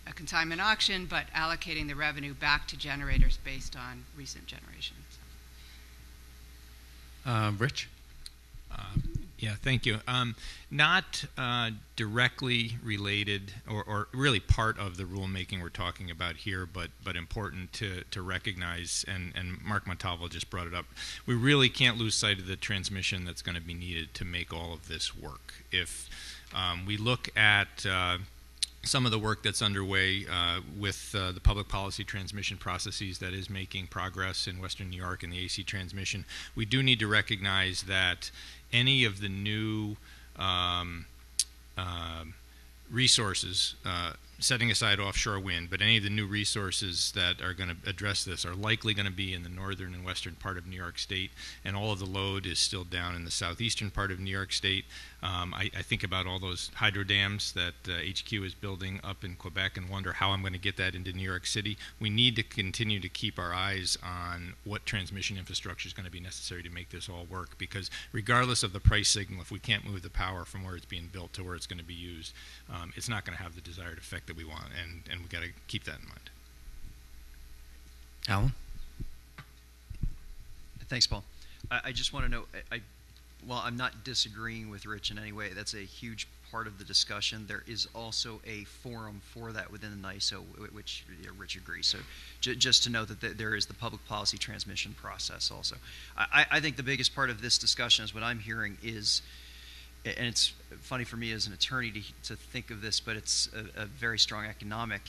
a consignment auction, but allocating the revenue back to generators based on recent generations. Rich? Yeah, thank you. Not directly related or really part of the rulemaking we're talking about here, but important to recognize, and Mark Montalvo just brought it up. We really can't lose sight of the transmission that's going to be needed to make all of this work. If we look at some of the work that's underway with the public policy transmission processes that is making progress in Western New York and the AC transmission, we do need to recognize that any of the new resources, setting aside offshore wind, but any of the new resources that are going to address this are likely going to be in the northern and western part of New York State, and all of the load is still down in the southeastern part of New York State. I think about all those hydro dams that HQ is building up in Quebec and wonder how I'm going to get that into New York City. We need to continue to keep our eyes on what transmission infrastructure is going to be necessary to make this all work, because regardless of the price signal, if we can't move the power from where it's being built to where it's going to be used, it's not going to have the desired effect that we want, and we've got to keep that in mind. Alan? Thanks, Paul. I just want to know, while I'm not disagreeing with Rich in any way, that's a huge part of the discussion. There is also a forum for that within the NISO, which Rich agrees. So just to know that there is the public policy transmission process also. I think the biggest part of this discussion is what I'm hearing is, and it's funny for me as an attorney to think of this, but it's a very strong economic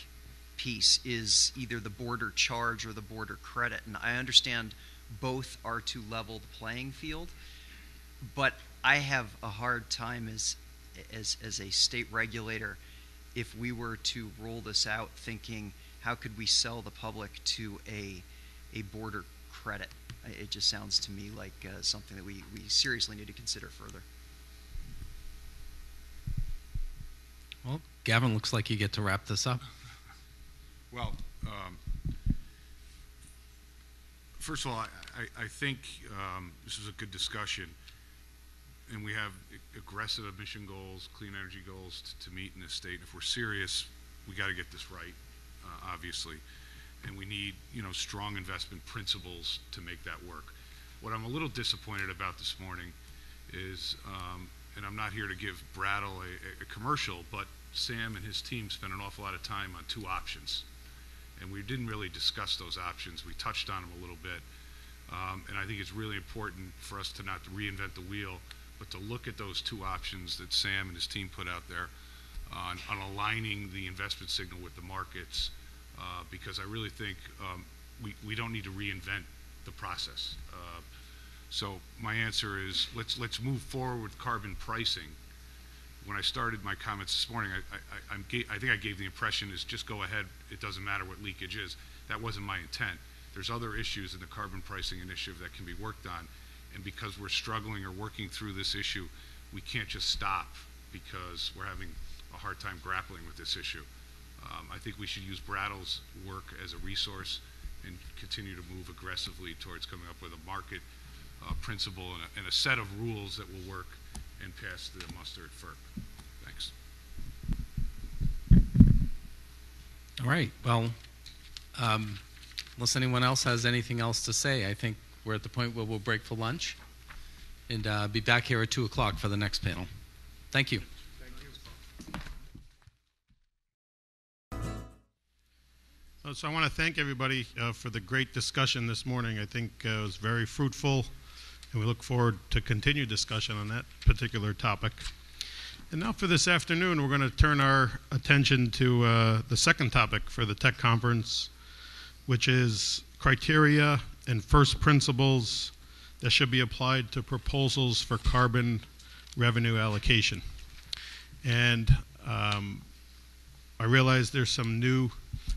piece, is either the border charge or the border credit. And I understand both are to level the playing field, but I have a hard time as a state regulator, if we were to roll this out, thinking how could we sell the public to a border credit. It just sounds to me like something that we seriously need to consider further. Well, Gavin, looks like you get to wrap this up. Well, first of all, I think this is a good discussion, and we have aggressive emission goals, clean energy goals to meet in this state. If we're serious, we got to get this right, obviously, and we need strong investment principles to make that work. What I'm a little disappointed about this morning is, and I'm not here to give Brattle a commercial, but Sam and his team spent an awful lot of time on two options, and we didn't really discuss those options. We touched on them a little bit, and I think it's really important for us to not reinvent the wheel, but to look at those two options that Sam and his team put out there on aligning the investment signal with the markets, because I really think we don't need to reinvent the process. So my answer is let's move forward with carbon pricing. When I started my comments this morning, I think I gave the impression is just go ahead, it doesn't matter what leakage is. That wasn't my intent. There's other issues in the carbon pricing initiative that can be worked on, and because we're struggling or working through this issue we can't just stop because we're having a hard time grappling with this issue. I think we should use Brattle's work as a resource and continue to move aggressively towards coming up with a market principle and a set of rules that will work and pass the muster at FERC. Thanks. All right. Well, unless anyone else has anything else to say, I think we're at the point where we'll break for lunch and be back here at 2 o'clock for the next panel. Thank you. So I want to thank everybody for the great discussion this morning. I think it was very fruitful, and we look forward to continued discussion on that particular topic. And now for this afternoon, we're going to turn our attention to the second topic for the tech conference, which is criteria and first principles that should be applied to proposals for carbon revenue allocation. And I realize there's some new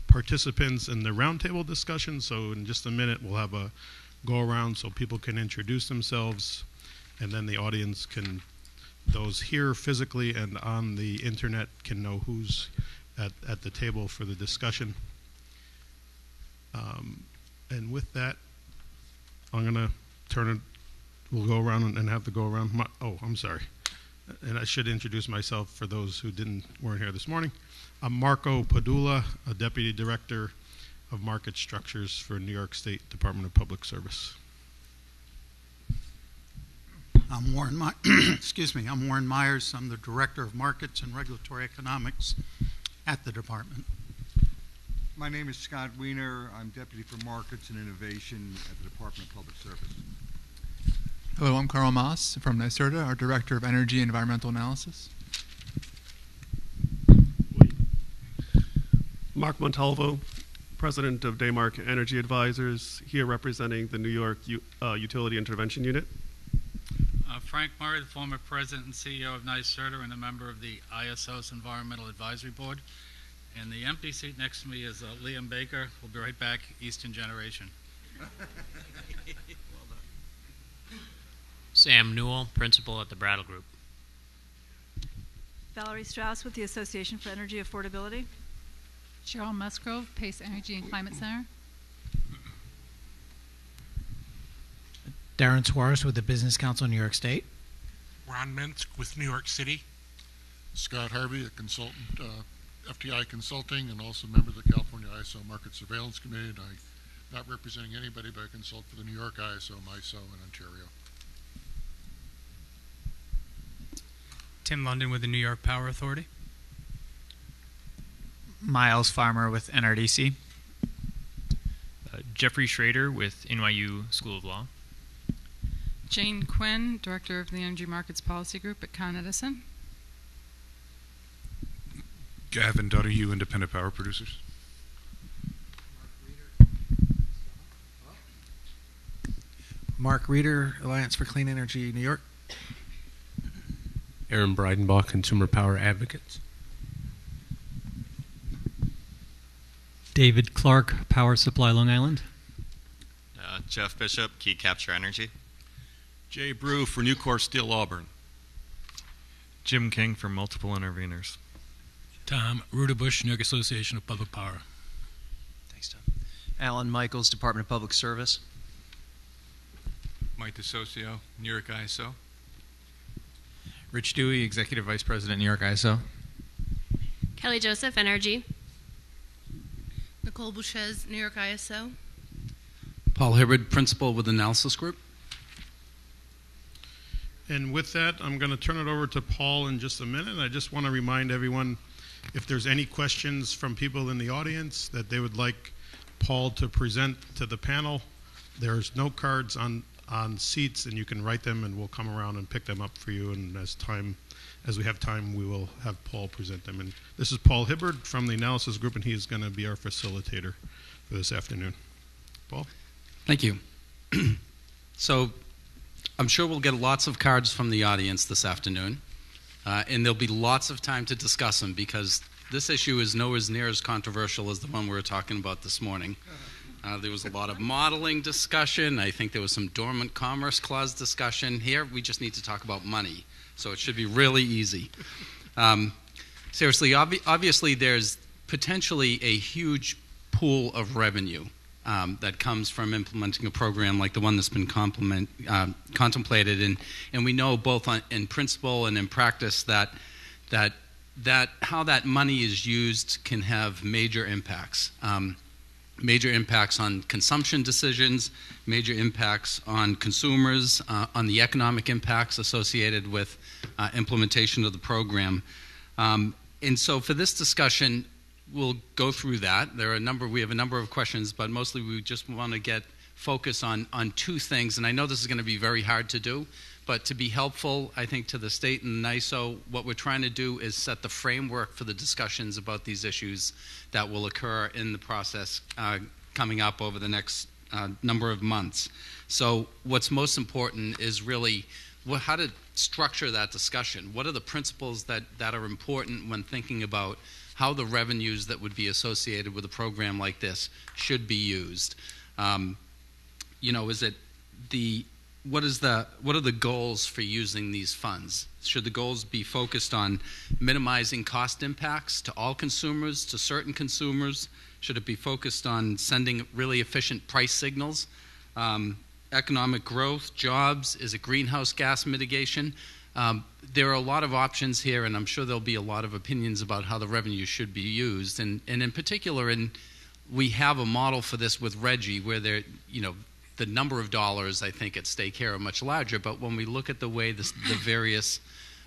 participants in the roundtable discussion, so in just a minute we'll have a go around so people can introduce themselves, and then the audience can, those here physically and on the internet, can know who's at the table for the discussion. And with that, I'm going to turn it, we'll go around and have to go around. Oh, I'm sorry. And I should introduce myself for those who weren't here this morning. I'm Marco Padula, a Deputy Director of Market Structures for New York State Department of Public Service. I'm Warren I'm Warren Myers. I'm the Director of Markets and Regulatory Economics at the department. My name is Scott Wiener. I'm Deputy for Markets and Innovation at the Department of Public Service. Hello, I'm Carl Moss from NYSERDA, our Director of Energy and Environmental Analysis. Mark Montalvo, President of Daymark Energy Advisors, here representing the New York Utility Intervention Unit. Frank Murray, the former President and CEO of NYSERDA and a member of the ISO's Environmental Advisory Board. And the empty seat next to me is Liam Baker. We'll be right back, Eastern Generation. Sam Newell, Principal at the Brattle Group. Valerie Strauss with the Association for Energy Affordability. Cheryl Musgrove, Pace Energy and Climate Center. Darren Suarez with the Business Council of New York State. Ron Minsk with New York City. Scott Harvey, a consultant, FTI Consulting, and also member of the California ISO Market Surveillance Committee. And I'm not representing anybody, but I consult for the New York ISO, MISO, and Ontario. Tim London with the New York Power Authority. Miles Farmer with NRDC. Jeffrey Schrader with NYU School of Law. Jane Quinn, Director of the Energy Markets Policy Group at Con Edison. Gavin Donahue, Independent Power Producers. Mark Reeder, Alliance for Clean Energy, New York. Aaron Breidenbach, Consumer Power Advocates. David Clark, Power Supply, Long Island. Jeff Bishop, Key Capture Energy. Jay Brew for Nucor Steel Auburn. Jim King for Multiple Interveners. Tom Rudebush, New York Association of Public Power. Thanks, Tom. Alan Michaels, Department of Public Service. Mike DeSocio, New York ISO. Rich Dewey, Executive Vice President, New York ISO. Kelly Joseph, Energy. Nicole Bouchez, New York ISO. Paul Hibbard, Principal with Analysis Group. And with that, I'm going to turn it over to Paul in just a minute. I just want to remind everyone, if there's any questions from people in the audience that they would like Paul to present to the panel, there's note cards on seats, and you can write them, and we'll come around and pick them up for you. And as we have time, we will have Paul present them. And this is Paul Hibbard from the Analysis Group, and he is going to be our facilitator for this afternoon. Paul? Thank you. So I'm sure we'll get lots of cards from the audience this afternoon, and there'll be lots of time to discuss them because this issue is nowhere near as controversial as the one we were talking about this morning. There was a lot of modeling discussion. I think there was some dormant commerce clause discussion. Here, we just need to talk about money. So it should be really easy. Seriously, obviously there's potentially a huge pool of revenue that comes from implementing a program like the one that's been contemplated. And we know both in principle and in practice that how that money is used can have major impacts. Major impacts on consumption decisions, major impacts on consumers, on the economic impacts associated with implementation of the program. And so for this discussion, we'll go through that. We have a number of questions, but mostly we just want to get focus on two things. And I know this is going to be very hard to do, but to be helpful, I think, to the state and NISO, what we're trying to do is set the framework for the discussions about these issues that will occur in the process coming up over the next number of months. So what's most important is really how to structure that discussion. What are the principles that are important when thinking about how the revenues that would be associated with a program like this should be used? What are the goals for using these funds? Should the goals be focused on minimizing cost impacts to all consumers, to certain consumers? Should it be focused on sending really efficient price signals? Economic growth, jobs, is it greenhouse gas mitigation? There are a lot of options here, and I'm sure there'll be a lot of opinions about how the revenue should be used. And in particular, we have a model for this with RGGI where the number of dollars, I think, at stake here are much larger. But when we look at the way the various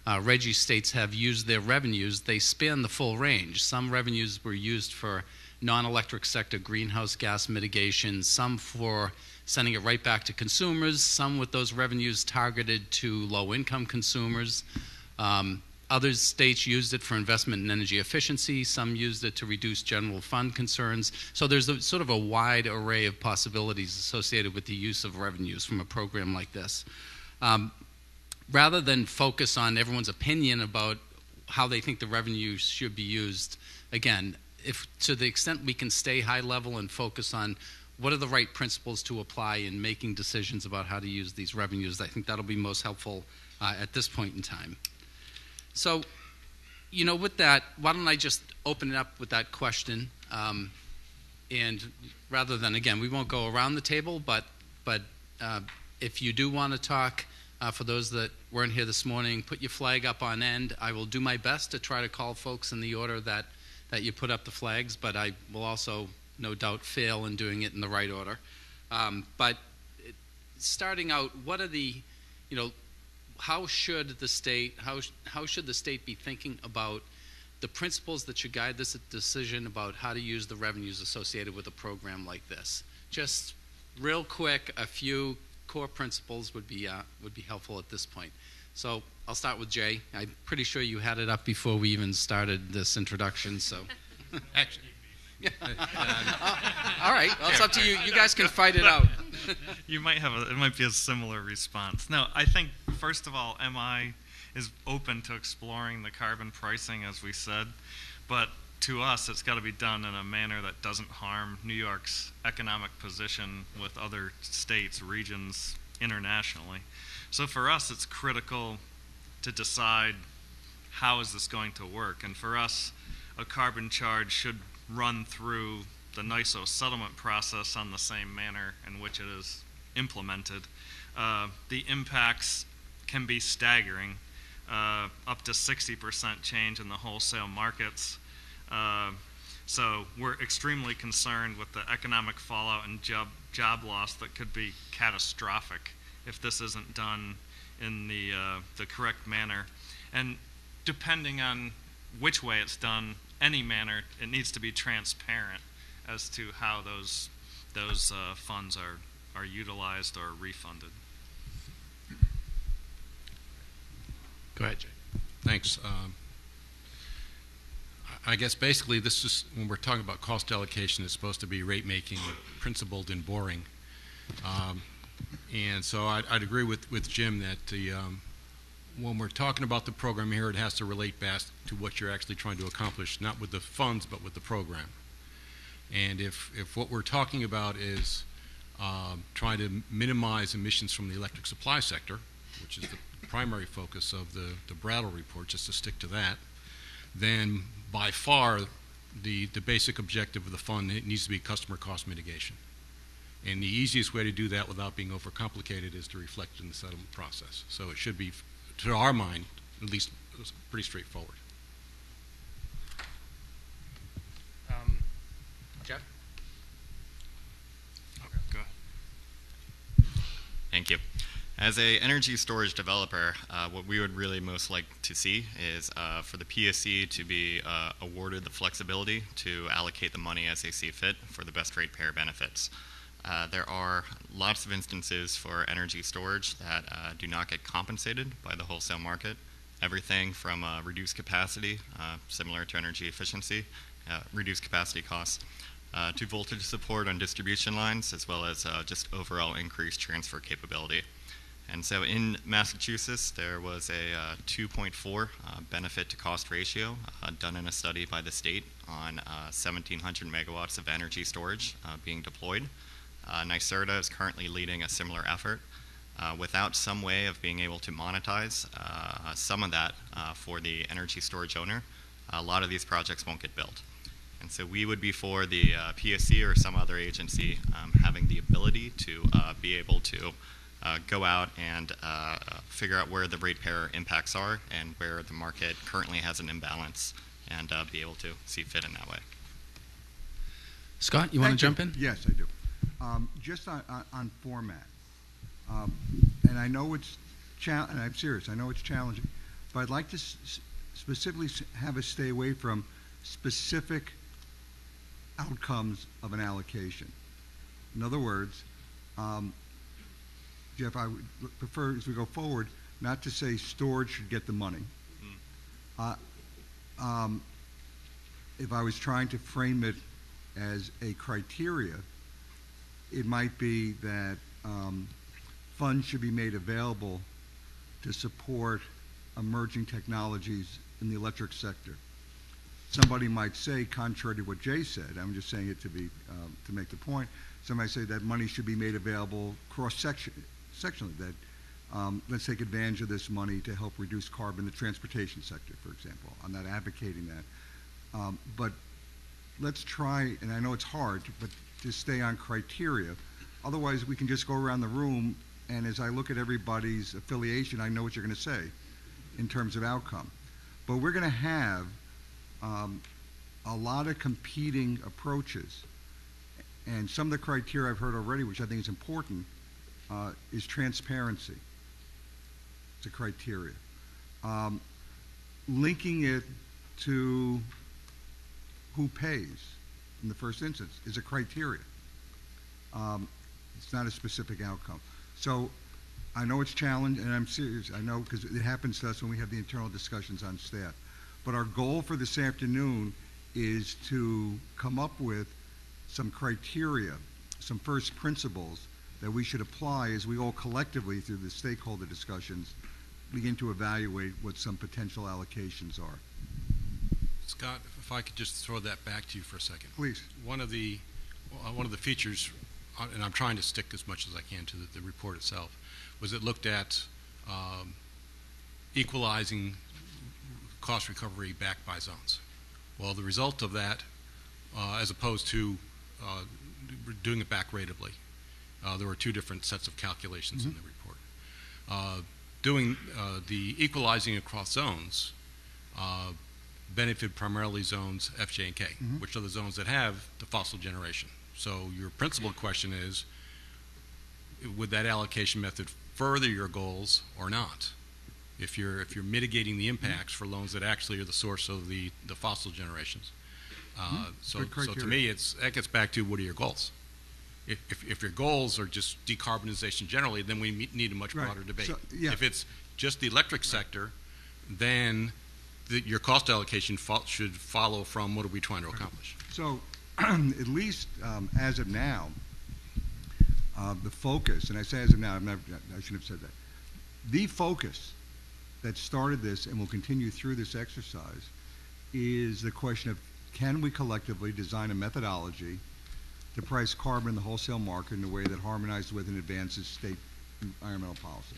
RGGI states have used their revenues, they span the full range. Some revenues were used for non-electric sector greenhouse gas mitigation, some for sending it right back to consumers, some with those revenues targeted to low-income consumers. Other states used it for investment in energy efficiency. Some used it to reduce general fund concerns. So there's sort of a wide array of possibilities associated with the use of revenues from a program like this. Rather than focus on everyone's opinion about how they think the revenues should be used, again, if to the extent we can stay high level and focus on what are the right principles to apply in making decisions about how to use these revenues, I think that'll be most helpful at this point in time. So, with that, why don't I just open it up with that question, and rather than, again, we won't go around the table, but if you do want to talk, for those that weren't here this morning, put your flag up on end. I will do my best to try to call folks in the order that you put up the flags, but I will also, no doubt, fail in doing it in the right order. But starting out, what are the, how should the state be thinking about the principles that should guide this decision about how to use the revenues associated with a program like this? Just real quick, a few core principles would be helpful at this point. So I'll start with Jay. I'm pretty sure you had it up before we even started this introduction. So, actually, all right. Well, it's up to you. You guys can fight it out. It might be a similar response. No, I think first of all, MI is open to exploring the carbon pricing, as we said, but to us, it's got to be done in a manner that doesn't harm New York's economic position with other states, regions, internationally. So for us, it's critical to decide how is this going to work. And for us, a carbon charge should run through the NISO settlement process on the same manner in which it is implemented. The impacts can be staggering, up to 60% change in the wholesale markets. So we're extremely concerned with the economic fallout and job loss that could be catastrophic if this isn't done in the correct manner. And depending on which way it's done, any manner, it needs to be transparent as to how those funds are utilized or refunded. Go ahead, Jay. Thanks. I guess basically this is, when we're talking about cost allocation, it's supposed to be rate making, principled and boring. And so I'd agree with Jim that when we're talking about the program here, it has to relate back to what you're actually trying to accomplish, not with the funds, but with the program. And if what we're talking about is trying to minimize emissions from the electric supply sector, which is the primary focus of the Brattle report, just to stick to that, then by far the basic objective of the fund, it needs to be customer cost mitigation. And the easiest way to do that without being overcomplicated is to reflect in the settlement process. So it should be, to our mind, at least pretty straightforward. Jeff? Okay, go ahead. Thank you. As a energy storage developer, what we would really most like to see is for the PSC to be awarded the flexibility to allocate the money as they see fit for the best ratepayer benefits. There are lots of instances for energy storage that do not get compensated by the wholesale market. Everything from reduced capacity, similar to energy efficiency, reduced capacity costs, to voltage support on distribution lines, as well as just overall increased transfer capability. And so in Massachusetts, there was a 2.4 benefit to cost ratio done in a study by the state on 1,700 megawatts of energy storage being deployed. NYSERDA is currently leading a similar effort. Without some way of being able to monetize some of that for the energy storage owner, a lot of these projects won't get built. And so we would be for the PSC or some other agency having the ability to be able to go out and figure out where the ratepayer impacts are and where the market currently has an imbalance, and be able to see fit in that way. Scott, you want to jump in? Yes, I do. Just on format, and I know it's and I'm serious. I know it's challenging, but I'd like to specifically have us stay away from specific outcomes of an allocation. In other words, Jeff, I would prefer, as we go forward, not to say storage should get the money. If I was trying to frame it as a criteria, it might be that funds should be made available to support emerging technologies in the electric sector. Somebody might say, contrary to what Jay said, I'm just saying it to make the point, somebody say that money should be made available cross-sectionally, that let's take advantage of this money to help reduce carbon in the transportation sector, for example. I'm not advocating that. But let's try, and I know it's hard, but to stay on criteria. Otherwise, we can just go around the room, and as I look at everybody's affiliation, I know what you're going to say in terms of outcome. But we're going to have a lot of competing approaches. And some of the criteria I've heard already, which I think is important, is transparency. It's a criteria. Linking it to who pays in the first instance is a criteria. It's not a specific outcome. So I know it's challenging, and I'm serious. I know because it happens to us when we have the internal discussions on staff. But our goal for this afternoon is to come up with some criteria, some first principles that we should apply as we all collectively, through the stakeholder discussions, begin to evaluate what some potential allocations are. Scott, if I could just throw that back to you for a second. Please. One of the features, and I'm trying to stick as much as I can to the report itself, was it looked at equalizing cost recovery backed by zones. Well, the result of that, as opposed to doing it back ratably, there were two different sets of calculations in the report. Doing the equalizing across zones benefit primarily zones F, J, and K, which are the zones that have the fossil generation. So your principal question is, would that allocation method further your goals or not? If you're mitigating the impacts for loans that actually are the source of the fossil generations. So to me, that gets back to, what are your goals? If your goals are just decarbonization generally, then we need a much broader debate. So, yeah. If it's just the electric sector, then your cost allocation should follow from what are we trying to accomplish. So at least as of now, the focus, and I say as of now, I shouldn't have said that, the focus that started this and will continue through this exercise is the question of can we collectively design a methodology to price carbon in the wholesale market in a way that harmonizes with and advances state environmental policy?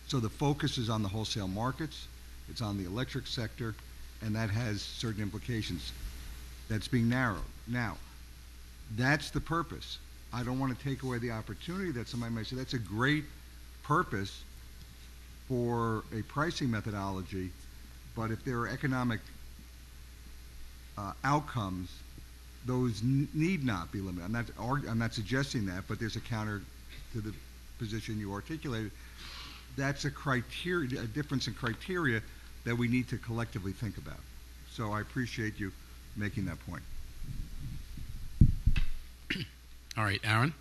So the focus is on the wholesale markets, it's on the electric sector, and that has certain implications. That's being narrowed. Now, that's the purpose. I don't want to take away the opportunity that somebody might say that's a great purpose for a pricing methodology, but if there are economic outcomes, those need not be limited. I'm not suggesting that, but there's a counter to the position you articulated. That's a difference in criteria that we need to collectively think about. So I appreciate you making that point. All right, Aaron?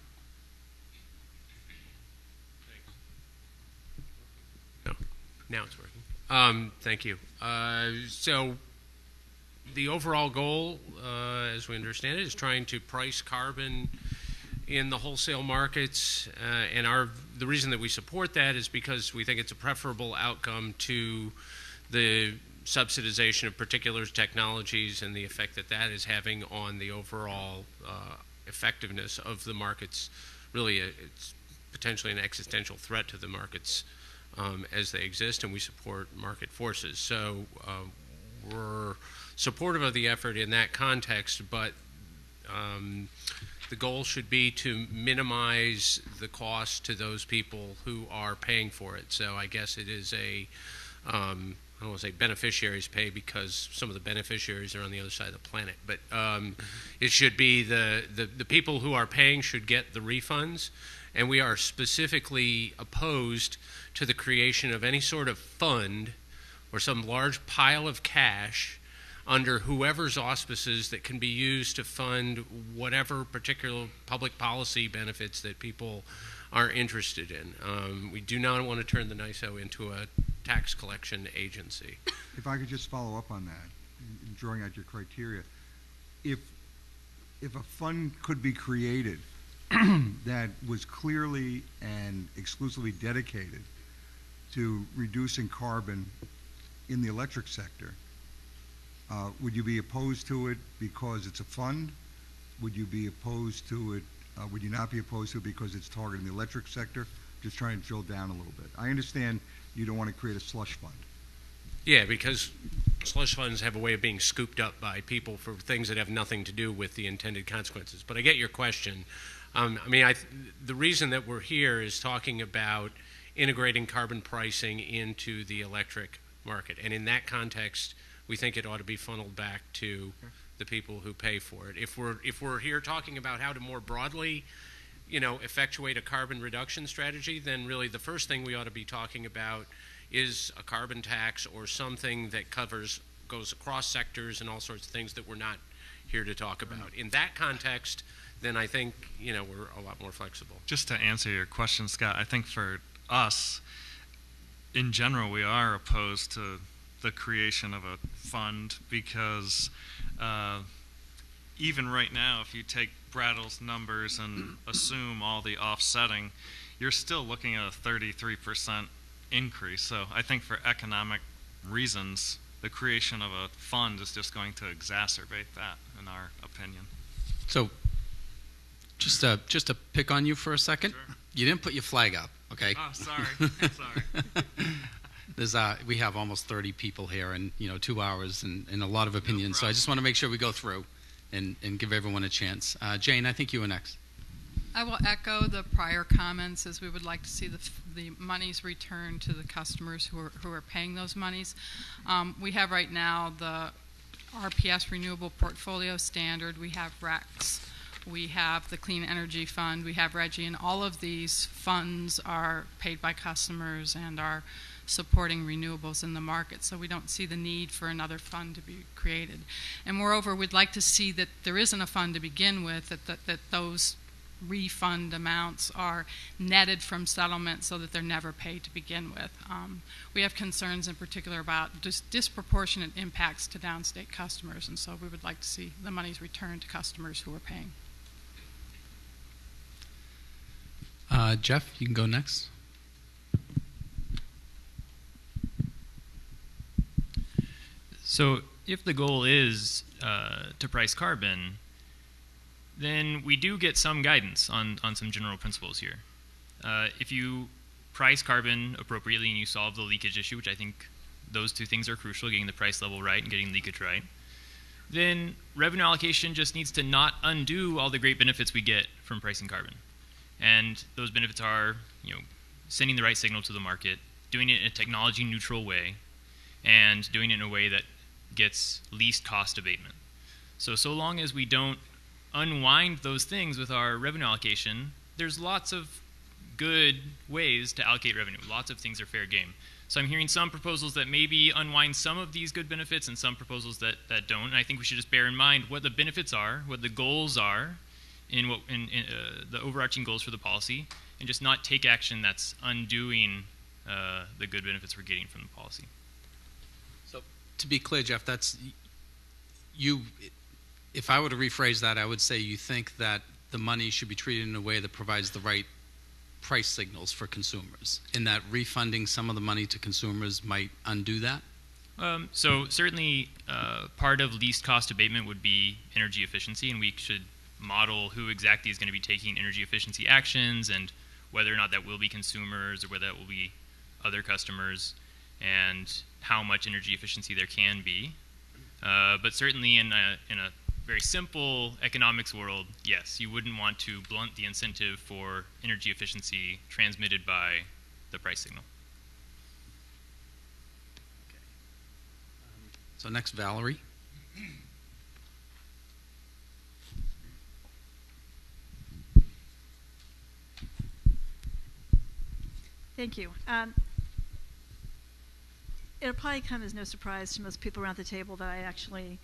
No, now it's working. Thank you. So the overall goal, as we understand it, is trying to price carbon in the wholesale markets, and the reason that we support that is because we think it's a preferable outcome to the subsidization of particular technologies and the effect that that is having on the overall effectiveness of the markets. Really, it's potentially an existential threat to the markets as they exist, and we support market forces. So we're supportive of the effort in that context, but the goal should be to minimize the cost to those people who are paying for it. So I guess it is I don't want to say beneficiaries pay, because some of the beneficiaries are on the other side of the planet. But it should be the people who are paying should get the refunds, and we are specifically opposed to the creation of any sort of fund or some large pile of cash under whoever's auspices that can be used to fund whatever particular public policy benefits that people are interested in. We do not want to turn the NISO into a tax collection agency. If I could just follow up on that, in drawing out your criteria, if a fund could be created that was clearly and exclusively dedicated to reducing carbon in the electric sector, would you be opposed to it because it's a fund? Would you be opposed to it? Would you not be opposed to it because it's targeting the electric sector? Just trying to drill down a little bit. I understand you don't want to create a slush fund. Yeah, because slush funds have a way of being scooped up by people for things that have nothing to do with the intended consequences. But I get your question. The reason that we're here is talking about integrating carbon pricing into the electric market. And in that context, we think it ought to be funneled back to the people who pay for it. If we're here talking about how to more broadly, effectuate a carbon reduction strategy, then really the first thing we ought to be talking about is a carbon tax or something that goes across sectors and all sorts of things that we're not here to talk about. In that context, then I think we're a lot more flexible. Just to answer your question, Scott, I think for us, in general, we are opposed to the creation of a fund because even right now, if you take Brattle's numbers and assume all the offsetting, you're still looking at a 33% increase. So I think for economic reasons, the creation of a fund is just going to exacerbate that, in our opinion. So just to pick on you for a second, sure. You didn't put your flag up, okay? Oh, sorry. Sorry. We have almost 30 people here, and 2 hours and a lot of opinions. So I just want to make sure we go through and give everyone a chance. Jane, I think you were next. I will echo the prior comments, as we would like to see the monies returned to the customers who are paying those monies. We have right now the RPS Renewable Portfolio Standard. We have RECS. We have the Clean Energy Fund. We have RGGI, and all of these funds are paid by customers and are supporting renewables in the market. So we don't see the need for another fund to be created. And moreover, we'd like to see that there isn't a fund to begin with, that those refund amounts are netted from settlement so that they're never paid to begin with. We have concerns in particular about just disproportionate impacts to downstate customers, and so we would like to see the monies returned to customers who are paying. Jeff, you can go next. So if the goal is to price carbon, then we do get some guidance on some general principles here. If you price carbon appropriately and you solve the leakage issue, which I think those two things are crucial, getting the price level right and getting leakage right, then revenue allocation just needs to not undo all the great benefits we get from pricing carbon. And those benefits are, sending the right signal to the market, doing it in a technology neutral way, and doing it in a way that gets least cost abatement. So long as we don't unwind those things with our revenue allocation, there's lots of good ways to allocate revenue. Lots of things are fair game. So I'm hearing some proposals that maybe unwind some of these good benefits and some proposals that don't. And I think we should just bear in mind what the benefits are, what the goals are, in the overarching goals for the policy, and just not take action that's undoing the good benefits we're getting from the policy. So to be clear, Jeff, that's you. If I were to rephrase that, I would say you think that the money should be treated in a way that provides the right price signals for consumers, and that refunding some of the money to consumers might undo that? So certainly part of least cost abatement would be energy efficiency, and we should model who exactly is going to be taking energy efficiency actions and whether or not that will be consumers or whether that will be other customers and how much energy efficiency there can be. But certainly in a very simple economics world, yes, you wouldn't want to blunt the incentive for energy efficiency transmitted by the price signal. So next, Valerie. Thank you. It'll probably come as no surprise to most people around the table that I actually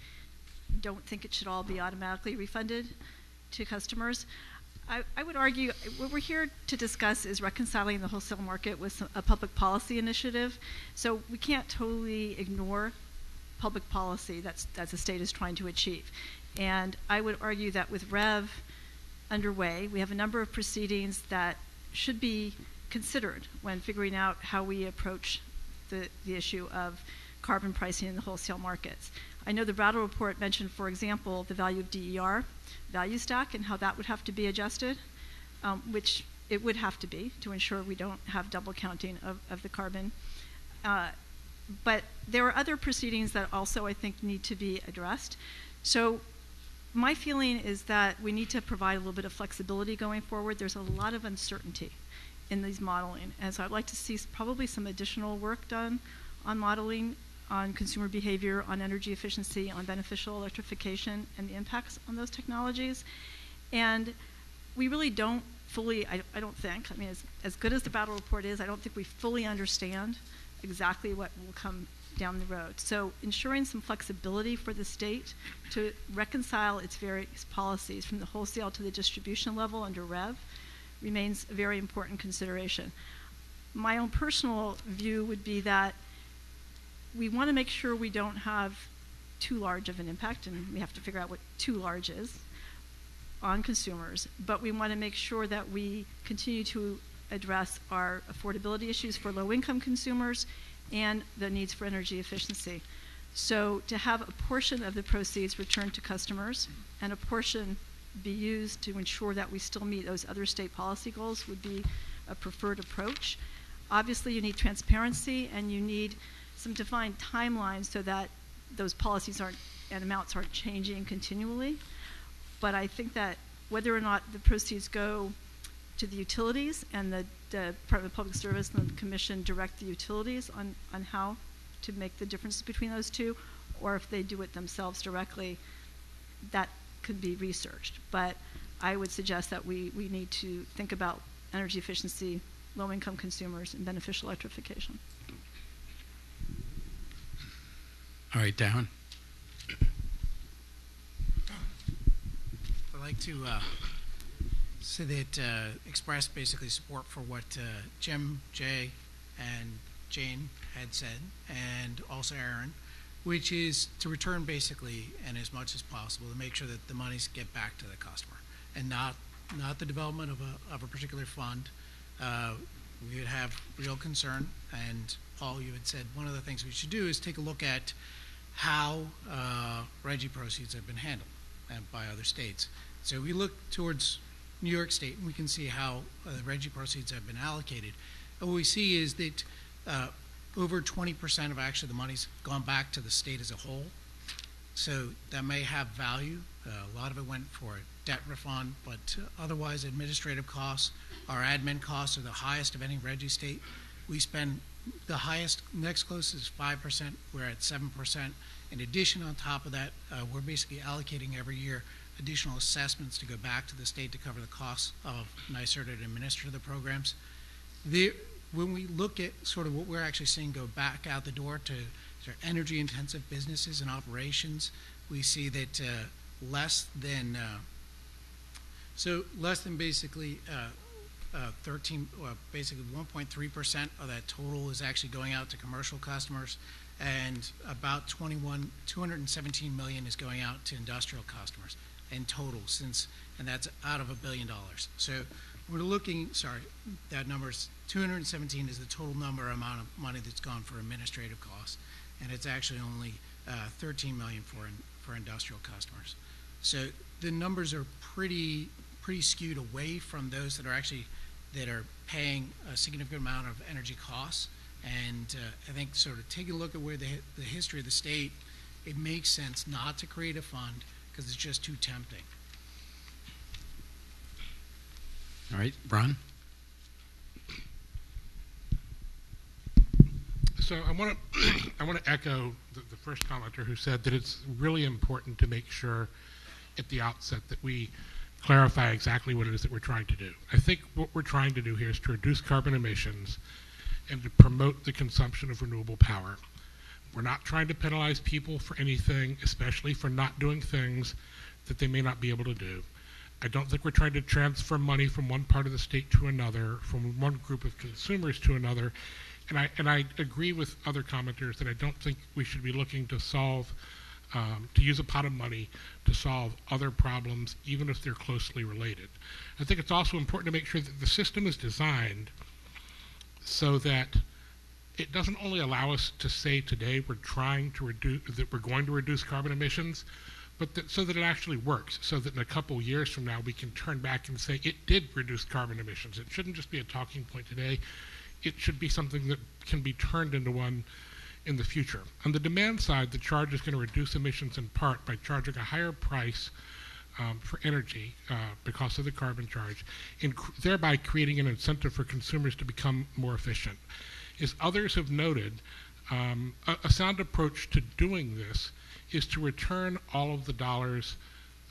don't think it should all be automatically refunded to customers. I would argue what we're here to discuss is reconciling the wholesale market with a public policy initiative. So we can't totally ignore public policy that the state is trying to achieve. And I would argue that with REV underway, we have a number of proceedings that should be considered when figuring out how we approach the issue of carbon pricing in the wholesale markets. I know the Brattle report mentioned, for example, the value of DER value stack and how that would have to be adjusted, which it would have to be to ensure we don't have double counting of the carbon. But there are other proceedings that also I think need to be addressed. So my feeling is that we need to provide a little bit of flexibility going forward. There's a lot of uncertainty in these modeling, and so I'd like to see probably some additional work done on modeling, on consumer behavior, on energy efficiency, on beneficial electrification, and the impacts on those technologies. And we really don't fully, I don't think, I mean, as good as the Battle Report is, I don't think we fully understand exactly what will come down the road. So ensuring some flexibility for the state to reconcile its various policies from the wholesale to the distribution level under REV remains a very important consideration. My own personal view would be that we want to make sure we don't have too large of an impact, and we have to figure out what too large is on consumers, but we want to make sure that we continue to address our affordability issues for low-income consumers and the needs for energy efficiency. So to have a portion of the proceeds returned to customers and a portion be used to ensure that we still meet those other state policy goals would be a preferred approach. Obviously, you need transparency and you need some defined timelines so that those policies and amounts aren't changing continually. But I think that whether or not the proceeds go to the utilities and the Department of Public Service and the Commission direct the utilities on how to make the differences between those two, or if they do it themselves directly, that could be researched. But I would suggest that we need to think about energy efficiency, low-income consumers, and beneficial electrification. All right, Darren. I'd like to say that express basically support for what Jim, Jay, and Jane had said, and also Aaron, which is to return basically and as much as possible to make sure that the monies get back to the customer and not the development of a particular fund. We would have real concern, and Paul, you had said one of the things we should do is take a look at how RGGI proceeds have been handled by other states. So we look towards New York State, and we can see how the RGGI proceeds have been allocated. And what we see is that over 20% of actually the money's gone back to the state as a whole. So that may have value. A lot of it went for a debt refund, but otherwise administrative costs, our admin costs are the highest of any RGGI state. We spend the highest, next closest is 5%, we're at 7%. In addition, on top of that, we're basically allocating every year additional assessments to go back to the state to cover the costs of NYSERDA to administer the programs. When we look at sort of what we're actually seeing go back out the door to energy intensive businesses and operations, we see that less than basically 1.3% of that total is actually going out to commercial customers, and about 217 million is going out to industrial customers in total, and that's out of $1 billion. So we're looking, that number is 217 is the total amount of money that's gone for administrative costs, and it's actually only 13 million for industrial customers. So the numbers are pretty skewed away from those that are paying a significant amount of energy costs. And I think sort of taking a look at where the history of the state, it makes sense not to create a fund because it's just too tempting. All right, Brian? So I want to echo the first commenter who said that it's really important to make sure at the outset that we clarify exactly what it is that we're trying to do. I think what we're trying to do here is to reduce carbon emissions and to promote the consumption of renewable power. We're not trying to penalize people for anything, especially for not doing things that they may not be able to do. I don't think we're trying to transfer money from one part of the state to another, from one group of consumers to another. And I agree with other commenters that I don't think we should be looking to solve, to use a pot of money to solve other problems, even if they're closely related. I think it's also important to make sure that the system is designed so that it doesn't only allow us to say today we're trying to reduce, that we're going to reduce carbon emissions, but so that it actually works, so that in a couple years from now we can turn back and say it did reduce carbon emissions. It shouldn't just be a talking point today. It should be something that can be turned into one in the future. On the demand side, the charge is going to reduce emissions in part by charging a higher price for energy because of the carbon charge, and thereby creating an incentive for consumers to become more efficient. As others have noted, a sound approach to doing this is to return all of the dollars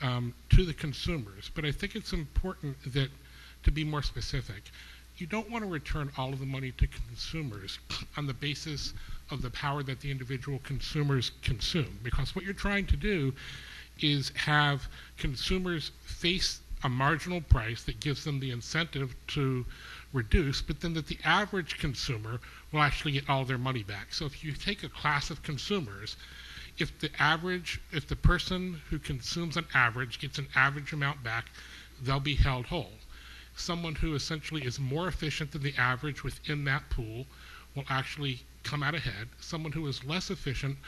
to the consumers. But I think it's important that to be more specific. You don't want to return all of the money to consumers on the basis of the power that the individual consumers consume, because what you're trying to do is have consumers face a marginal price that gives them the incentive to reduce, but then that the average consumer will actually get all their money back. So if you take a class of consumers, if the person who consumes an average gets an average amount back, they'll be held whole. Someone who essentially is more efficient than the average within that pool will actually come out ahead. Someone who is less efficient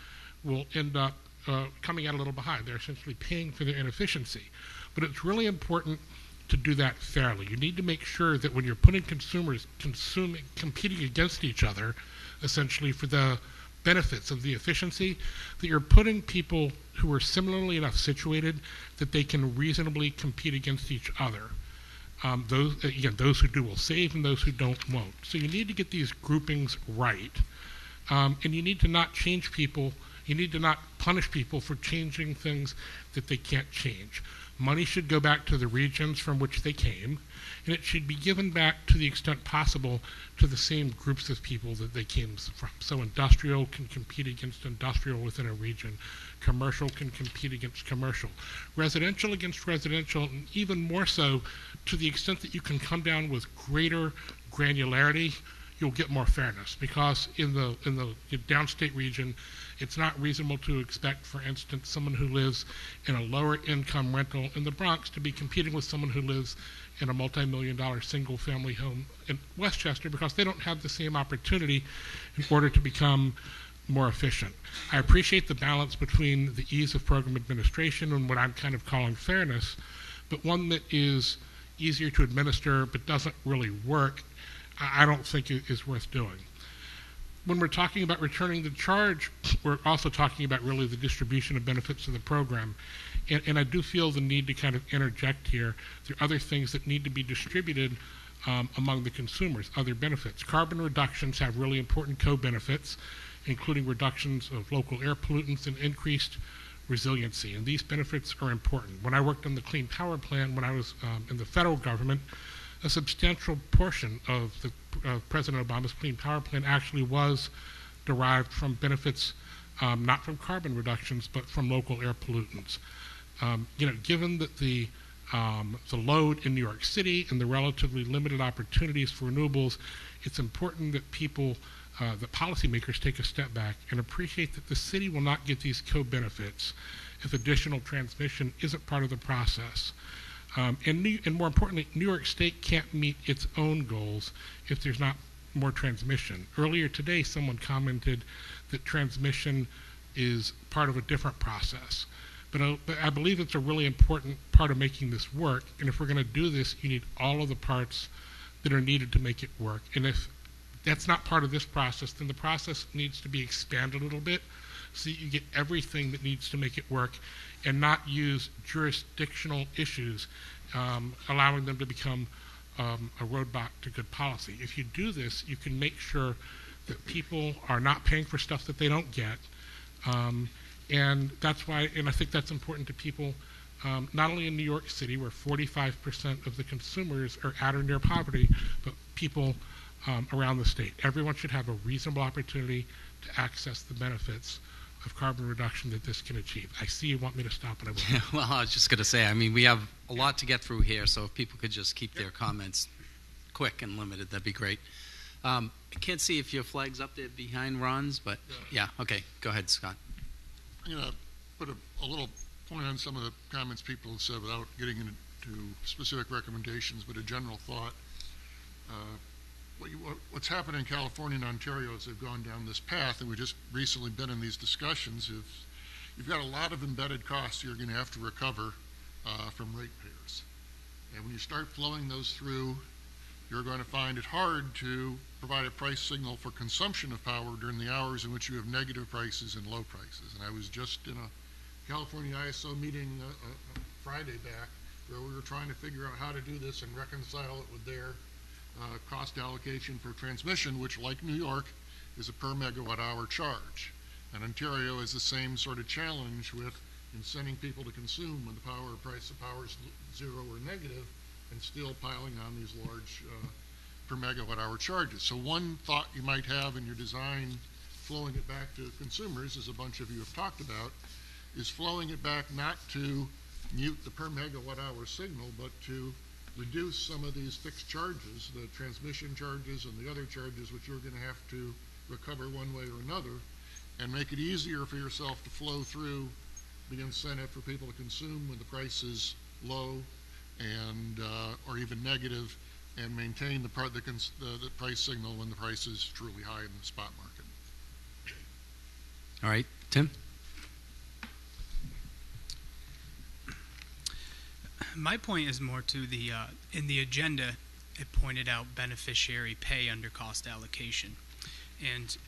will end up coming out a little behind. They're essentially paying for their inefficiency. But it's really important to do that fairly. You need to make sure that when you're putting consumers competing against each other, essentially for the benefits of the efficiency, that you're putting people who are similarly enough situated that they can reasonably compete against each other. Those who do will save, and those who don't won't. So you need to get these groupings right, and you need to not change people. You need to not punish people for changing things that they can't change. Money should go back to the regions from which they came, and it should be given back to the extent possible to the same groups of people that they came from. So industrial can compete against industrial within a region. Commercial can compete against commercial. Residential against residential, and even more so to the extent that you can come down with greater granularity, you'll get more fairness. Because in the downstate region, it's not reasonable to expect, for instance, someone who lives in a lower income rental in the Bronx to be competing with someone who lives in a multi-million-dollar single-family home in Westchester, because they don't have the same opportunity in order to become more efficient. I appreciate the balance between the ease of program administration and what I'm kind of calling fairness, but one that is easier to administer but doesn't really work, I don't think is worth doing. When we're talking about returning the charge, we're also talking about really the distribution of benefits of the program. And I do feel the need to kind of interject here. There are other things that need to be distributed among the consumers, other benefits. Carbon reductions have really important co-benefits, including reductions of local air pollutants and increased resiliency. And these benefits are important. When I worked on the Clean Power Plan, when I was in the federal government, a substantial portion of President Obama's Clean Power Plan actually was derived from benefits, not from carbon reductions, but from local air pollutants. Given that the load in New York City and the relatively limited opportunities for renewables, it's important that people, that policymakers take a step back and appreciate that the city will not get these co-benefits if additional transmission isn't part of the process. And more importantly, New York State can't meet its own goals if there's not more transmission. Earlier today, someone commented that transmission is part of a different process. But I believe it's a really important part of making this work. And if we're going to do this, you need all of the parts that are needed to make it work. And if that's not part of this process, then the process needs to be expanded a little bit so you get everything that needs to make it work and not use jurisdictional issues, allowing them to become a roadblock to good policy. If you do this, you can make sure that people are not paying for stuff that they don't get. And that's why, and I think that's important to people, not only in New York City, where 45% of the consumers are at or near poverty, but people around the state. Everyone should have a reasonable opportunity to access the benefits of carbon reduction that this can achieve. I see you want me to stop, and I will. Well, I was just going to say, I mean, we have a lot to get through here, so if people could just keep their comments quick and limited, that'd be great. I can't see if your flag's up there behind Ron's, but yeah, okay, go ahead, Scott. I'm going to put a little point on some of the comments people have said without getting into specific recommendations, but a general thought. What's happened in California and Ontario as they've gone down this path, and we've just recently been in these discussions, you've got a lot of embedded costs you're going to have to recover from ratepayers. And when you start flowing those through, you're going to find it hard to provide a price signal for consumption of power during the hours in which you have negative prices and low prices. And I was just in a California ISO meeting Friday back where we were trying to figure out how to do this and reconcile it with their cost allocation for transmission, which, like New York, is a per megawatt hour charge. And Ontario has the same sort of challenge with incenting people to consume when the price of power is zero or negative, and still piling on these large per megawatt hour charges. So one thought you might have in your design, flowing it back to consumers, as a bunch of you have talked about, is flowing it back not to mute the per megawatt hour signal, but to reduce some of these fixed charges, the transmission charges and the other charges which you're going to have to recover one way or another, and make it easier for yourself to flow through the incentive for people to consume when the price is low and or even negative, and maintain the price signal when the price is truly high in the spot market. All right, Tim? My point is more to the, in the agenda, it pointed out beneficiary pay under cost allocation. And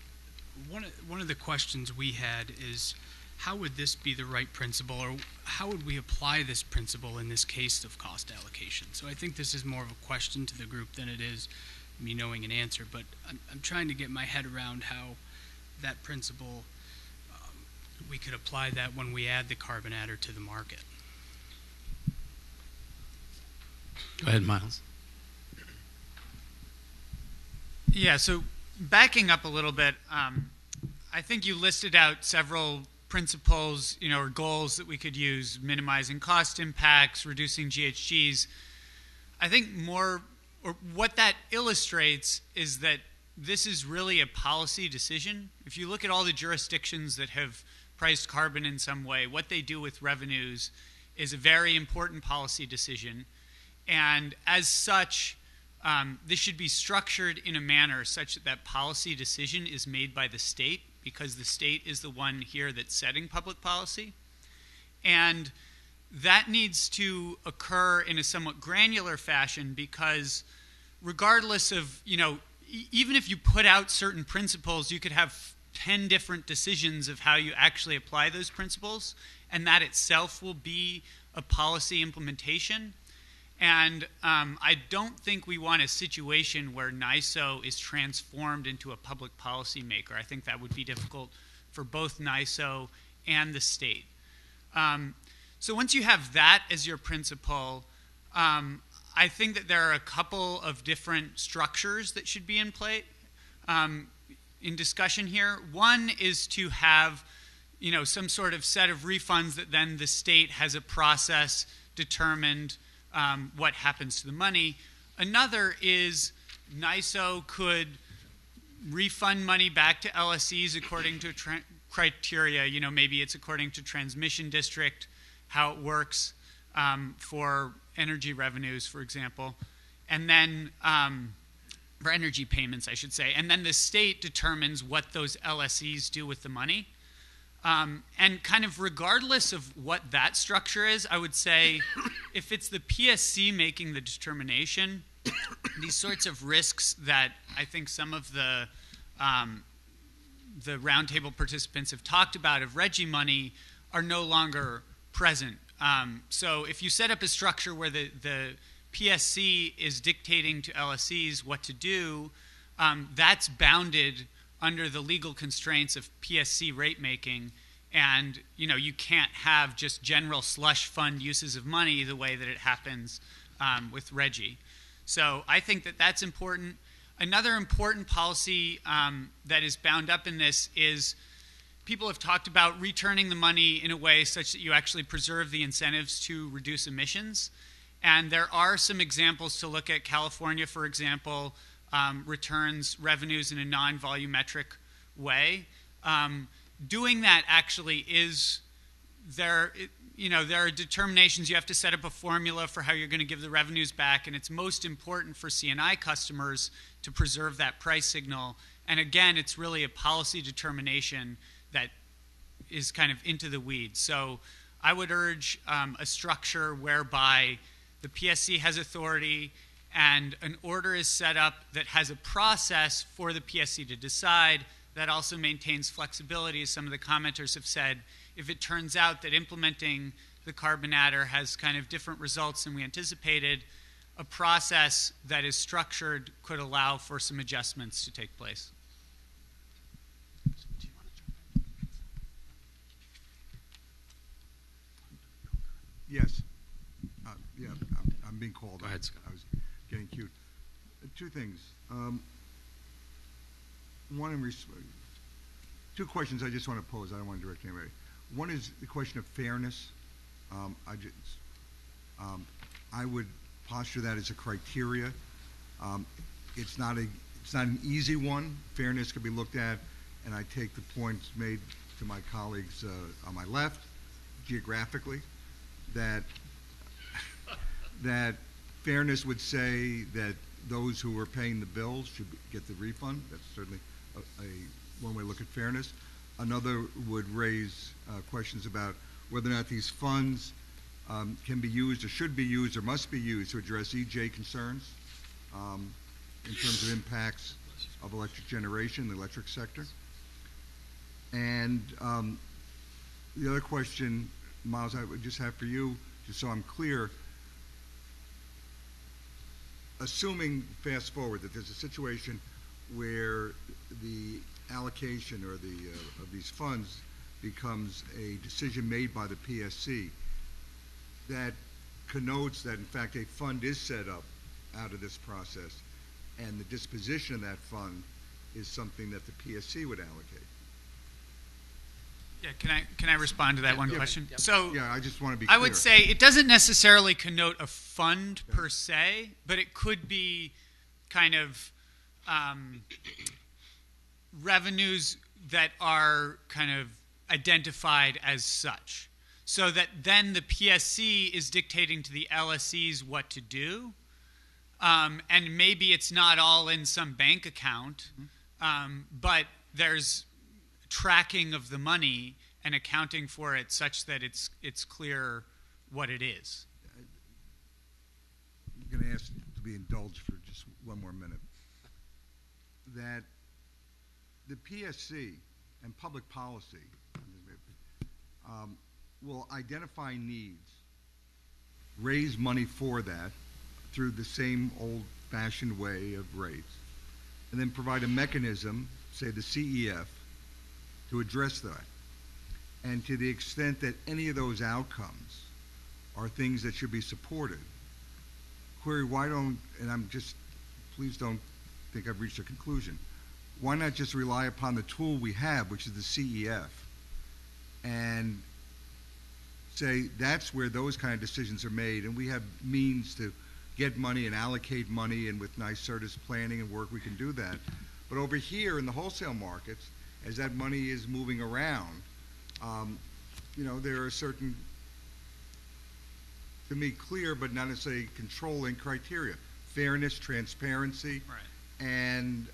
one of the questions we had is, how would this be the right principle, or how would we apply this principle in this case of cost allocation? So I think this is more of a question to the group than it is me knowing an answer, but I'm trying to get my head around how that principle, we could apply that when we add the carbon adder to the market. Go ahead, Miles. Yeah, so backing up a little bit, I think you listed out several principles, or goals that we could use: minimizing cost impacts, reducing GHGs. I think what that illustrates is that this is really a policy decision. If you look at all the jurisdictions that have priced carbon in some way, what they do with revenues is a very important policy decision. And as such, this should be structured in a manner such that that policy decision is made by the state because the state is the one here that's setting public policy. And that needs to occur in a somewhat granular fashion because regardless of, even if you put out certain principles, you could have 10 different decisions of how you actually apply those principles, and that itself will be a policy implementation. And I don't think we want a situation where NISO is transformed into a public policy maker. I think that would be difficult for both NISO and the state. So once you have that as your principle, I think that there are a couple of different structures that should be in play in discussion here. One is to have, some sort of set of refunds that then the state has a process determined what happens to the money. Another is NISO could refund money back to LSEs according to criteria. Maybe it's according to transmission district, how it works for energy revenues, for example, and then for energy payments, I should say. And then the state determines what those LSEs do with the money. And kind of regardless of what that structure is, I would say if it's the PSC making the determination, these sorts of risks that I think some of the roundtable participants have talked about of Reggie money are no longer present. So if you set up a structure where the PSC is dictating to LSEs what to do, that's bounded under the legal constraints of PSC rate making, and you can't have just general slush fund uses of money the way that it happens with Reggie. So I think that that's important. Another important policy that is bound up in this is people have talked about returning the money in a way such that you actually preserve the incentives to reduce emissions. And there are some examples to look at. California, for example, returns revenues in a non-volumetric way. Doing that actually is there are determinations. You have to set up a formula for how you're going to give the revenues back, and it's most important for C&I customers to preserve that price signal. And again, it's really a policy determination that is kind of into the weeds. So I would urge a structure whereby the PSC has authority and an order is set up that has a process for the PSC to decide that also maintains flexibility, as some of the commenters have said. If it turns out that implementing the carbon adder has kind of different results than we anticipated, a process that is structured could allow for some adjustments to take place. Yes. Yeah, I'm being called. Go ahead, Scott. I was getting cute. Two things. Two questions I just want to pose. I don't want to direct anybody. One is the question of fairness. I would posture that as a criteria. It's not an easy one. Fairness could be looked at, and I take the points made to my colleagues on my left, geographically, that fairness would say that those who are paying the bills should get the refund. That's certainly one way to look at fairness. Another would raise questions about whether or not these funds can be used or should be used or must be used to address EJ concerns in terms of impacts of electric generation in the electric sector. And the other question, Miles, I would just have for you, just so I'm clear, assuming, fast forward, that there's a situation where the allocation or of these funds becomes a decision made by the PSC, that connotes that, in fact, a fund is set up out of this process, and the disposition of that fund is something that the PSC would allocate. Yeah, can I respond to that one question? So yeah, I just want to be clear. I would say it doesn't necessarily connote a fund per se, but it could be kind of revenues that are kind of identified as such. So that then the PSC is dictating to the LSEs what to do. And maybe it's not all in some bank account, but there's tracking of the money and accounting for it such that it's clear what it is. I'm going to ask to be indulged for just one more minute. That the PSC and public policy will identify needs, raise money for that through the same old-fashioned way of rates, and then provide a mechanism, say the CEF, to address that. And to the extent that any of those outcomes are things that should be supported, query why don't, and I'm just, please don't think I've reached a conclusion, why not just rely upon the tool we have, which is the CEF, and say that's where those kind of decisions are made, and we have means to get money and allocate money, and with NYSERDA's planning and work we can do that. But over here in the wholesale markets, as that money is moving around, there are certain, to me, clear but not necessarily controlling criteria. Fairness, transparency, and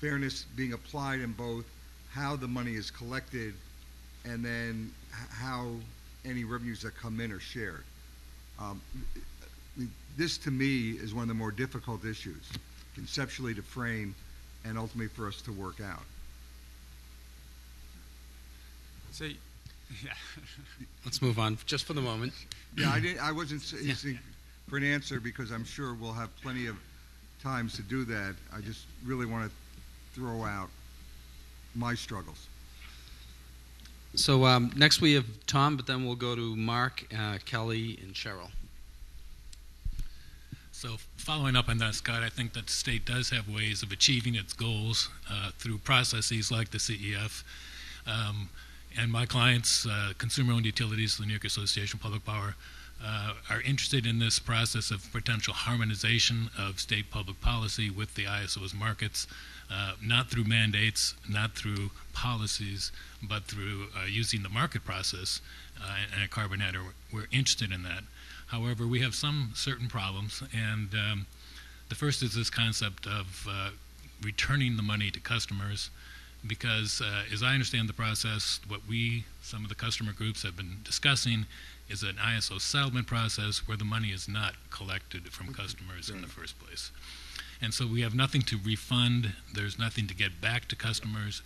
fairness being applied in both how the money is collected and then how any revenues that come in are shared. This, to me, is one of the more difficult issues, conceptually to frame and ultimately for us to work out. So, yeah. Let's move on just for the moment. Yeah, I wasn't asking for an answer because I'm sure we'll have plenty of times to do that. I just really want to throw out my struggles. So next we have Tom, but then we'll go to Mark, Kelly, and Cheryl. So following up on that, Scott, I think that the state does have ways of achieving its goals through processes like the CEF. And my clients, consumer-owned utilities, the New York Association of Public Power, are interested in this process of potential harmonization of state public policy with the ISO's markets, not through mandates, not through policies, but through using the market process and a carbon adder. We're interested in that. However, we have some certain problems, and the first is this concept of returning the money to customers, because as I understand the process, what some of the customer groups have been discussing is an ISO settlement process where the money is not collected from customers in the first place. And so we have nothing to refund, there's nothing to get back to customers,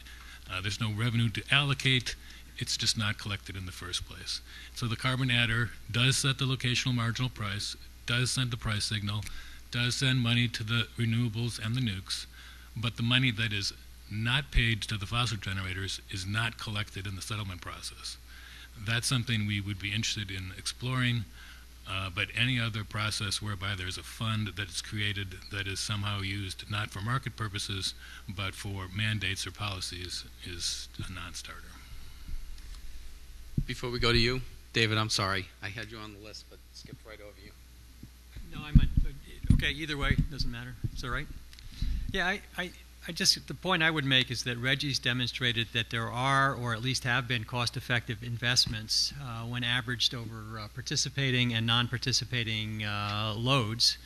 there's no revenue to allocate, it's just not collected in the first place. So the carbon adder does set the locational marginal price, does send the price signal, does send money to the renewables and the nukes, but the money that is not paid to the fossil generators is not collected in the settlement process. That's something we would be interested in exploring, but any other process whereby there's a fund that is created that is somehow used not for market purposes but for mandates or policies is a non-starter. Before we go to you, David, I'm sorry. I had you on the list, but skipped right over you. No, I meant, okay, either way, doesn't matter. It's all right. Yeah, I just, the point I would make is that Reggie's demonstrated that there are, or at least have been, cost-effective investments when averaged over participating and non-participating loads.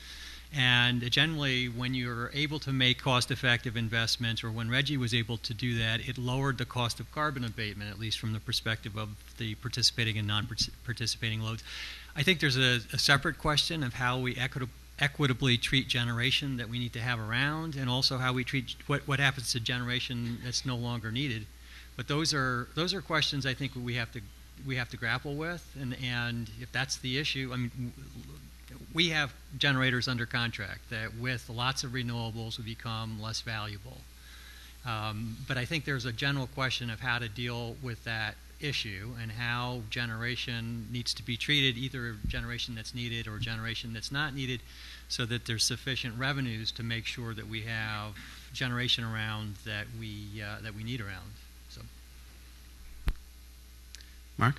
And generally, when you're able to make cost-effective investments, or when Reggie was able to do that, it lowered the cost of carbon abatement, at least from the perspective of the participating and non-participating loads. I think there's a separate question of how we equitably treat generation that we need to have around, and also how we treat what happens to generation that's no longer needed. But those are questions I think we have to grapple with, and if that's the issue, I mean, we have generators under contract that with lots of renewables will become less valuable. But I think there's a general question of how to deal with that issue and how generation needs to be treated, either generation that's needed or generation that's not needed, so that there's sufficient revenues to make sure that we have generation around that we need around. So, Mark?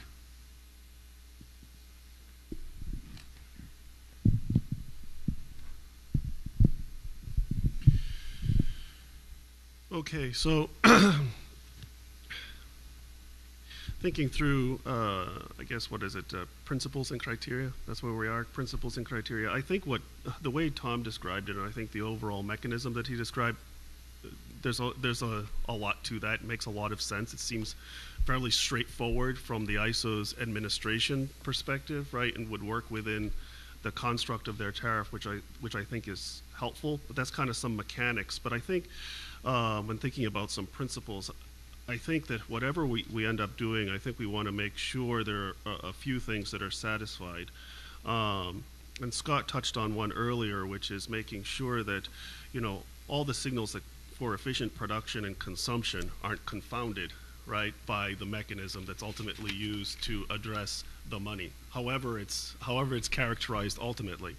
Okay, so thinking through, I guess, what is it, principles and criteria? That's where we are, principles and criteria. I think the way Tom described it, and I think the overall mechanism that he described there's a lot to that. It makes a lot of sense. It seems fairly straightforward from the ISO's administration perspective, right, and would work within the construct of their tariff, which I think is helpful. But that's kind of some mechanics. But I think when thinking about some principles, I think that whatever we end up doing, I think we want to make sure there are a few things that are satisfied. And Scott touched on one earlier, which is making sure that, all the signals that for efficient production and consumption aren't confounded, right, by the mechanism that's ultimately used to address the money, however it's characterized ultimately.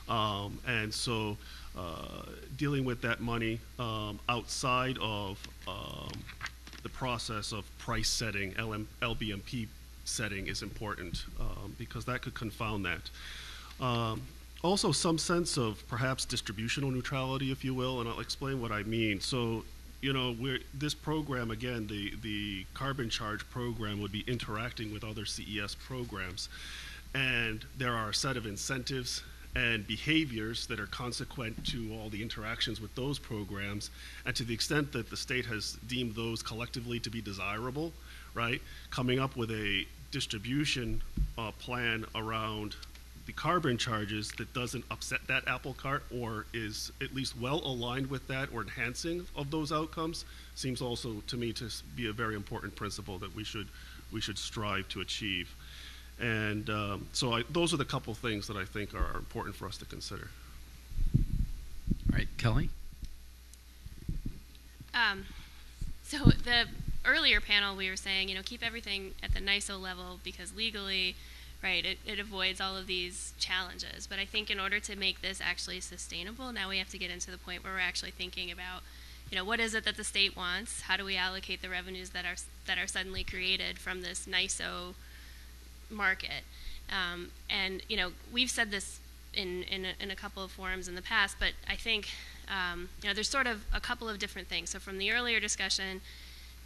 And so dealing with that money outside of the process of price setting, LBMP setting, is important because that could confound that. Also, some sense of perhaps distributional neutrality, if you will, and I'll explain what I mean. So, this program, again, the carbon charge program, would be interacting with other CES programs, and there are a set of incentives and behaviors that are consequent to all the interactions with those programs, and to the extent that the state has deemed those collectively to be desirable, right, coming up with a distribution plan around the carbon charges that doesn't upset that apple cart or is at least well aligned with that or enhancing of those outcomes seems also to me to be a very important principle that we should strive to achieve. And those are the couple things that I think are important for us to consider. All right, Kelly? So the earlier panel, we were saying, keep everything at the NISO level because legally, right, it avoids all of these challenges. But I think in order to make this actually sustainable, now we have to get into the point where we're actually thinking about, what is it that the state wants? How do we allocate the revenues that are suddenly created from this NISO market? And we've said this in a couple of forums in the past, but I think there's sort of a couple of different things. So from the earlier discussion,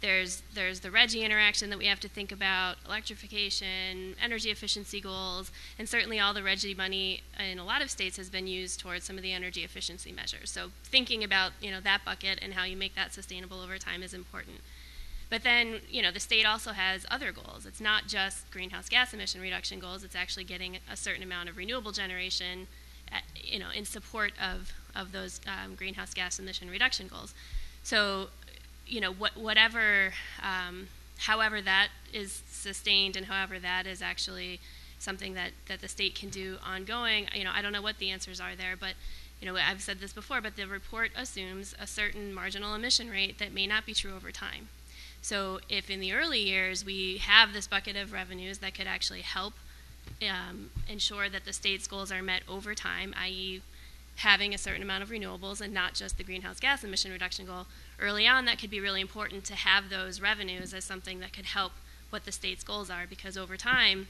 there's the RGGI interaction that we have to think about, electrification, energy efficiency goals, and certainly all the RGGI money in a lot of states has been used towards some of the energy efficiency measures. So thinking about that bucket and how you make that sustainable over time is important. But then, the state also has other goals. It's not just greenhouse gas emission reduction goals. It's actually getting a certain amount of renewable generation, in support of those greenhouse gas emission reduction goals. So, however that is sustained and however that is actually something that the state can do ongoing, I don't know what the answers are there, but I've said this before, but the report assumes a certain marginal emission rate that may not be true over time. So if in the early years we have this bucket of revenues that could actually help ensure that the state's goals are met over time, i.e. having a certain amount of renewables and not just the greenhouse gas emission reduction goal, early on that could be really important to have those revenues as something that could help what the state's goals are, because over time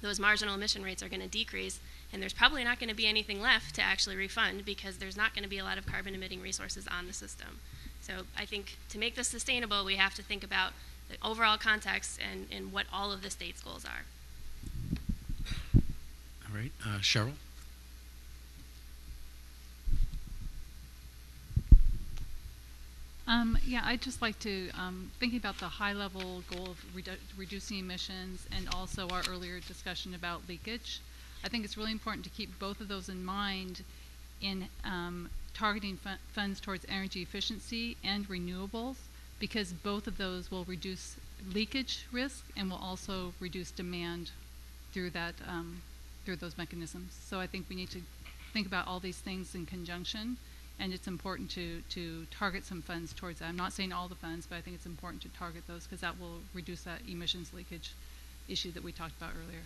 those marginal emission rates are going to decrease and there's probably not going to be anything left to actually refund because there's not going to be a lot of carbon emitting resources on the system. So I think to make this sustainable, we have to think about the overall context and what all of the state's goals are. All right, Cheryl? Yeah, I'd just like to, thinking about the high-level goal of reducing emissions and also our earlier discussion about leakage, I think it's really important to keep both of those in mind in targeting funds towards energy efficiency and renewables, because both of those will reduce leakage risk and will also reduce demand through that through those mechanisms. So I think we need to think about all these things in conjunction, and it's important to target some funds towards that. I'm not saying all the funds, but I think it's important to target those because that will reduce that emissions leakage issue that we talked about earlier.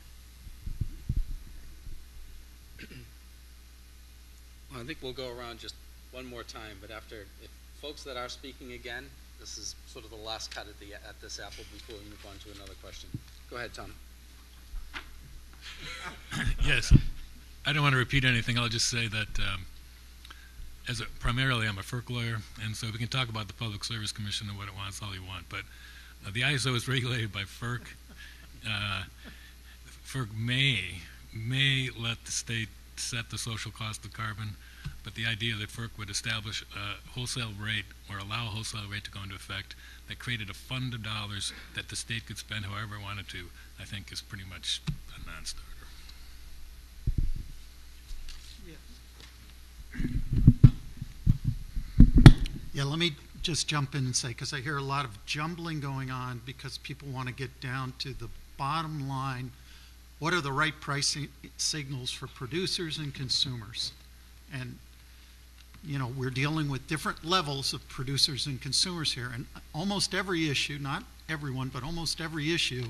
Well, I think we'll go around just one more time, but if folks that are speaking again, this is sort of the last cut at this apple before we move on to another question. Go ahead, Tom. Yes, I don't want to repeat anything. I'll just say that primarily I'm a FERC lawyer, and so we can talk about the Public Service Commission and what it wants all you want, but the ISO is regulated by FERC. FERC may let the state set the social cost of carbon. but the idea that FERC would establish a wholesale rate or allow a wholesale rate to go into effect that created a fund of dollars that the state could spend however it wanted to, I think is pretty much a non-starter. Yeah, let me just jump in and say, because I hear a lot of jumbling going on because people want to get down to the bottom line. What are the right pricing signals for producers and consumers? And, you know, we're dealing with different levels of producers and consumers here. And almost every issue, not everyone, but almost every issue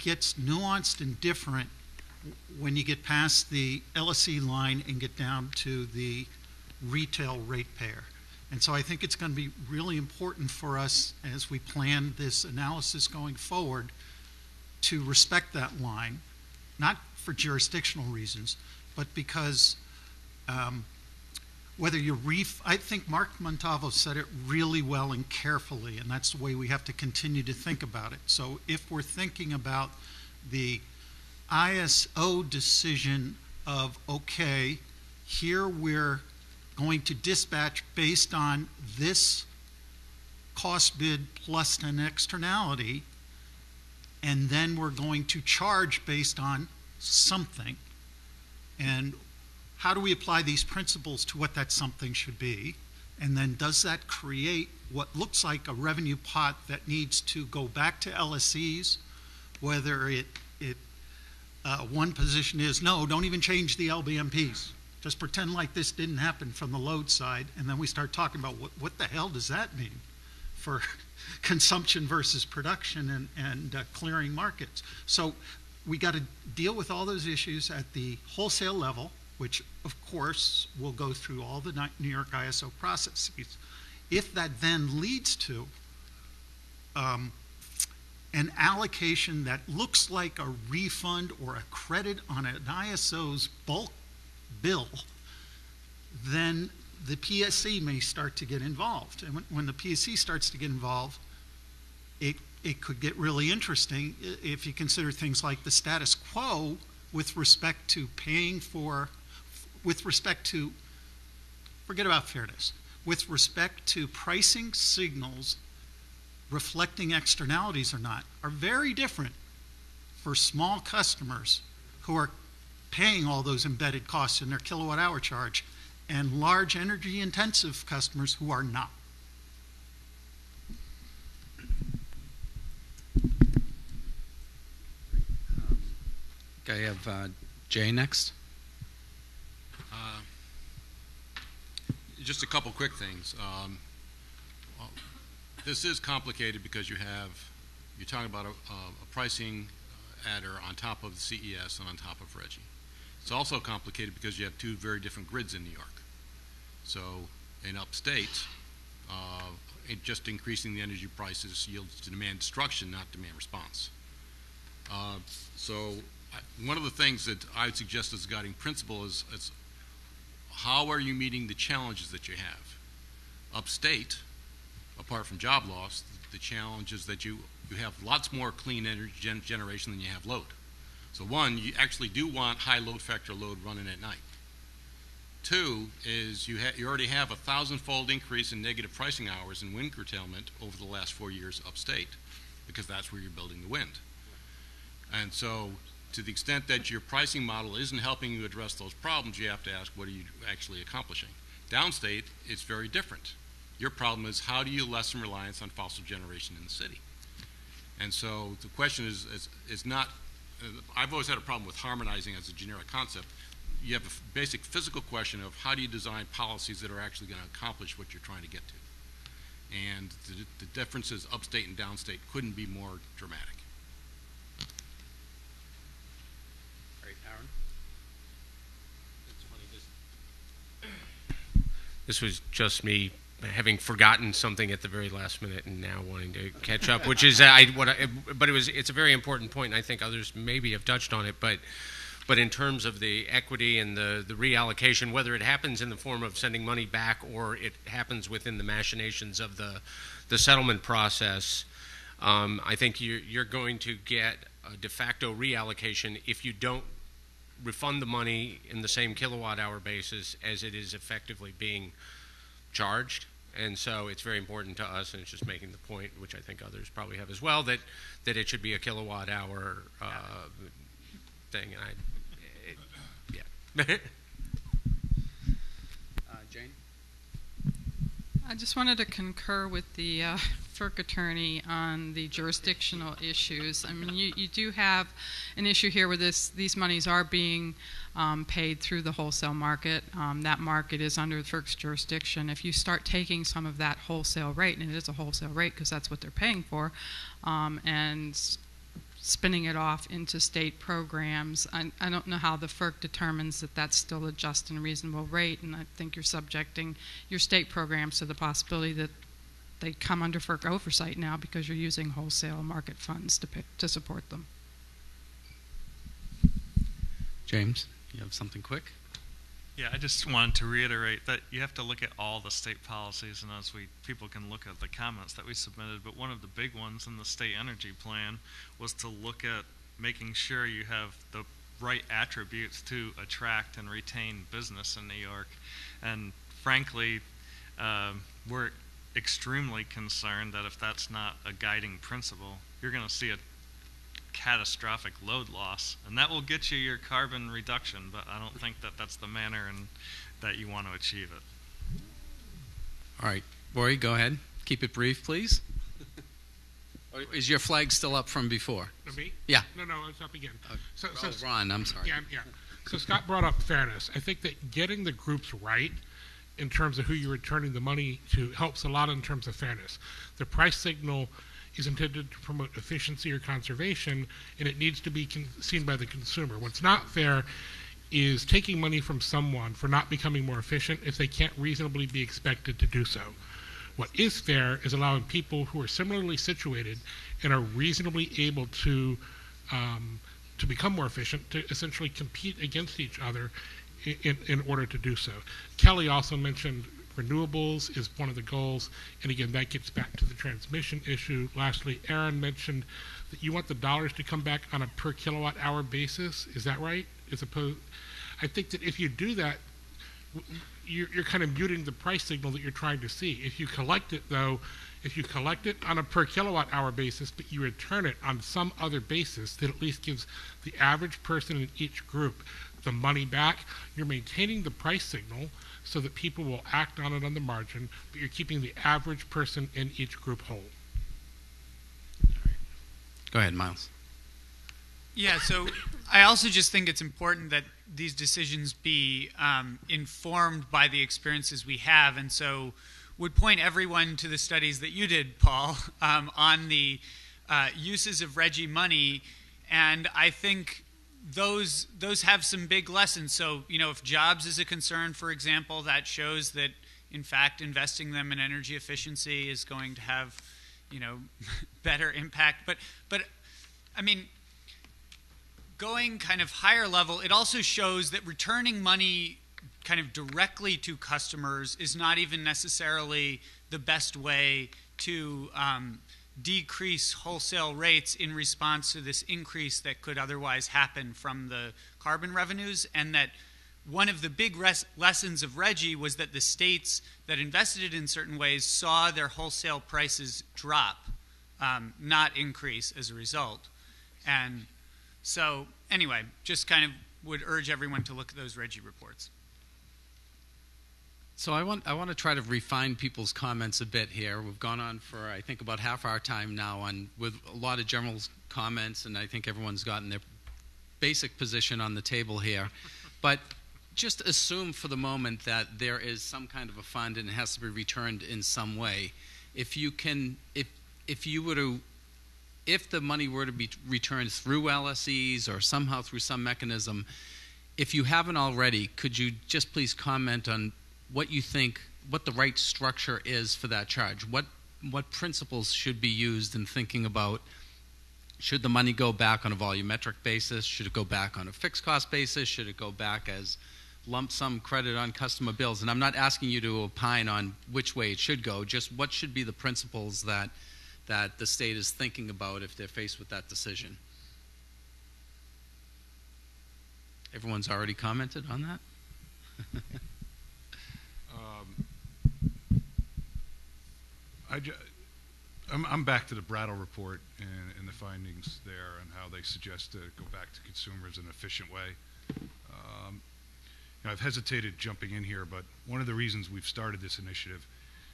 gets nuanced and different when you get past the LSE line and get down to the retail ratepayer. And so I think it's going to be really important for us as we plan this analysis going forward to respect that line, not for jurisdictional reasons, but because whether you I think Mark Montalvo said it really well and carefully, and that's the way we have to continue to think about it. So if we're thinking about the ISO decision of, okay, here we're going to dispatch based on this cost bid plus an externality, and then we're going to charge based on something. And how do we apply these principles to what that something should be? And then does that create what looks like a revenue pot that needs to go back to LSEs, whether one position is, no, don't even change the LBMPs. Just pretend like this didn't happen from the load side, and then we start talking about what the hell does that mean for consumption versus production and clearing markets. So we got to deal with all those issues at the wholesale level, which of course will go through all the New York ISO processes. If that then leads to an allocation that looks like a refund or a credit on an ISO's bulk bill, then the PSC may start to get involved. And when the PSC starts to get involved, it could get really interesting if you consider things like the status quo with respect to paying for, with respect to, forget about fairness, with respect to pricing signals reflecting externalities or not, are very different for small customers who are paying all those embedded costs in their kilowatt hour charge, and large energy intensive customers who are not. Okay, I have Jay next. Just a couple quick things. This is complicated because you're talking about a pricing adder on top of the CES and on top of RGGI. It's also complicated because you have two very different grids in New York. So in upstate, just increasing the energy prices yields to demand destruction, not demand response. One of the things that I would suggest as a guiding principle is how are you meeting the challenges that you have? Upstate, apart from job loss, the challenge is that you have lots more clean energy generation than you have load. So one, you actually do want high load factor load running at night. Two is you already have 1,000-fold increase in negative pricing hours in wind curtailment over the last 4 years upstate, because that's where you're building the wind. And so to the extent that your pricing model isn't helping you address those problems, you have to ask, what are you actually accomplishing? Downstate, it's very different. Your problem is, how do you lessen reliance on fossil generation in the city? And so the question is not, I've always had a problem with harmonizing as a generic concept. You have a basic physical question of how do you design policies that are actually going to accomplish what you're trying to get to. And the differences upstate and downstate couldn't be more dramatic. All right, Aaron. This was just me having forgotten something at the very last minute and now wanting to catch up, which is it's a very important point, and I think others maybe have touched on it, but in terms of the equity and the reallocation, whether it happens in the form of sending money back or it happens within the machinations of the settlement process, I think you're going to get a de facto reallocation if you don't refund the money in the same kilowatt hour basis as it is effectively being charged. And so it's very important to us, and it's just making the point, which I think others probably have as well, that it should be a kilowatt hour thing. And yeah. Jane? I just wanted to concur with the FERC attorney on the jurisdictional issues. I mean, you do have an issue here where these monies are being paid through the wholesale market. That market is under FERC's jurisdiction. If you start taking some of that wholesale rate, and it is a wholesale rate because that's what they're paying for, and spinning it off into state programs, I don't know how the FERC determines that that's still a just and reasonable rate, and I think you're subjecting your state programs to the possibility that they come under FERC oversight now because you're using wholesale market funds to support them. James, you have something quick? Yeah, I just wanted to reiterate that you have to look at all the state policies, and as people can look at the comments that we submitted, but one of the big ones in the state energy plan was to look at making sure you have the right attributes to attract and retain business in New York. And frankly, we're extremely concerned that if that's not a guiding principle, you're going to see a catastrophic load loss, and that will get you your carbon reduction, but I don't think that that's the manner and that you want to achieve it. All right, Rory, go ahead. Keep it brief, please. Is your flag still up from before? Me? Yeah. No, it's up again. So Ron, I'm sorry. Yeah. So Scott brought up fairness. I think that getting the groups right in terms of who you're returning the money to helps a lot in terms of fairness. The price signal is intended to promote efficiency or conservation, and it needs to be seen by the consumer. What's not fair is taking money from someone for not becoming more efficient if they can't reasonably be expected to do so. What is fair is allowing people who are similarly situated and are reasonably able to become more efficient to essentially compete against each other in order to do so. Kelly also mentioned renewables is one of the goals, and again, that gets back to the transmission issue. Lastly, Aaron mentioned that you want the dollars to come back on a per kilowatt hour basis. Is that right? I think that if you do that, you're kind of muting the price signal that you're trying to see. If you collect it, though, if you collect it on a per kilowatt hour basis, but you return it on some other basis that at least gives the average person in each group the money back, you're maintaining the price signal so that people will act on it on the margin, but you're keeping the average person in each group whole. Go ahead, Miles. Yeah, so I also just think it's important that these decisions be informed by the experiences we have, and so would point everyone to the studies that you did, Paul, on the uses of Reggie money, and I think those have some big lessons. So, if jobs is a concern, for example, that shows that, in fact, investing them in energy efficiency is going to have, better impact. But I mean, going kind of higher level, it also shows that returning money kind of directly to customers is not even necessarily the best way to decrease wholesale rates in response to this increase that could otherwise happen from the carbon revenues, and that one of the big lessons of Reggie was that the states that invested in certain ways saw their wholesale prices drop, not increase as a result. And so anyway, just kind of would urge everyone to look at those Reggie reports. So I want to try to refine people's comments a bit here. We've gone on for, I think, about half our time now with a lot of general comments, and I think everyone's gotten their basic position on the table here. But just assume for the moment that there is some kind of a fund and it has to be returned in some way. If the money were to be returned through LSEs or somehow through some mechanism, if you haven't already, could you just please comment on what you think, what the right structure is for that charge? What principles should be used in thinking about, should the money go back on a volumetric basis? Should it go back on a fixed cost basis? Should it go back as lump sum credit on customer bills? And I'm not asking you to opine on which way it should go, just what should be the principles that the state is thinking about if they're faced with that decision. Everyone's already commented on that? I'm back to the Brattle report and the findings there and how they suggest to go back to consumers in an efficient way. I've hesitated jumping in here, but one of the reasons we've started this initiative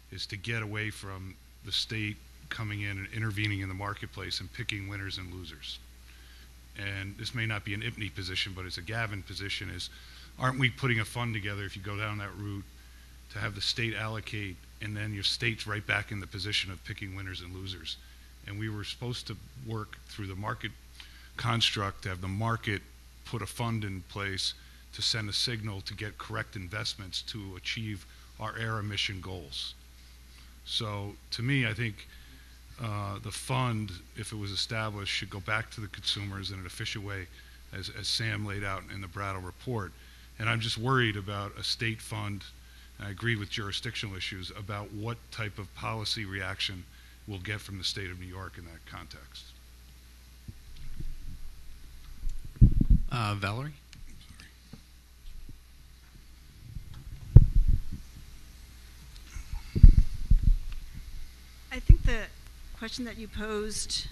is to get away from the state coming in and intervening in the marketplace and picking winners and losers. And this may not be an IPNY position, but it's a Gavin position, is aren't we putting a fund together, if you go down that route, to have the state allocate, and then your state's right back in the position of picking winners and losers. And we were supposed to work through the market construct to have the market put a fund in place to send a signal to get correct investments to achieve our air emission goals. So to me, I think the fund, if it was established, should go back to the consumers in an efficient way, as Sam laid out in the Brattle report. And I'm just worried about a state fund, and I agree with jurisdictional issues, about what type of policy reaction we'll get from the state of New York in that context. Valerie? I think the question that you posed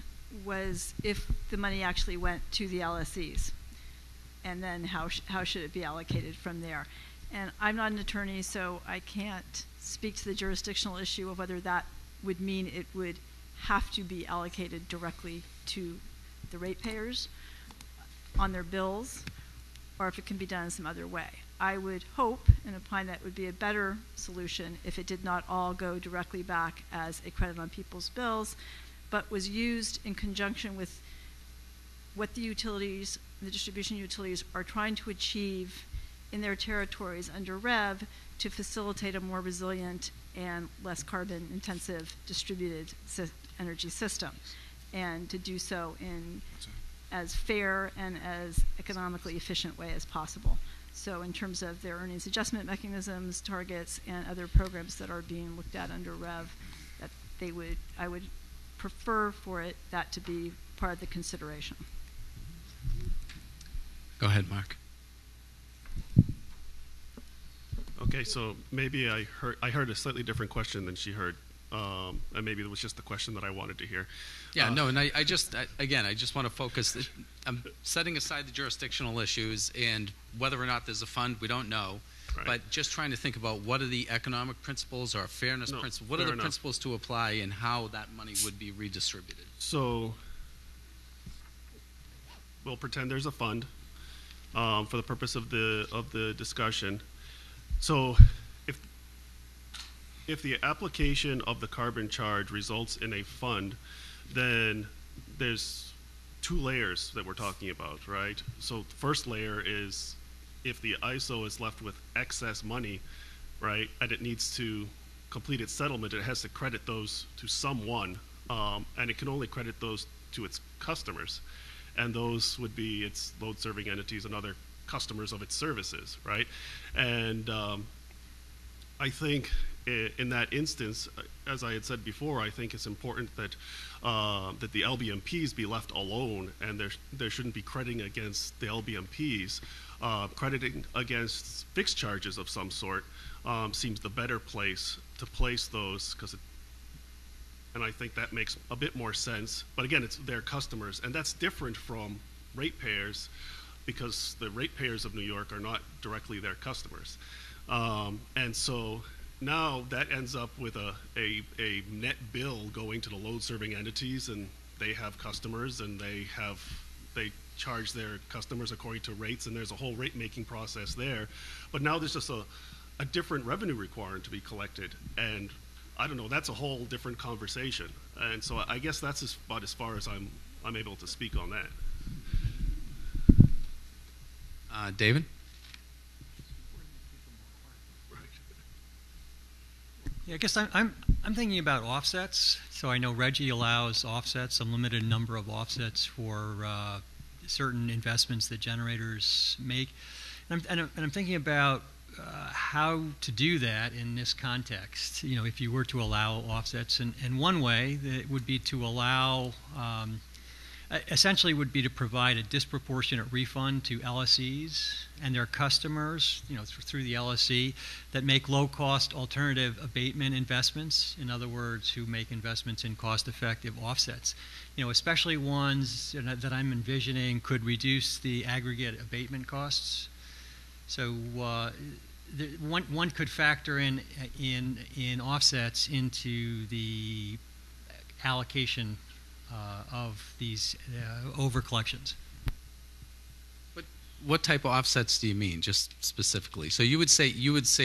was if the money actually went to the LSEs, and then how should it be allocated from there. And I'm not an attorney, so I can't speak to the jurisdictional issue of whether that would mean it would have to be allocated directly to the ratepayers on their bills, or if it can be done in some other way. I would hope and opine that would be a better solution if it did not all go directly back as a credit on people's bills, but was used in conjunction with what the utilities, the distribution utilities, are trying to achieve in their territories under REV to facilitate a more resilient and less carbon intensive distributed energy system, and to do so in as fair and as economically efficient way as possible. So in terms of their earnings adjustment mechanisms, targets, and other programs that are being looked at under REV, that I would prefer for that to be part of the consideration. Go ahead, Mark. Okay, so maybe I heard a slightly different question than she heard, and maybe it was just the question that I wanted to hear. Yeah, no, and I just want to focus. I'm setting aside the jurisdictional issues and whether or not there's a fund, we don't know. Right. But just trying to think about what are the economic principles or fairness principles, what are the principles to apply and how that money would be redistributed. So we'll pretend there's a fund for the purpose of the discussion. So if the application of the carbon charge results in a fund, then there's two layers that we're talking about, right? So the first layer is if the ISO is left with excess money, right, and it needs to complete its settlement, it has to credit those to someone, and it can only credit those to its customers. And those would be its load-serving entities and other customers of its services, right? And I think in that instance, as I had said before, I think it's important that that the LBMPs be left alone, and there shouldn't be crediting against the LBMPs. Crediting against fixed charges of some sort seems the better place to place those, and I think that makes a bit more sense. But again, it's their customers, and that's different from ratepayers, because the ratepayers of New York are not directly their customers. And so now that ends up with a net bill going to the load-serving entities, and they have customers, and they charge their customers according to rates, and there's a whole rate-making process there. But now there's just a different revenue required to be collected, and I don't know, that's a whole different conversation. And so I guess that's about as far as I'm able to speak on that. David? Yeah, I guess I'm thinking about offsets. So I know Reggie allows offsets, a limited number of offsets for certain investments that generators make, and I'm thinking about how to do that in this context. You know, if you were to allow offsets, and one way that would be to allow essentially would be to provide a disproportionate refund to LSEs and their customers, through the LSE, that make low-cost alternative abatement investments. In other words, who make investments in cost-effective offsets. Especially ones that I'm envisioning could reduce the aggregate abatement costs. So one could factor in offsets into the allocation of these over collections. What type of offsets do you mean, just specifically? So you would say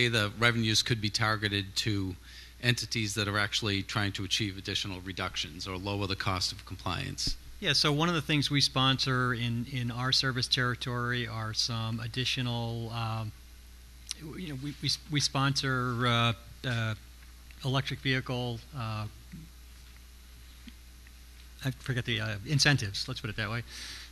the revenues could be targeted to entities that are actually trying to achieve additional reductions or lower the cost of compliance. Yeah, so one of the things we sponsor in our service territory are some additional, we sponsor electric vehicle, I forget the incentives, let's put it that way.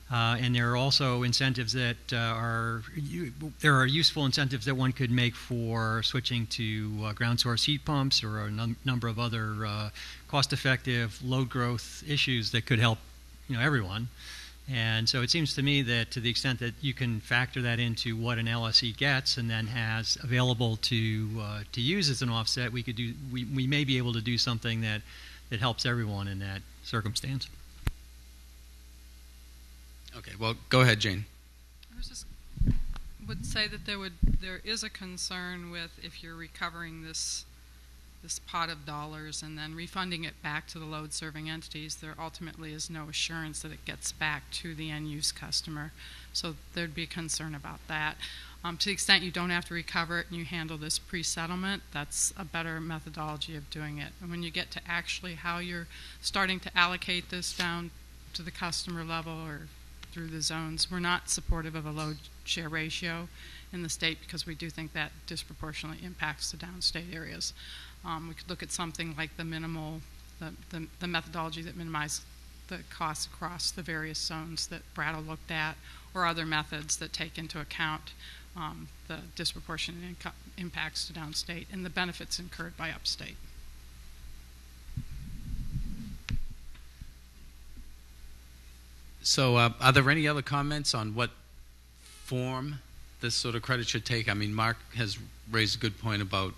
And there are also incentives that there are useful incentives that one could make for switching to ground source heat pumps or a number of other cost-effective load growth issues that could help everyone. And so it seems to me that to the extent that you can factor that into what an LSE gets and then has available to use as an offset, we may be able to do something that helps everyone in that circumstance. Okay, well, go ahead, Jane. Would say that there is a concern with if you're recovering this pot of dollars and then refunding it back to the load serving entities, there ultimately is no assurance that it gets back to the end use customer. So there'd be a concern about that. To the extent you don't have to recover it and you handle this pre-settlement, that's a better methodology of doing it. And when you get to actually how you're starting to allocate this down to the customer level or through the zones, we're not supportive of a load share ratio in the state because we do think that disproportionately impacts the downstate areas. We could look at something like the methodology that minimizes the costs across the various zones that Brattle looked at, or other methods that take into account the disproportionate impacts to downstate and the benefits incurred by upstate. So are there any other comments on what form this sort of credit should take? I mean, Mark has raised a good point about,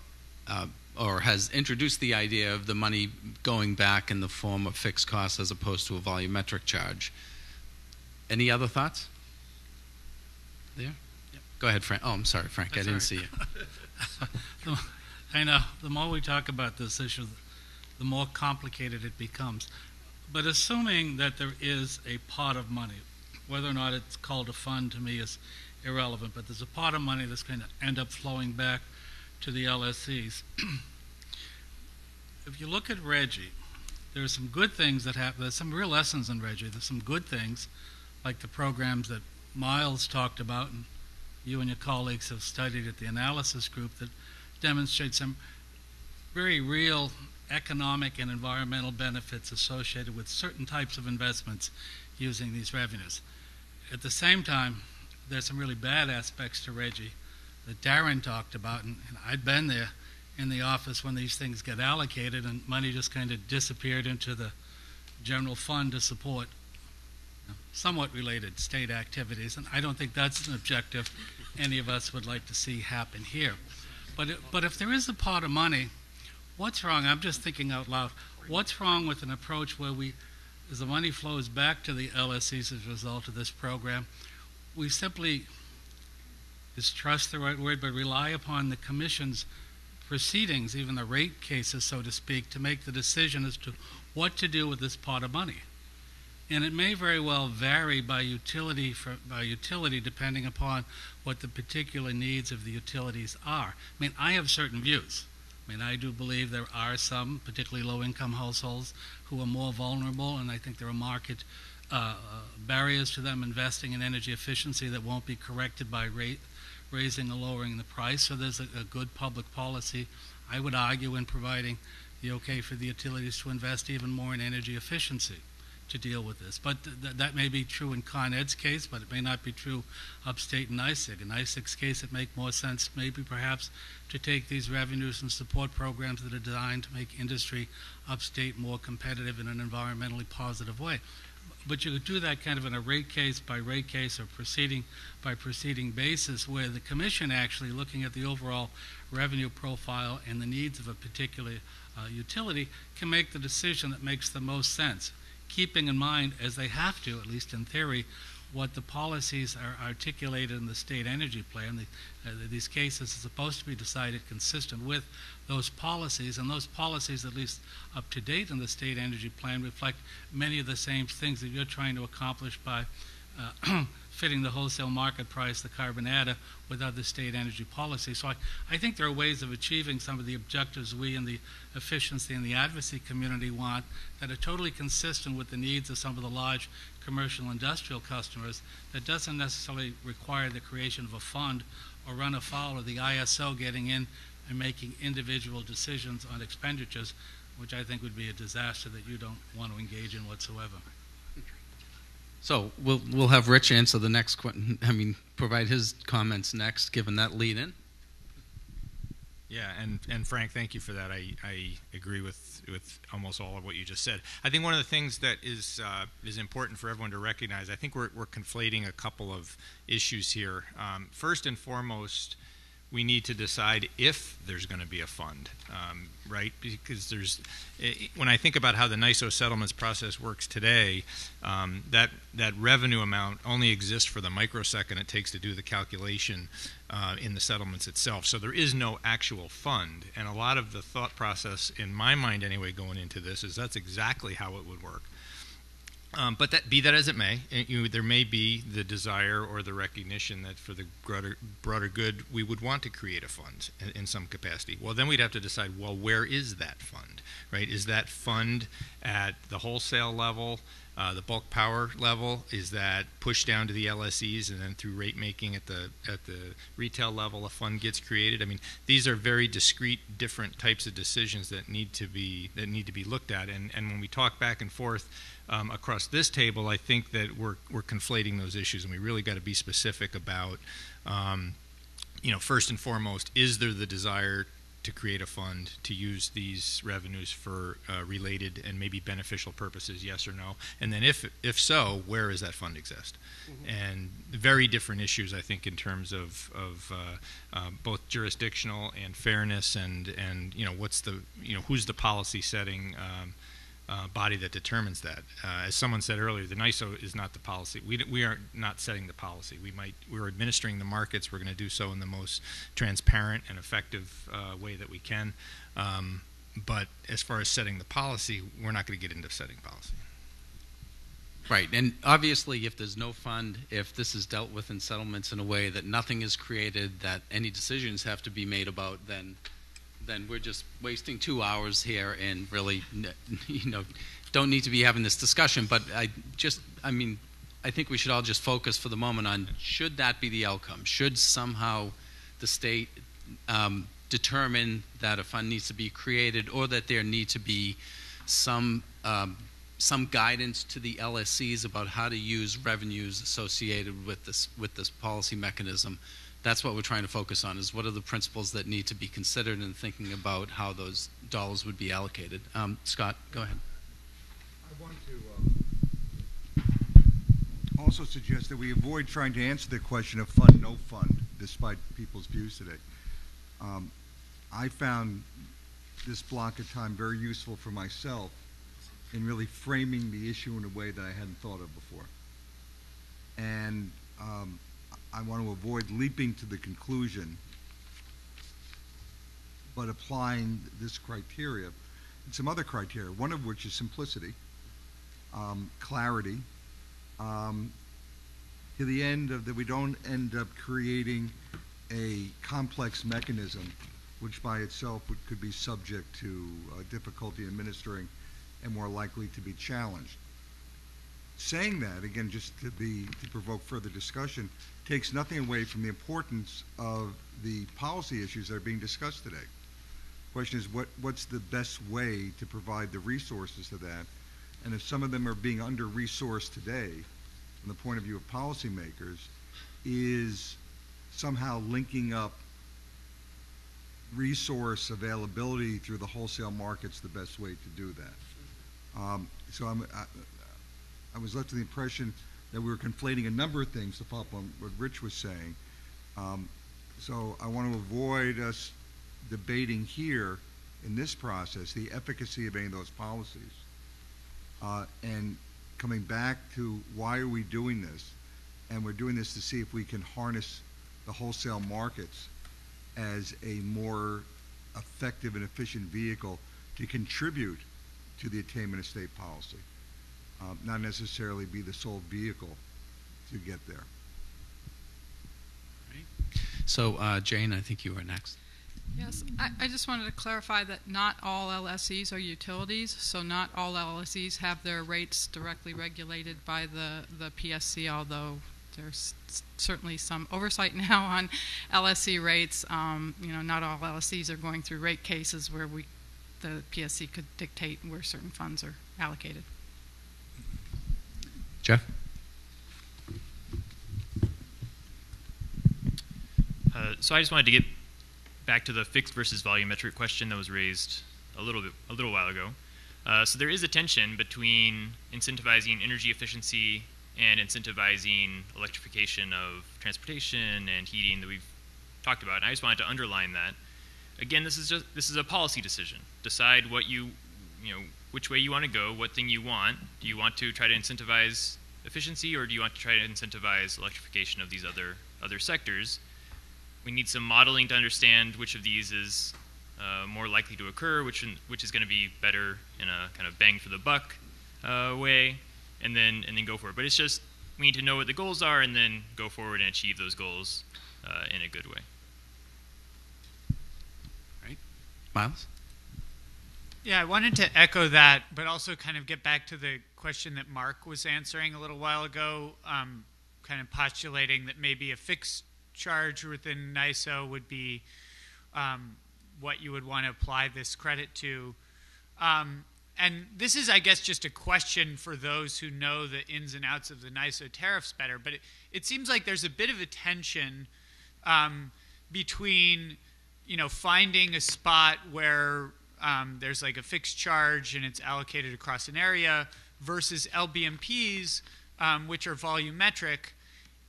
or has introduced the idea of the money going back in the form of fixed costs as opposed to a volumetric charge. Any other thoughts? There? Yep. Go ahead, Frank. Oh, I'm sorry, Frank. I didn't see you. I know. The more we talk about this issue, the more complicated it becomes. But assuming that there is a pot of money, whether or not it's called a fund to me is irrelevant, but there's a pot of money that's going to end up flowing back to the LSEs. If you look at RGGI, there are some good things that happen. There's some real lessons in RGGI. There's some good things, like the programs that Miles talked about, and you and your colleagues have studied at the analysis group, that demonstrate some very real economic and environmental benefits associated with certain types of investments using these revenues. At the same time, there's some really bad aspects to RGGI that Darren talked about, and I'd been there in the office when these things get allocated and money just kind of disappeared into the general fund to support somewhat related state activities, and I don't think that's an objective any of us would like to see happen here. But if there is a pot of money, what's wrong? I'm just thinking out loud. What's wrong with an approach where as the money flows back to the LSEs as a result of this program, we simply, is trust the right word, but rely upon the Commission's proceedings, even the rate cases, so to speak, to make the decision as to what to do with this pot of money. And it may very well vary by utility depending upon what the particular needs of the utilities are. I mean, I have certain views. I mean, I do believe there are some, particularly low-income households, who are more vulnerable, and I think there are market barriers to them investing in energy efficiency that won't be corrected by raising or lowering the price. So there's a good public policy, I would argue, in providing the okay for the utilities to invest even more in energy efficiency to deal with this. But that may be true in Con Ed's case, but it may not be true upstate in NYSEG. In NYSEG's case, it makes more sense maybe perhaps to take these revenues and support programs that are designed to make industry upstate more competitive in an environmentally positive way. but you could do that kind of in a rate case by rate case or proceeding by proceeding basis, where the commission actually looking at the overall revenue profile and the needs of a particular utility can make the decision that makes the most sense, keeping in mind, as they have to, at least in theory, what the policies are articulated in the state energy plan. These cases are supposed to be decided consistent with those policies, and those policies, at least up to date in the state energy plan, reflect many of the same things that you're trying to accomplish by fitting the wholesale market price, the carbon adder, with other state energy policies. So I think there are ways of achieving some of the objectives we in the efficiency and the advocacy community want that are totally consistent with the needs of some of the large commercial industrial customers, that doesn't necessarily require the creation of a fund or run afoul of the ISO getting in and making individual decisions on expenditures, which I think would be a disaster that you don't want to engage in whatsoever. So we'll have Rich answer the next question. Provide his comments next, given that lead in. Yeah, and Frank, thank you for that. I agree with almost all of what you just said. I think one of the things that is important for everyone to recognize, I think we're conflating a couple of issues here. First and foremost, we need to decide if there's going to be a fund, right? Because when I think about how the NISO settlements process works today, that revenue amount only exists for the microsecond it takes to do the calculation in the settlements itself. So there is no actual fund, and a lot of the thought process, in my mind anyway, going into this is that's exactly how it would work. But be that as it may, there may be the desire or the recognition that for the broader good, we would want to create a fund in some capacity. Well, then we'd have to decide, well, where is that fund, right? Is that fund at the wholesale level, the bulk power level? Is that pushed down to the LSEs and then through rate making at the retail level a fund gets created? I mean, these are very discrete, different types of decisions that need to be looked at. And when we talk back and forth across this table, I think that we're conflating those issues, and we really got to be specific about, first and foremost, is there the desire to create a fund to use these revenues for related and maybe beneficial purposes, yes or no? And then if so, where does that fund exist? Mm-hmm. And very different issues, I think, in terms of both jurisdictional and fairness, and what's the who's the policy setting body that determines that. As someone said earlier, the NISO is not the policy. We are not setting the policy. We're administering the markets. We're going to do so in the most transparent and effective way that we can. But as far as setting the policy, we're not going to get into setting policy. Right, and obviously if there's no fund, if this is dealt with in settlements in a way that nothing is created, that any decisions have to be made about, then we're just wasting 2 hours here and really, don't need to be having this discussion. But I think we should all just focus for the moment on, should that be the outcome? Should somehow the state determine that a fund needs to be created, or that there need to be some guidance to the LSCs about how to use revenues associated with this policy mechanism? That's what we're trying to focus on, is what are the principles that need to be considered in thinking about how those dollars would be allocated. Scott, go ahead. I want to also suggest that we avoid trying to answer the question of fund, no fund, despite people's views today. I found this block of time very useful for myself in really framing the issue in a way that I hadn't thought of before. And I want to avoid leaping to the conclusion, but applying this criteria and some other criteria, one of which is simplicity, clarity, to the end of that we don't end up creating a complex mechanism which by itself could be subject to difficulty administering and more likely to be challenged. Saying that, again, just to provoke further discussion, takes nothing away from the importance of the policy issues that are being discussed today. The question is, what's the best way to provide the resources to that? And if some of them are being under-resourced today, from the point of view of policymakers, is somehow linking up resource availability through the wholesale markets the best way to do that. So I was left with the impression that we were conflating a number of things to follow up on what Rich was saying. So I want to avoid us debating here in this process the efficacy of any of those policies. And coming back to why are we doing this? And we're doing this to see if we can harness the wholesale markets as a more effective and efficient vehicle to contribute to the attainment of state policy, not necessarily be the sole vehicle to get there. So, Jane, I think you were next. Yes, I just wanted to clarify that not all LSEs are utilities, so not all LSEs have their rates directly regulated by the PSC, although there's certainly some oversight now on LSE rates. Not all LSEs are going through rate cases where the PSC could dictate where certain funds are allocated. Jeff? So I just wanted to get back to the fixed versus volumetric question that was raised a little while ago. So there is a tension between incentivizing energy efficiency and incentivizing electrification of transportation and heating that we've talked about. And I just wanted to underline that. Again, this is a policy decision. Decide what which way you want to go, what thing you want. Do you want to try to incentivize efficiency, or do you want to try to incentivize electrification of these other sectors? We need some modeling to understand which of these is more likely to occur, which is going to be better in a kind of bang for the buck way, and then go for it. But it's just we need to know what the goals are and then go forward and achieve those goals in a good way. Right, Miles? Yeah, I wanted to echo that, but also kind of get back to the question that Mark was answering a little while ago, kind of postulating that maybe a fixed charge within NISO would be what you would want to apply this credit to. And this is, I guess, just a question for those who know the ins and outs of the NISO tariffs better. But it seems like there's a bit of a tension between, finding a spot where there's like a fixed charge and it's allocated across an area versus LBMPs, which are volumetric.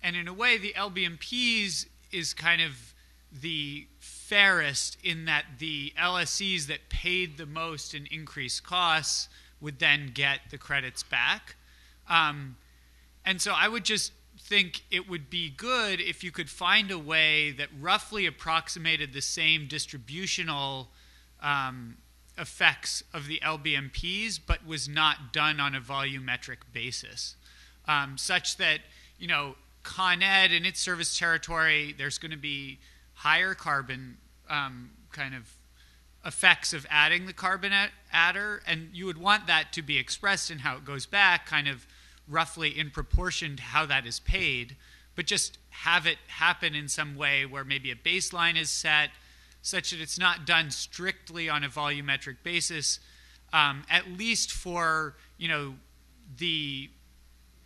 And in a way, the LBMPs is kind of the fairest in that the LSEs that paid the most in increased costs would then get the credits back. And so I would just think it would be good if you could find a way that roughly approximated the same distributional effects of the LBMPs, but was not done on a volumetric basis, such that, Con Ed in its service territory, there's going to be higher carbon kind of effects of adding the carbon adder, and you would want that to be expressed in how it goes back, kind of roughly in proportion to how that is paid, but just have it happen in some way where maybe a baseline is set such that it's not done strictly on a volumetric basis, at least for, the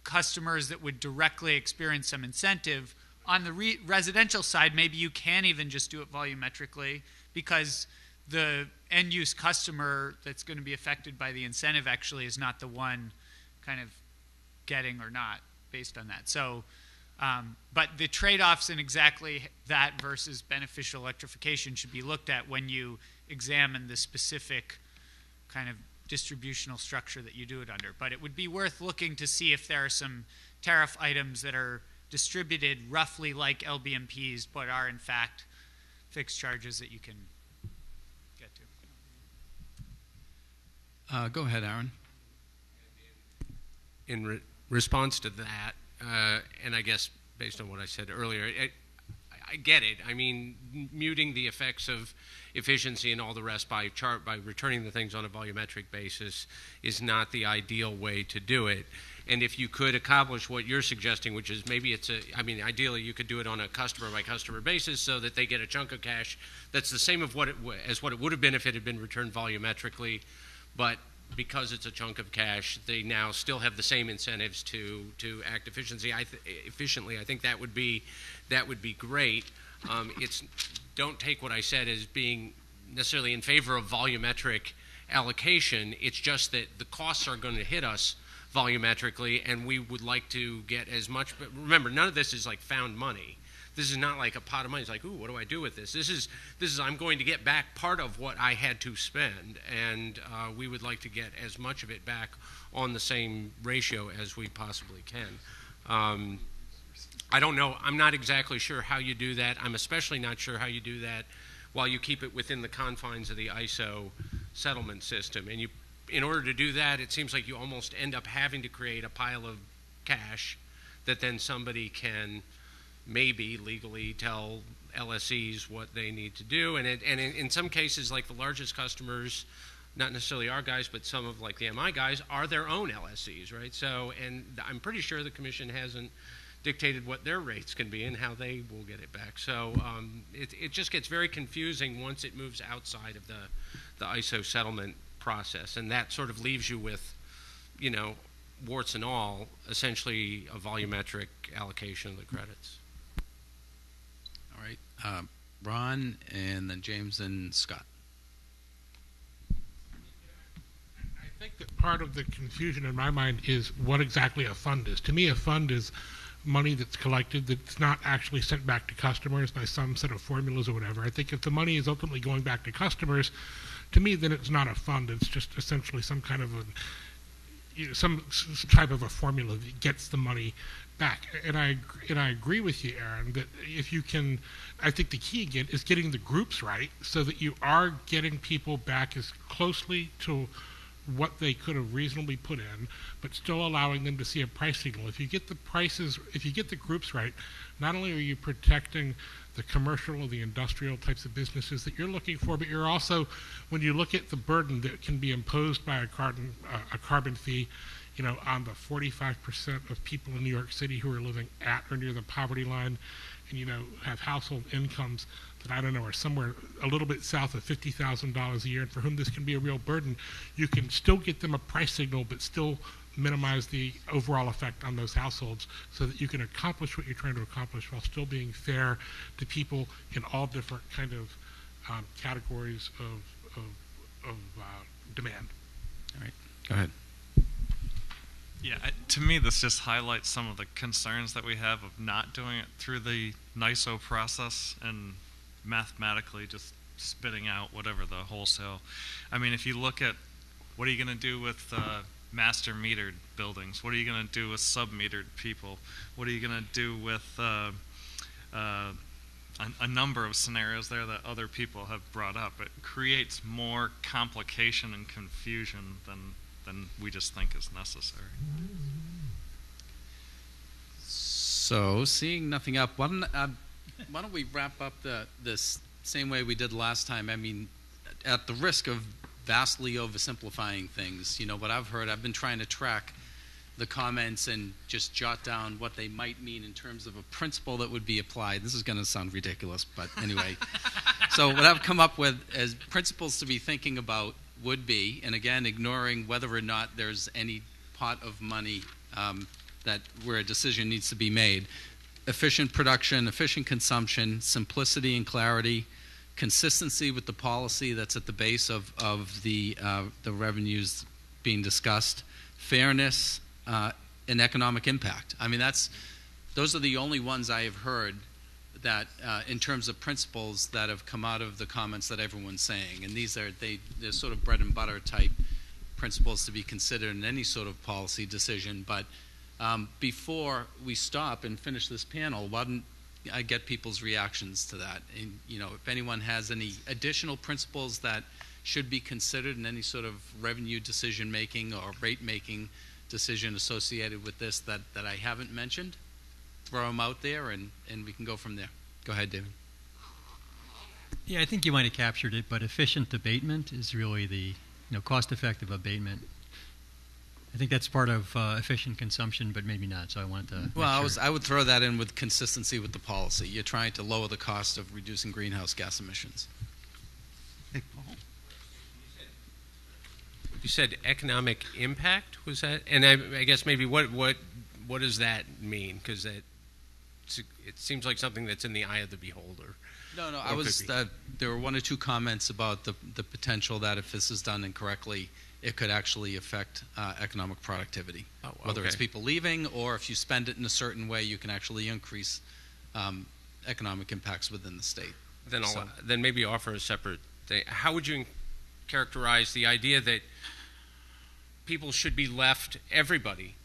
customers that would directly experience some incentive. On the residential side, maybe you can even just do it volumetrically because the end-use customer that's going to be affected by the incentive actually is not the one kind of getting or not based on that. So, but the trade-offs in exactly that versus beneficial electrification should be looked at when you examine the specific kind of distributional structure that you do it under. But it would be worth looking to see if there are some tariff items that are distributed roughly like LBMPs, but are in fact fixed charges that you can get to. Go ahead, Aaron. In response to that, and I guess based on what I said earlier, I get it. I mean, muting the effects of efficiency and all the rest by returning the things on a volumetric basis is not the ideal way to do it. And if you could accomplish what you're suggesting, which is maybe ideally you could do it on a customer-by-customer basis so that they get a chunk of cash that's the same as what it would have been if it had been returned volumetrically, but because it's a chunk of cash, they now still have the same incentives to act efficiently. I think that would be great. Don't take what I said as being necessarily in favor of volumetric allocation. It's just that the costs are going to hit us volumetrically, and we would like to get as much. But remember, none of this is like found money. This is not like a pot of money. It's like, ooh, what do I do with this? This is I'm going to get back part of what I had to spend, and we would like to get as much of it back on the same ratio as we possibly can. I don't know. I'm not exactly sure how you do that. I'm especially not sure how you do that while you keep it within the confines of the ISO settlement system. And in order to do that, it seems like you almost end up having to create a pile of cash that then somebody can maybe legally tell LSEs what they need to do. And in some cases, like the largest customers, not necessarily our guys, but some of like the MI guys, are their own LSEs, right? So, and I'm pretty sure the commission hasn't dictated what their rates can be and how they will get it back. So it just gets very confusing once it moves outside of the ISO settlement process, and that sort of leaves you with, warts and all, essentially a volumetric allocation of the credits. All right, Ron, and then James and Scott. I think that part of the confusion in my mind is what exactly a fund is. To me, a fund is money that's collected that's not actually sent back to customers by some set of formulas or whatever. I think if the money is ultimately going back to customers, to me, then it's not a fund. It's just essentially some kind of some type of a formula that gets the money back. And I agree with you, Aaron, that if you can, I think the key again is getting the groups right so that you are getting people back as closely to what they could have reasonably put in, but still allowing them to see a price signal. If you get the groups right, not only are you protecting the commercial or the industrial types of businesses that you're looking for, but you're also, when you look at the burden that can be imposed by a carbon fee, on the 45% of people in New York City who are living at or near the poverty line, and have household incomes that I don't know are somewhere a little bit south of $50,000 a year, and for whom this can be a real burden, you can still get them a price signal, but still minimize the overall effect on those households, so that you can accomplish what you're trying to accomplish while still being fair to people in all different kind of categories of demand. All right, go ahead. Yeah, to me, this just highlights some of the concerns that we have of not doing it through the NISO process and mathematically just spitting out whatever the wholesale. I mean, if you look at what are you going to do with master metered buildings? What are you going to do with sub-metered people? What are you going to do with a number of scenarios there that other people have brought up? It creates more complication and confusion than we just think is necessary. So, seeing nothing up, why don't we wrap up this same way we did last time? I mean, at the risk of vastly oversimplifying things, what I've heard, I've been trying to track the comments and just jot down what they might mean in terms of a principle that would be applied. This is going to sound ridiculous, but anyway. So what I've come up with as principles to be thinking about would be, and again, ignoring whether or not there's any pot of money that where a decision needs to be made: efficient production, efficient consumption, simplicity and clarity, consistency with the policy that's at the base of the revenues being discussed, fairness, and economic impact. I mean, those are the only ones I have heard that in terms of principles that have come out of the comments that everyone's saying. And they're sort of bread and butter type principles to be considered in any sort of policy decision. But before we stop and finish this panel, why don't I get people's reactions to that? And if anyone has any additional principles that should be considered in any sort of revenue decision making or rate making decision associated with this that I haven't mentioned, throw them out there and we can go from there. Go ahead, David. Yeah, I think you might have captured it, but efficient abatement is really the cost-effective abatement. I think that's part of efficient consumption, but maybe not. So I wanted to. Well, I would throw that in with consistency with the policy. You're trying to lower the cost of reducing greenhouse gas emissions. Hey, Paul. You said economic impact, was that? And I guess maybe what does that mean? Because it seems like something that's in the eye of the beholder. No, Or I was. could be. There were one or two comments about the potential that if this is done incorrectly, it could actually affect economic productivity. Oh, Whether it's okay. people leaving or if you spend it in a certain way, you can actually increase economic impacts within the state. Then So- then maybe offer a separate thing. How would you characterize the idea that people should be left, everybody,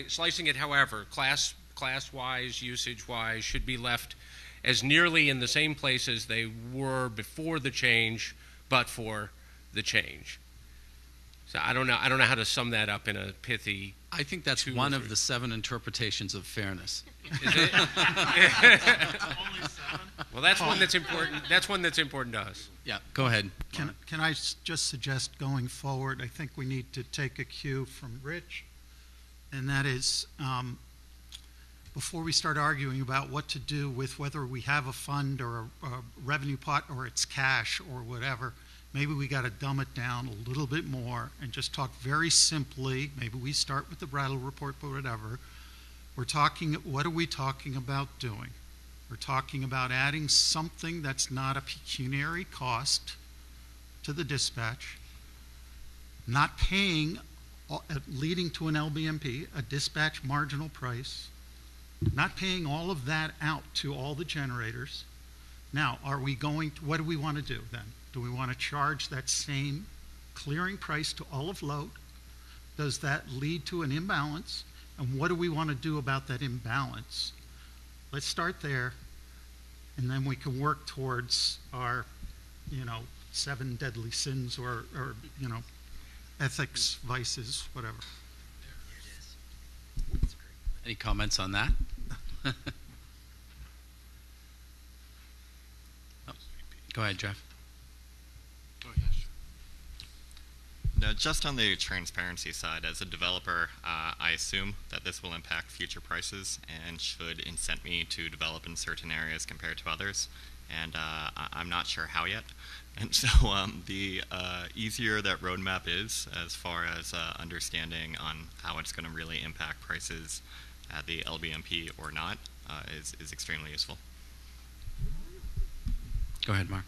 slicing it however, class-wise, usage-wise, should be left as nearly in the same place as they were before the change, but for the change? So I don't know how to sum that up in a pithy. I think that's 2 or one of 3. the 7 interpretations of fairness. Is it? Well, that's one that's important. That's one that's important to us. Yeah, go ahead. Can I just suggest going forward, I think we need to take a cue from Rich, and that is before we start arguing about what to do with whether we have a fund or a revenue pot or it's cash or whatever, maybe we got to dumb it down a little bit more and just talk very simply. Maybe we start with the Brattle report, but whatever. What are we talking about doing? We're talking about adding something that's not a pecuniary cost to the dispatch, not paying, leading to an LBMP, a dispatch marginal price, not paying all of that out to all the generators. Now, what do we want to do then? Do we want to charge that same clearing price to all of load? Does that lead to an imbalance? And what do we want to do about that imbalance? Let's start there, and then we can work towards our, 7 deadly sins or ethics, vices, whatever. Any comments on that? Oh, go ahead, Jeff. Now, just on the transparency side, as a developer, I assume that this will impact future prices and should incent me to develop in certain areas compared to others. And I'm not sure how yet. And so the easier that roadmap is as far as understanding on how it's going to really impact prices at the LBMP or not is extremely useful. Go ahead, Mark.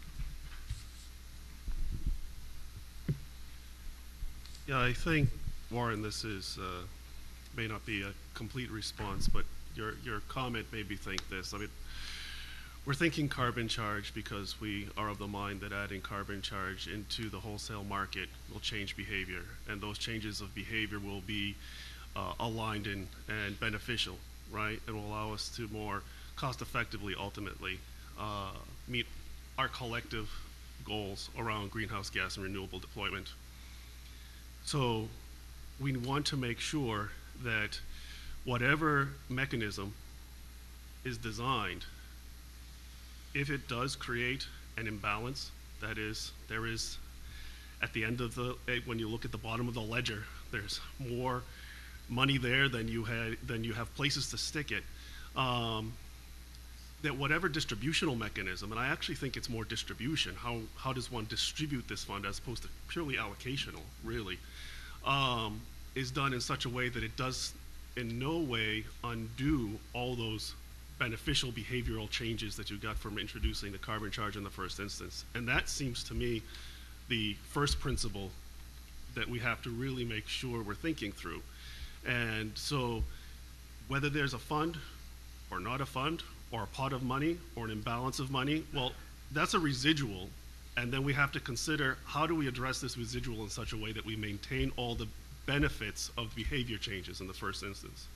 Yeah, I think, Warren, this may not be a complete response, but your comment made me think this. I mean, we're thinking carbon charge because we are of the mind that adding carbon charge into the wholesale market will change behavior, and those changes of behavior will be aligned and beneficial, right? And will allow us to more cost-effectively, ultimately, meet our collective goals around greenhouse gas and renewable deployment. So we want to make sure that whatever mechanism is designed, if it does create an imbalance, that is, there is, at the end of when you look at the bottom of the ledger, there's more money there than you have places to stick it, that whatever distributional mechanism, and I actually think it's more distribution, how does one distribute this fund as opposed to purely allocational, really, is done in such a way that it does in no way undo all those beneficial behavioral changes that you got from introducing the carbon charge in the first instance. And that seems to me the first principle that we have to really make sure we're thinking through. And so whether there's a fund or not a fund or a pot of money or an imbalance of money, well, that's a residual. And then we have to consider how do we address this residual in such a way that we maintain all the benefits of behavior changes in the first instance.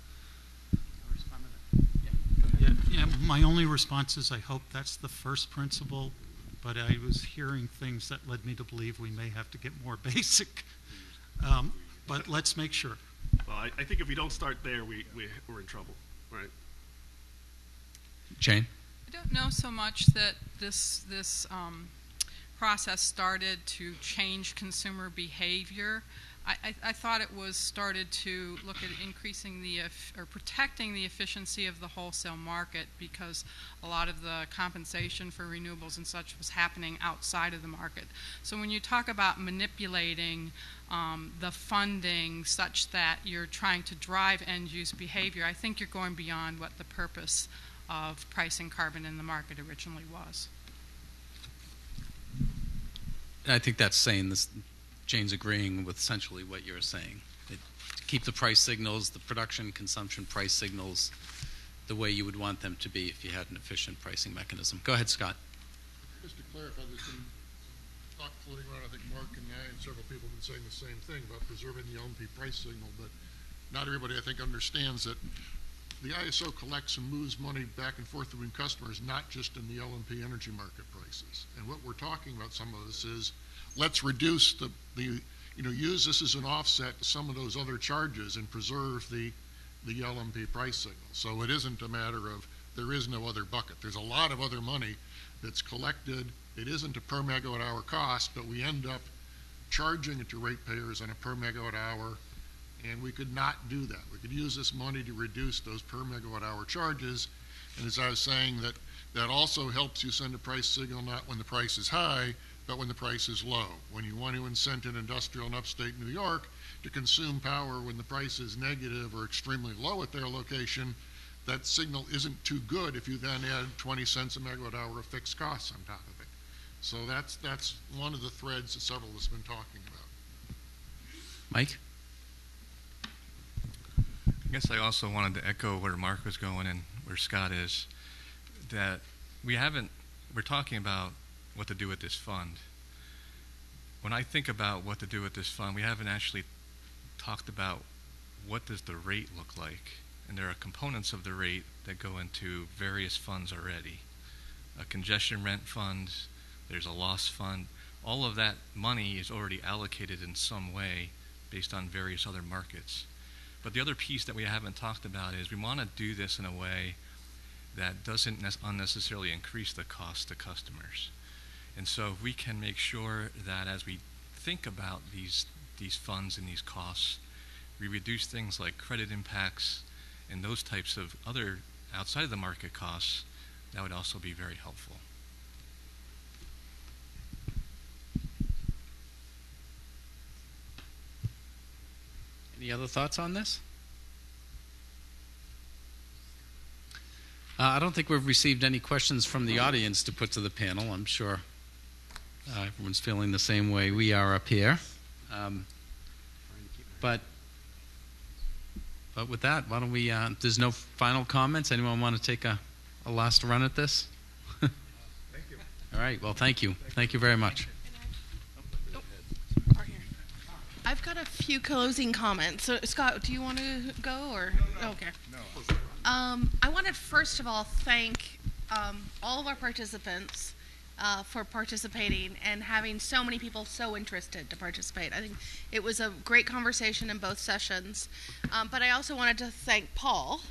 Yeah, my only response is I hope that's the first principle, but I was hearing things that led me to believe we may have to get more basic. But let's make sure. Well, I think if we don't start there, we're in trouble, right? Jane? I don't know so much that this process started to change consumer behavior. I thought it was started to look at increasing or protecting the efficiency of the wholesale market, because a lot of the compensation for renewables and such was happening outside of the market. So when you talk about manipulating the funding such that you're trying to drive end-use behavior, I think you're going beyond what the purpose of pricing carbon in the market originally was. And I think that's saying this. Jane's agreeing with essentially what you're saying. To keep the price signals, the production consumption price signals, the way you would want them to be if you had an efficient pricing mechanism. Go ahead, Scott. Just to clarify, there's been talk floating around. I think Mark and I and several people have been saying the same thing about preserving the LMP price signal, but not everybody, I think, understands that the ISO collects and moves money back and forth between customers, not just in the LMP energy market prices. And what we're talking about, some of this, is let's reduce use this as an offset to some of those other charges and preserve the LMP price signal. So it isn't a matter of there is no other bucket. There's a lot of other money that's collected. It isn't a per megawatt hour cost, but we end up charging it to ratepayers on a per megawatt hour, and we could not do that. We could use this money to reduce those per megawatt hour charges, and as I was saying, that also helps you send a price signal not when the price is high, but when the price is low. When you want to incent an industrial in upstate New York to consume power when the price is negative or extremely low at their location, that signal isn't too good if you then add 20 cents a megawatt hour of fixed costs on top of it. So that's one of the threads that several of us have been talking about. Mike? I guess I also wanted to echo where Mark was going and where Scott is, that we're talking about what to do with this fund. When I think about what to do with this fund, we haven't actually talked about what does the rate look like. And there are components of the rate that go into various funds already. A congestion rent fund, there's a loss fund. All of that money is already allocated in some way based on various other markets. But the other piece that we haven't talked about is we want to do this in a way that doesn't unnecessarily increase the cost to customers. And so if we can make sure that as we think about these funds and these costs, we reduce things like credit impacts and those types of other outside of the market costs, that would also be very helpful. Any other thoughts on this? I don't think we've received any questions from the audience to put to the panel. I'm sure everyone's feeling the same way we are up here. But with that, why don't we, there's no final comments. Anyone want to take a last run at this? Thank you. All right, well, thank you. Thank you very much. I've got a few closing comments. So, Scott, do you want to go or? No. Okay. No. I want to first of all thank all of our participants for participating and having so many people so interested to participate. I think it was a great conversation in both sessions. But I also wanted to thank Paul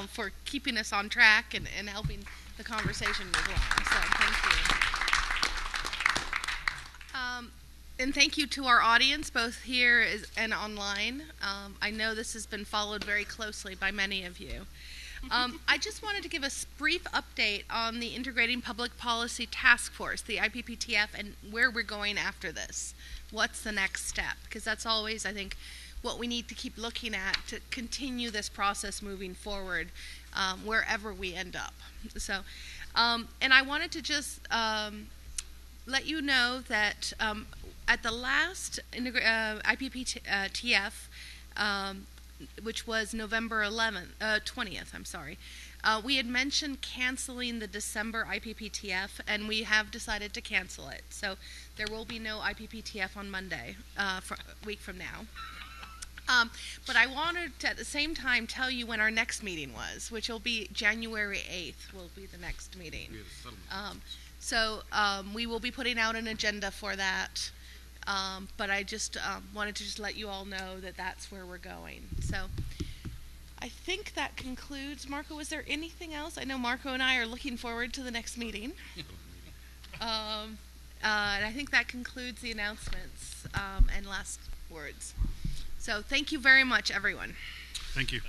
for keeping us on track and helping the conversation move along. So thank you. And thank you to our audience, both here and online. I know this has been followed very closely by many of you. I just wanted to give a brief update on the Integrating Public Policy Task Force, the IPPTF, and where we're going after this. What's the next step? Because that's always, I think, what we need to keep looking at to continue this process moving forward wherever we end up. So, and I wanted to just let you know that at the last IPPTF, which was November 20th, we had mentioned canceling the December IPPTF, and we have decided to cancel it. So there will be no IPPTF on Monday, for a week from now. But I wanted to, at the same time, tell you when our next meeting was, which will be January 8th will be the next meeting. So we will be putting out an agenda for that. But I just wanted to just let you all know that that's where we're going. So I think that concludes. Marco, is there anything else? I know Marco and I are looking forward to the next meeting. And I think that concludes the announcements and last words. So thank you very much, everyone. Thank you.